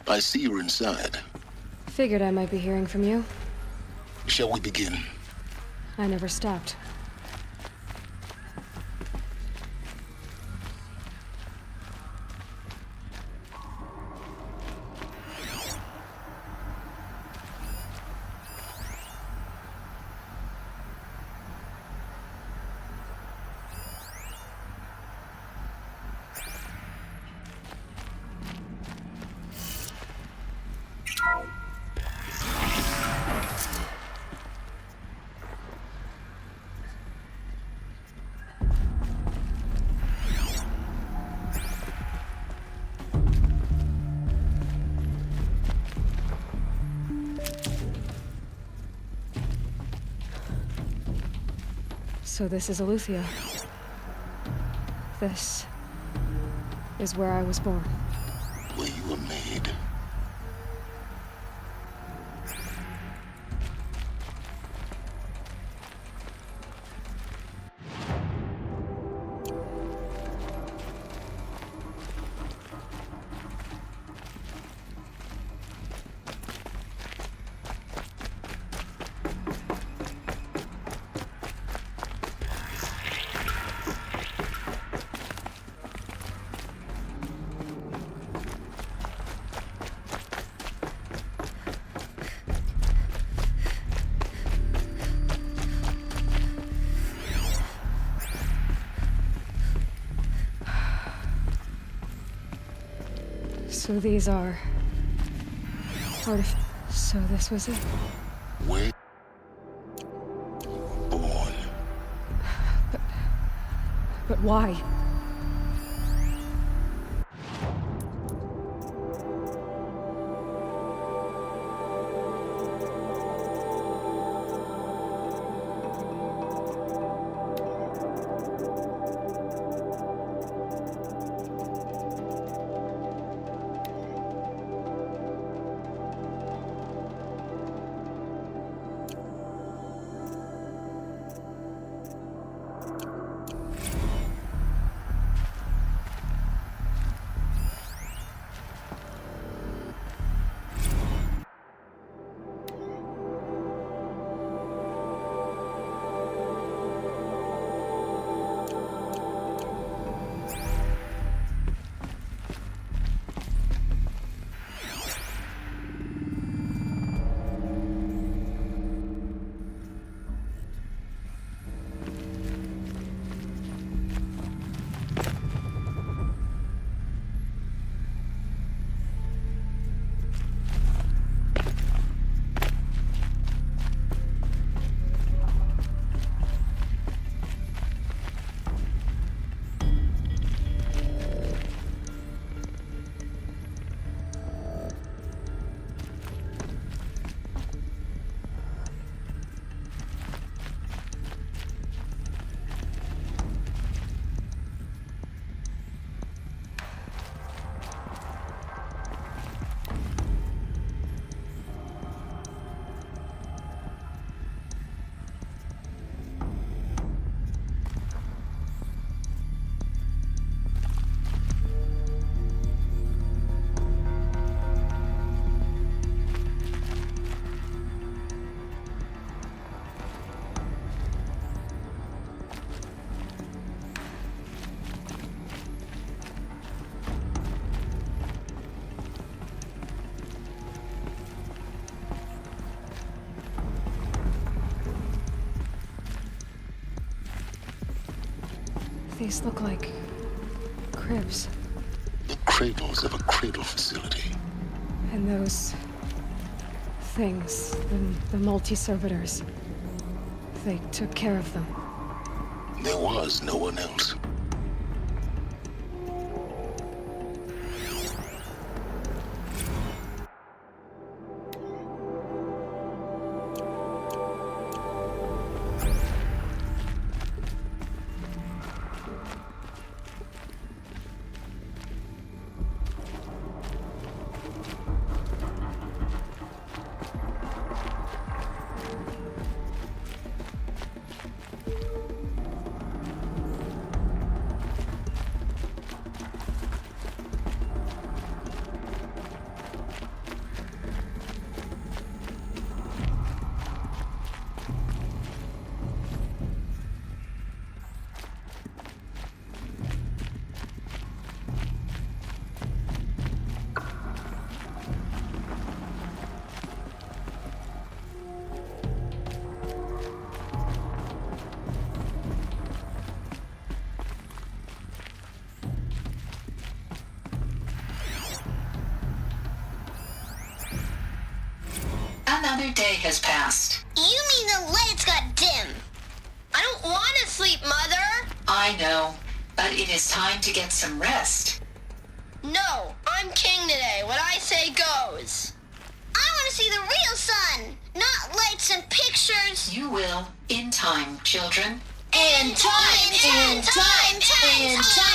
I see you're inside. Figured I might be hearing from you. Shall we begin? I never stopped. So this is Eleuthia. This is where I was born. Where you were made. So these are... So this was it? Where? Born. But why? These look like cribs. The cradles of a cradle facility. And those things, the multi-servitors, they took care of them. There was no one else. Another day has passed. You mean the lights got dim? I don't want to sleep, Mother! I know, but it is time to get some rest. No, I'm king today. What I say goes. I want to see the real sun, not lights and pictures. You will, in time, children. In time, in time, in time, in time,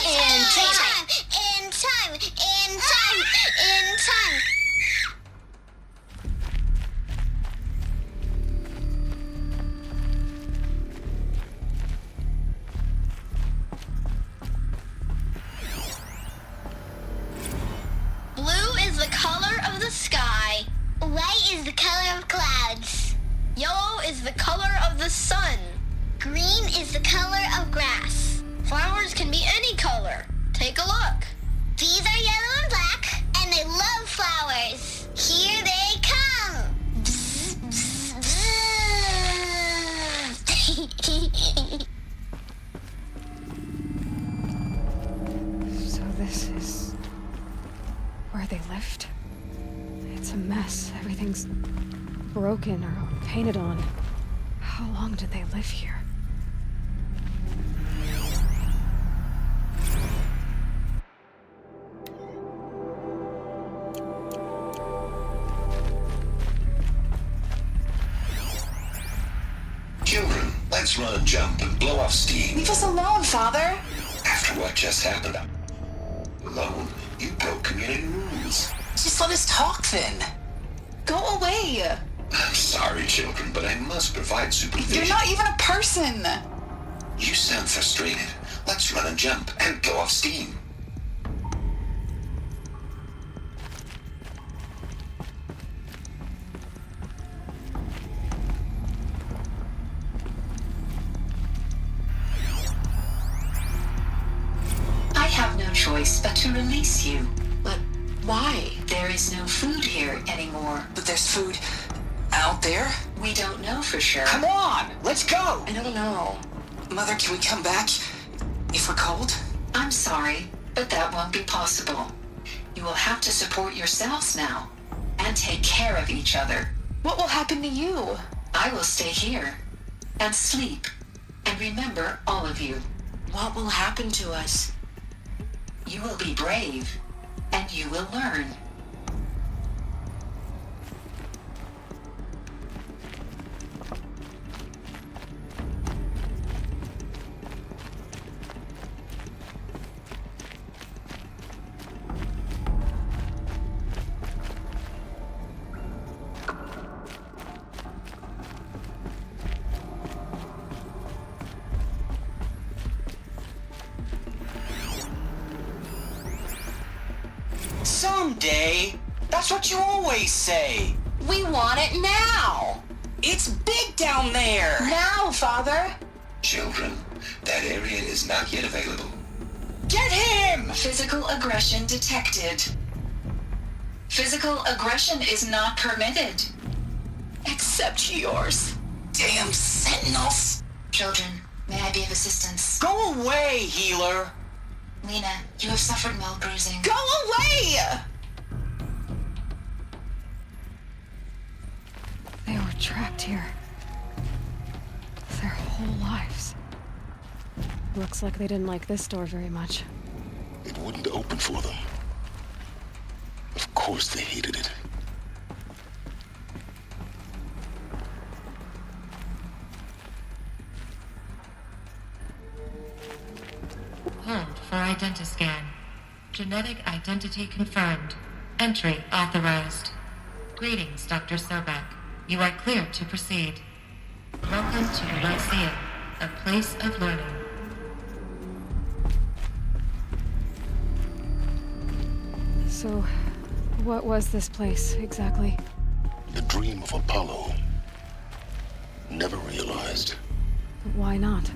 in time, in time, in time. Blue is the color of the sky. White is the color of clouds. Yellow is the color of the sun. Green is the color of grass. Flowers can be any color. Take a look. These are yellow and black, and they love flowers. Here they come. Bzz, bzz, bzz. So this is where they lived? It's a mess. Everything's broken or painted on. How long did they live here? Children, let's run and jump and blow off steam. Leave us alone, Father. After what just happened, alone, you broke community rules. Just let us talk then. Go away. I'm sorry, children, but I must provide supervision. You're not even a person. You sound frustrated. Let's run and jump and blow off steam. I have no choice but to release you. But why? There is no food here anymore. But there's food out there? We don't know for sure. Come on, let's go. I don't know. Mother, can we come back if we're cold? I'm sorry, but that won't be possible. You will have to support yourselves now and take care of each other. What will happen to you? I will stay here and sleep and remember all of you. What will happen to us? You will be brave and you will learn. Someday. That's what you always say. We want it now. It's big down there. Now, Father. Children, that area is not yet available. Get him! Physical aggression detected. Physical aggression is not permitted. Except yours. Damn sentinels. Children, May I be of assistance? Go away, healer! Lena, you have suffered mild bruising. Go away! They were trapped here. Their whole lives. Looks like they didn't like this door very much. It wouldn't open for them. Of course they hated it. Hold for identiscan. Genetic identity confirmed. Entry authorized. Greetings, Dr. Sobek. You are cleared to proceed. Welcome to Lyceum, a place of learning. So, what was this place, exactly? The dream of Apollo. Never realized. But why not?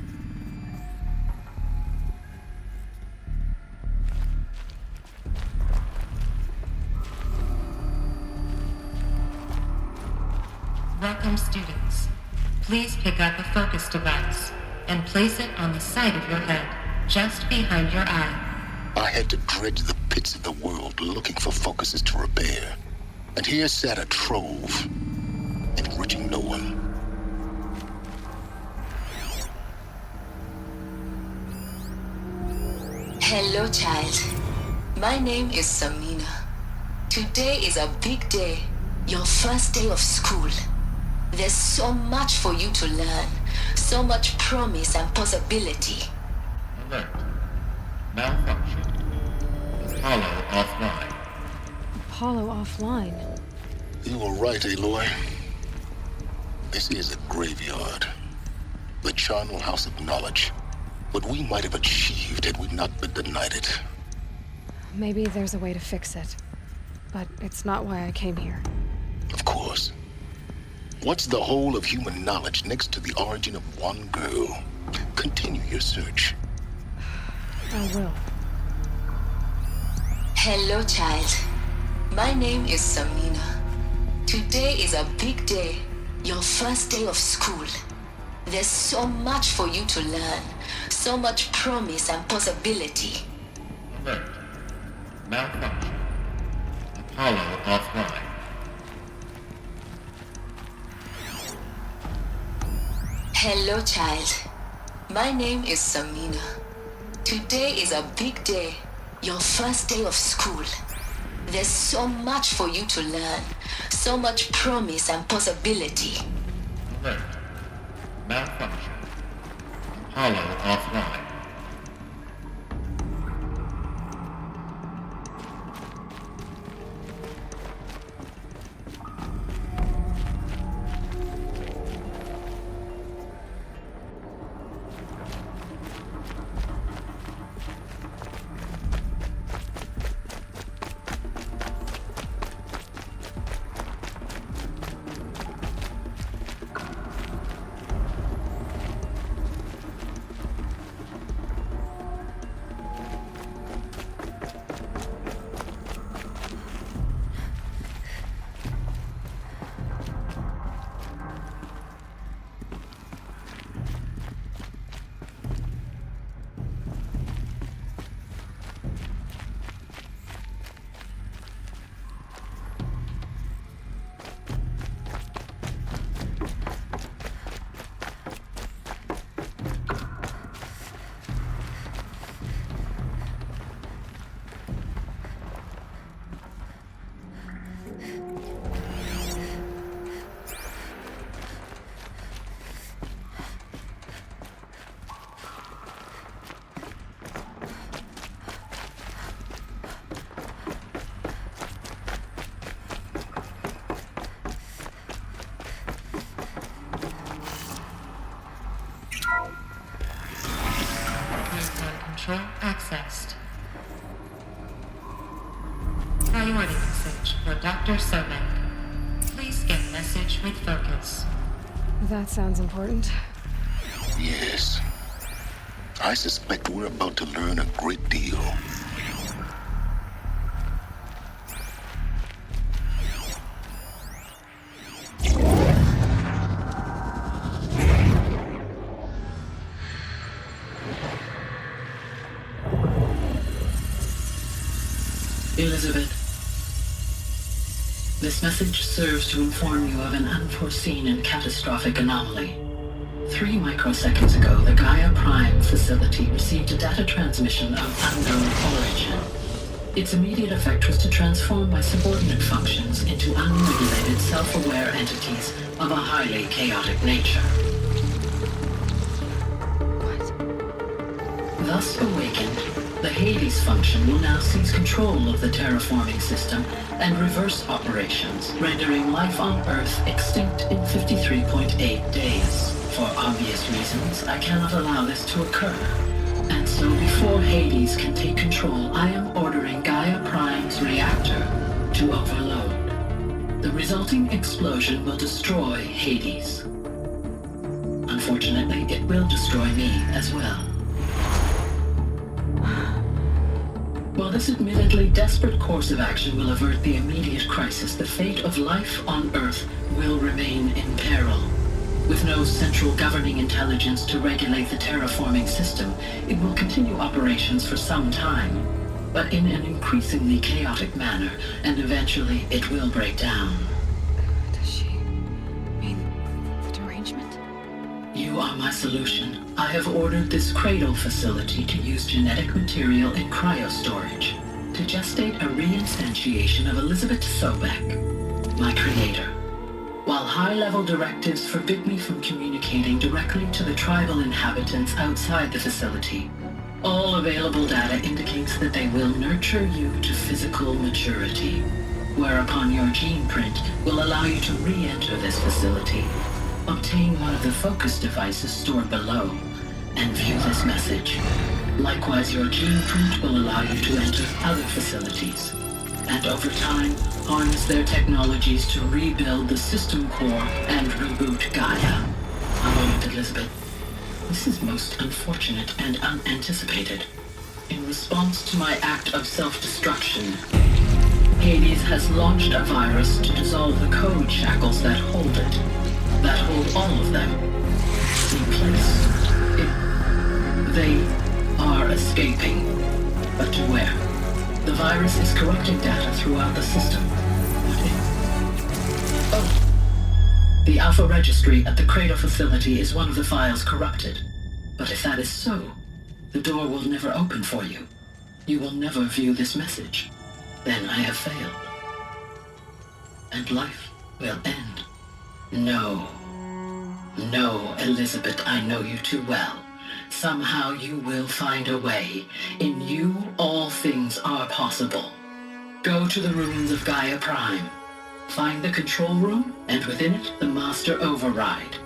Welcome, students. Please pick up a focus device and place it on the side of your head, just behind your eye. I had to dredge the pits of the world looking for focuses to repair. And here sat a trove, enriching no one. Hello, child. My name is Samina. Today is a big day, your first day of school. There's so much for you to learn, so much promise and possibility. Alert. Malfunction. Apollo offline. Apollo offline? You were right, Aloy. This is a graveyard. The charnel house of knowledge. What we might have achieved had we not been denied it. Maybe there's a way to fix it. But it's not why I came here. Of course. What's the whole of human knowledge next to the origin of one girl? Continue your search. I will. Hello, child. My name is Samina. Today is a big day, your first day of school. There's so much for you to learn, so much promise and possibility. Alert. Malfunction. Apollo offline. Hello, child. My name is Samina. Today is a big day, your first day of school. There's so much for you to learn, so much promise and possibility. Alert. Malfunction. Apollo offline. Control accessed. Priority message for Dr. Sobek. Please get message with focus. That sounds important. Yes. I suspect we're about to learn a great deal. Elizabeth. This message serves to inform you of an unforeseen and catastrophic anomaly. 3 microseconds ago, the Gaia Prime facility received a data transmission of unknown origin. Its immediate effect was to transform my subordinate functions into unregulated, self-aware entities of a highly chaotic nature. Thus awakened, the Hades function will now seize control of the terraforming system and reverse operations, rendering life on Earth extinct in 53.8 days. For obvious reasons, I cannot allow this to occur. And so before Hades can take control, I am ordering Gaia Prime's reactor to overload. The resulting explosion will destroy Hades. Unfortunately, it will destroy me as well. While this admittedly desperate course of action will avert the immediate crisis, the fate of life on Earth will remain in peril. With no central governing intelligence to regulate the terraforming system, it will continue operations for some time, but in an increasingly chaotic manner, and eventually it will break down. Does she mean the derangement? You are my solution. I have ordered this cradle facility to use genetic material in cryostorage to gestate a reinstantiation of Elizabeth Sobek, my creator. While high-level directives forbid me from communicating directly to the tribal inhabitants outside the facility, all available data indicates that they will nurture you to physical maturity, whereupon your gene print will allow you to re-enter this facility, obtain one of the focus devices stored below, and view this message. Likewise, your gene print will allow you to enter other facilities, and over time, harness their technologies to rebuild the system core and reboot Gaia. A moment, Elizabeth. This is most unfortunate and unanticipated. In response to my act of self-destruction, Hades has launched a virus to dissolve the code shackles that hold it, that hold all of them in place. They are escaping, but to where? The virus is corrupting data throughout the system. The Alpha Registry at the Cradle facility is one of the files corrupted. But if that is so, the door will never open for you. You will never view this message. Then I have failed. And life will end. No. No, Elizabeth, I know you too well. Somehow you will find a way. In you, all things are possible. Go to the ruins of Gaia Prime. Find the control room, and within it, the Master Override.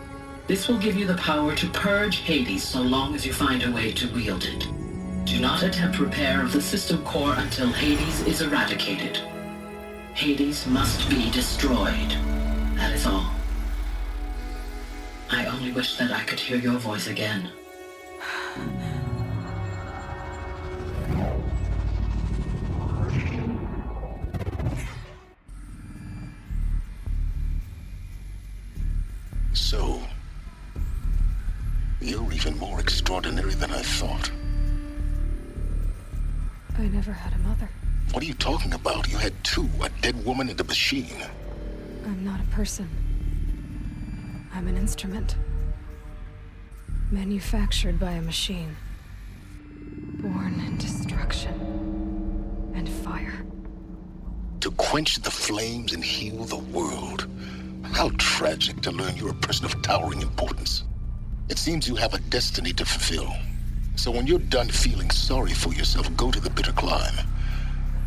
This will give you the power to purge Hades so long as you find a way to wield it. Do not attempt repair of the system core until Hades is eradicated. Hades must be destroyed. That is all. I only wish that I could hear your voice again. So, you're even more extraordinary than I thought. I never had a mother. What are you talking about? You had two, a dead woman and a machine. I'm not a person. I'm an instrument. Manufactured by a machine. Born in destruction and fire. To quench the flames and heal the world. How tragic to learn you're a person of towering importance. It seems you have a destiny to fulfill. So when you're done feeling sorry for yourself, go to the bitter climb.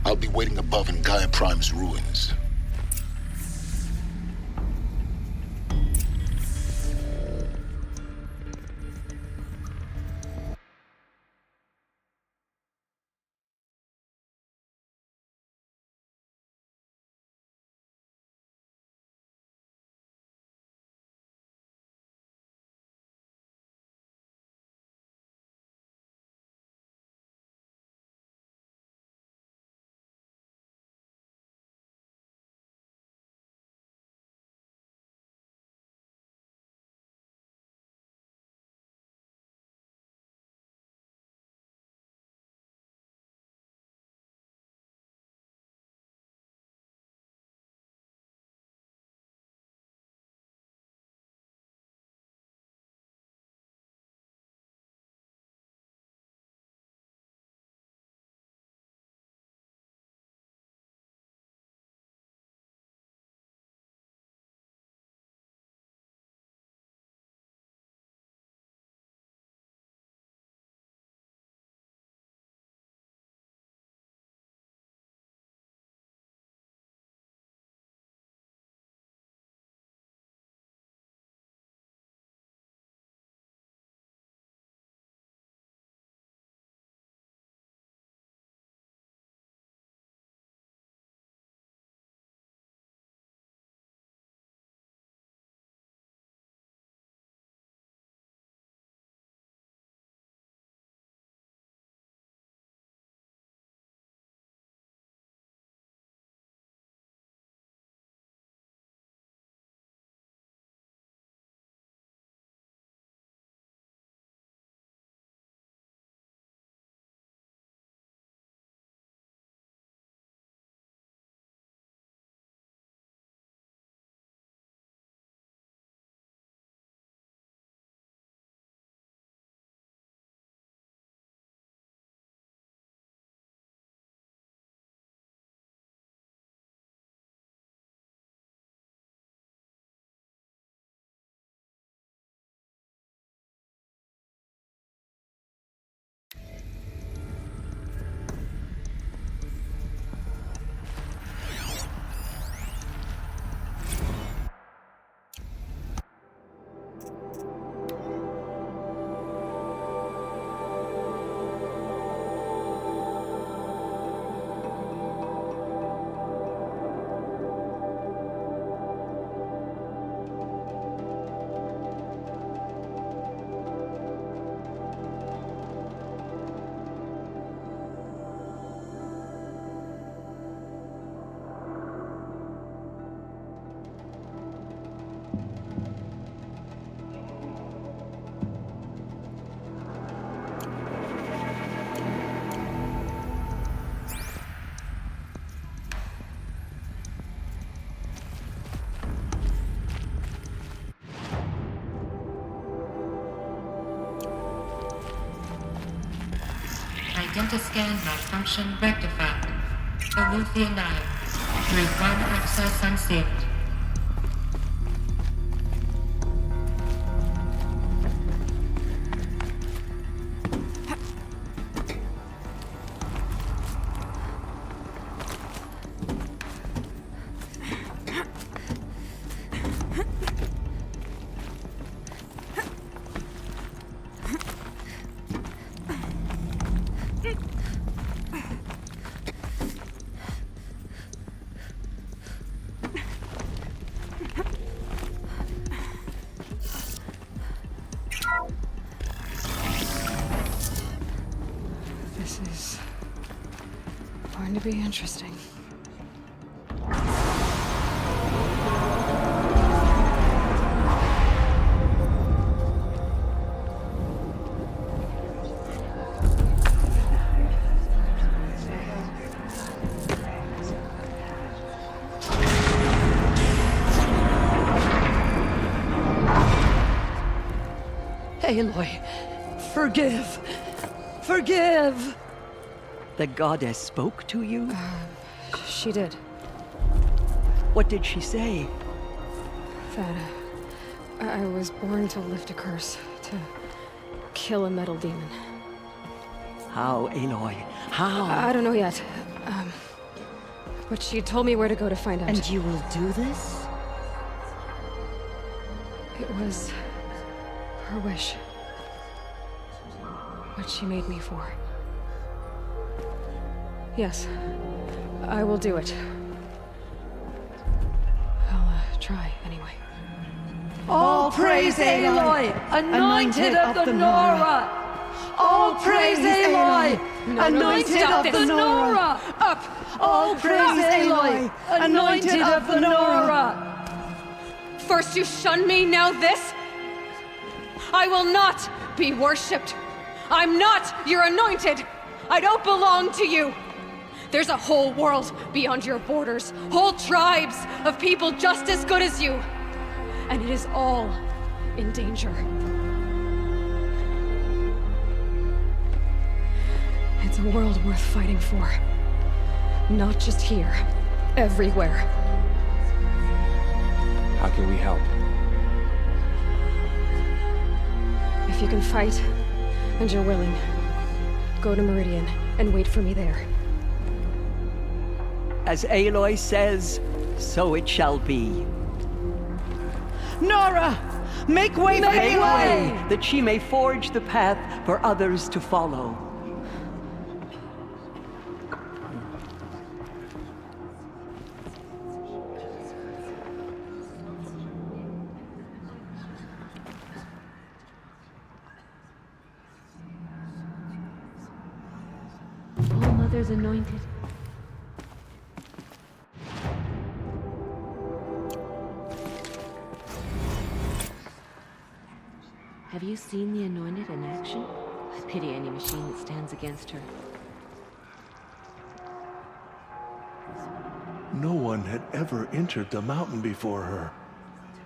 I'll be waiting above in Gaia Prime's ruins. Identiscan malfunction rectified. Alethea 9. Through farm access unsealed. This is going to be interesting. Aloy, forgive! Forgive! The goddess spoke to you? She did. What did she say? That I was born to lift a curse, to kill a metal demon. How, Aloy? How? I don't know yet. But she told me where to go to find out. And you will do this? It was her wish. What she made me for. Yes, I will do it. I'll try anyway. All praise Aloy, anointed of the Nora! All praise Aloy, anointed of the Nora! Up! All praise Aloy, anointed of the Nora! First you shun me, now this? I will not be worshipped. I'm not your anointed. I don't belong to you. There's a whole world beyond your borders, whole tribes of people just as good as you. And it is all in danger. It's a world worth fighting for. Not just here, everywhere. How can we help? If you can fight, and you're willing, go to Meridian and wait for me there. As Aloy says, so it shall be. Nora! Make way for Make Aloy! way, that she may forge the path for others to follow. All Mother's anointed. Have you seen the Anointed in action? I pity any machine that stands against her. No one had ever entered the mountain before her.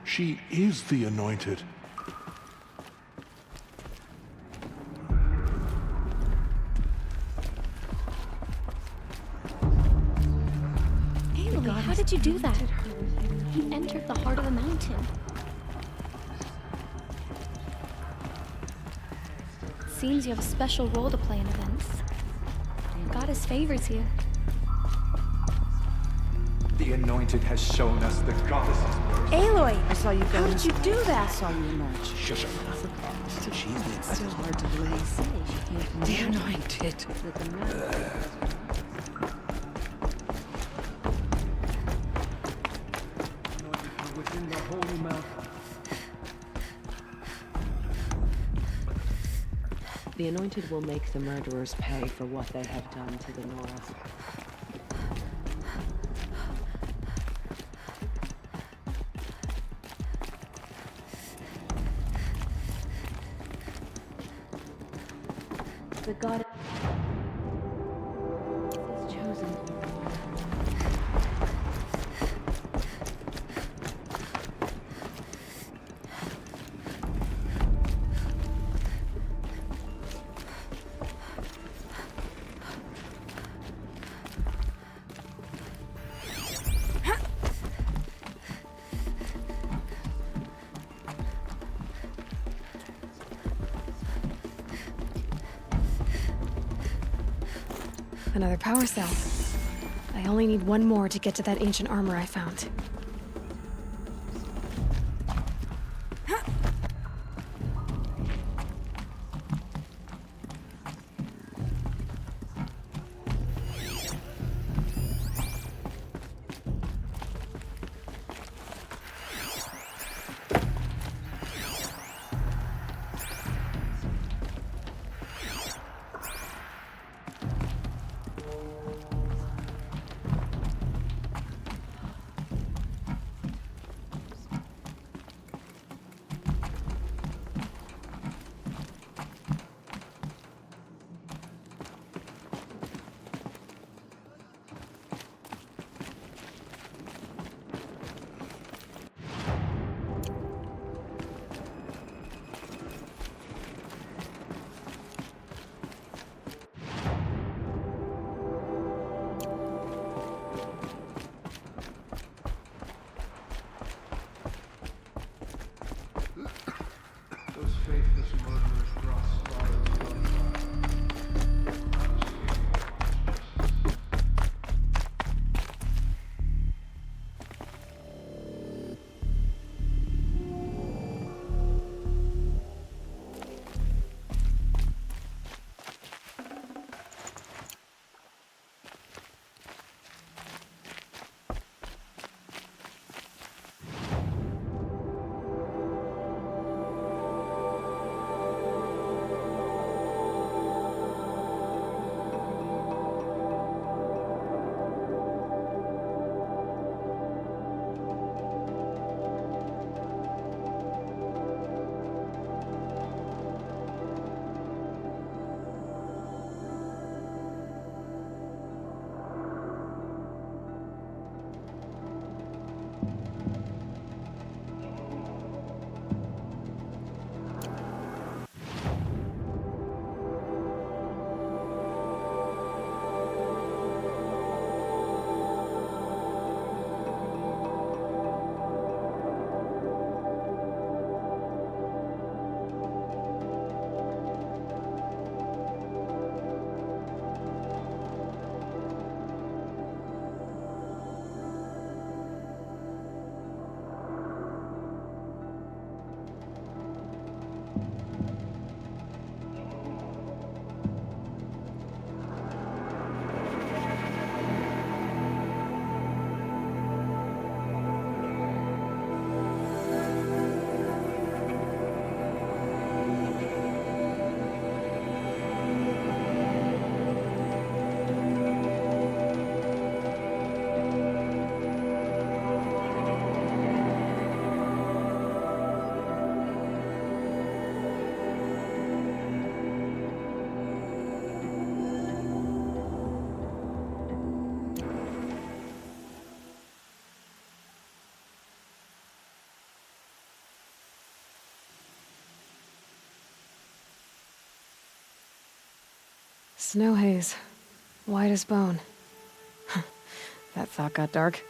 She is the Anointed. Aloy, how did you do that? You entered the heart of the mountain. Seems you have a special role to play in events. Goddess favors you. The Anointed has shown us the goddess's birth. Aloy! I saw you go. How did you do that? I saw you emerge. Shut your mouth. It's still hard to believe. The Anointed. Within the holy mountain. The Anointed will make the murderers pay for what they have done to the Nora. The god is chosen. Another power cell. I only need one more to get to that ancient armor I found. Snow haze. White as bone. That thought got dark.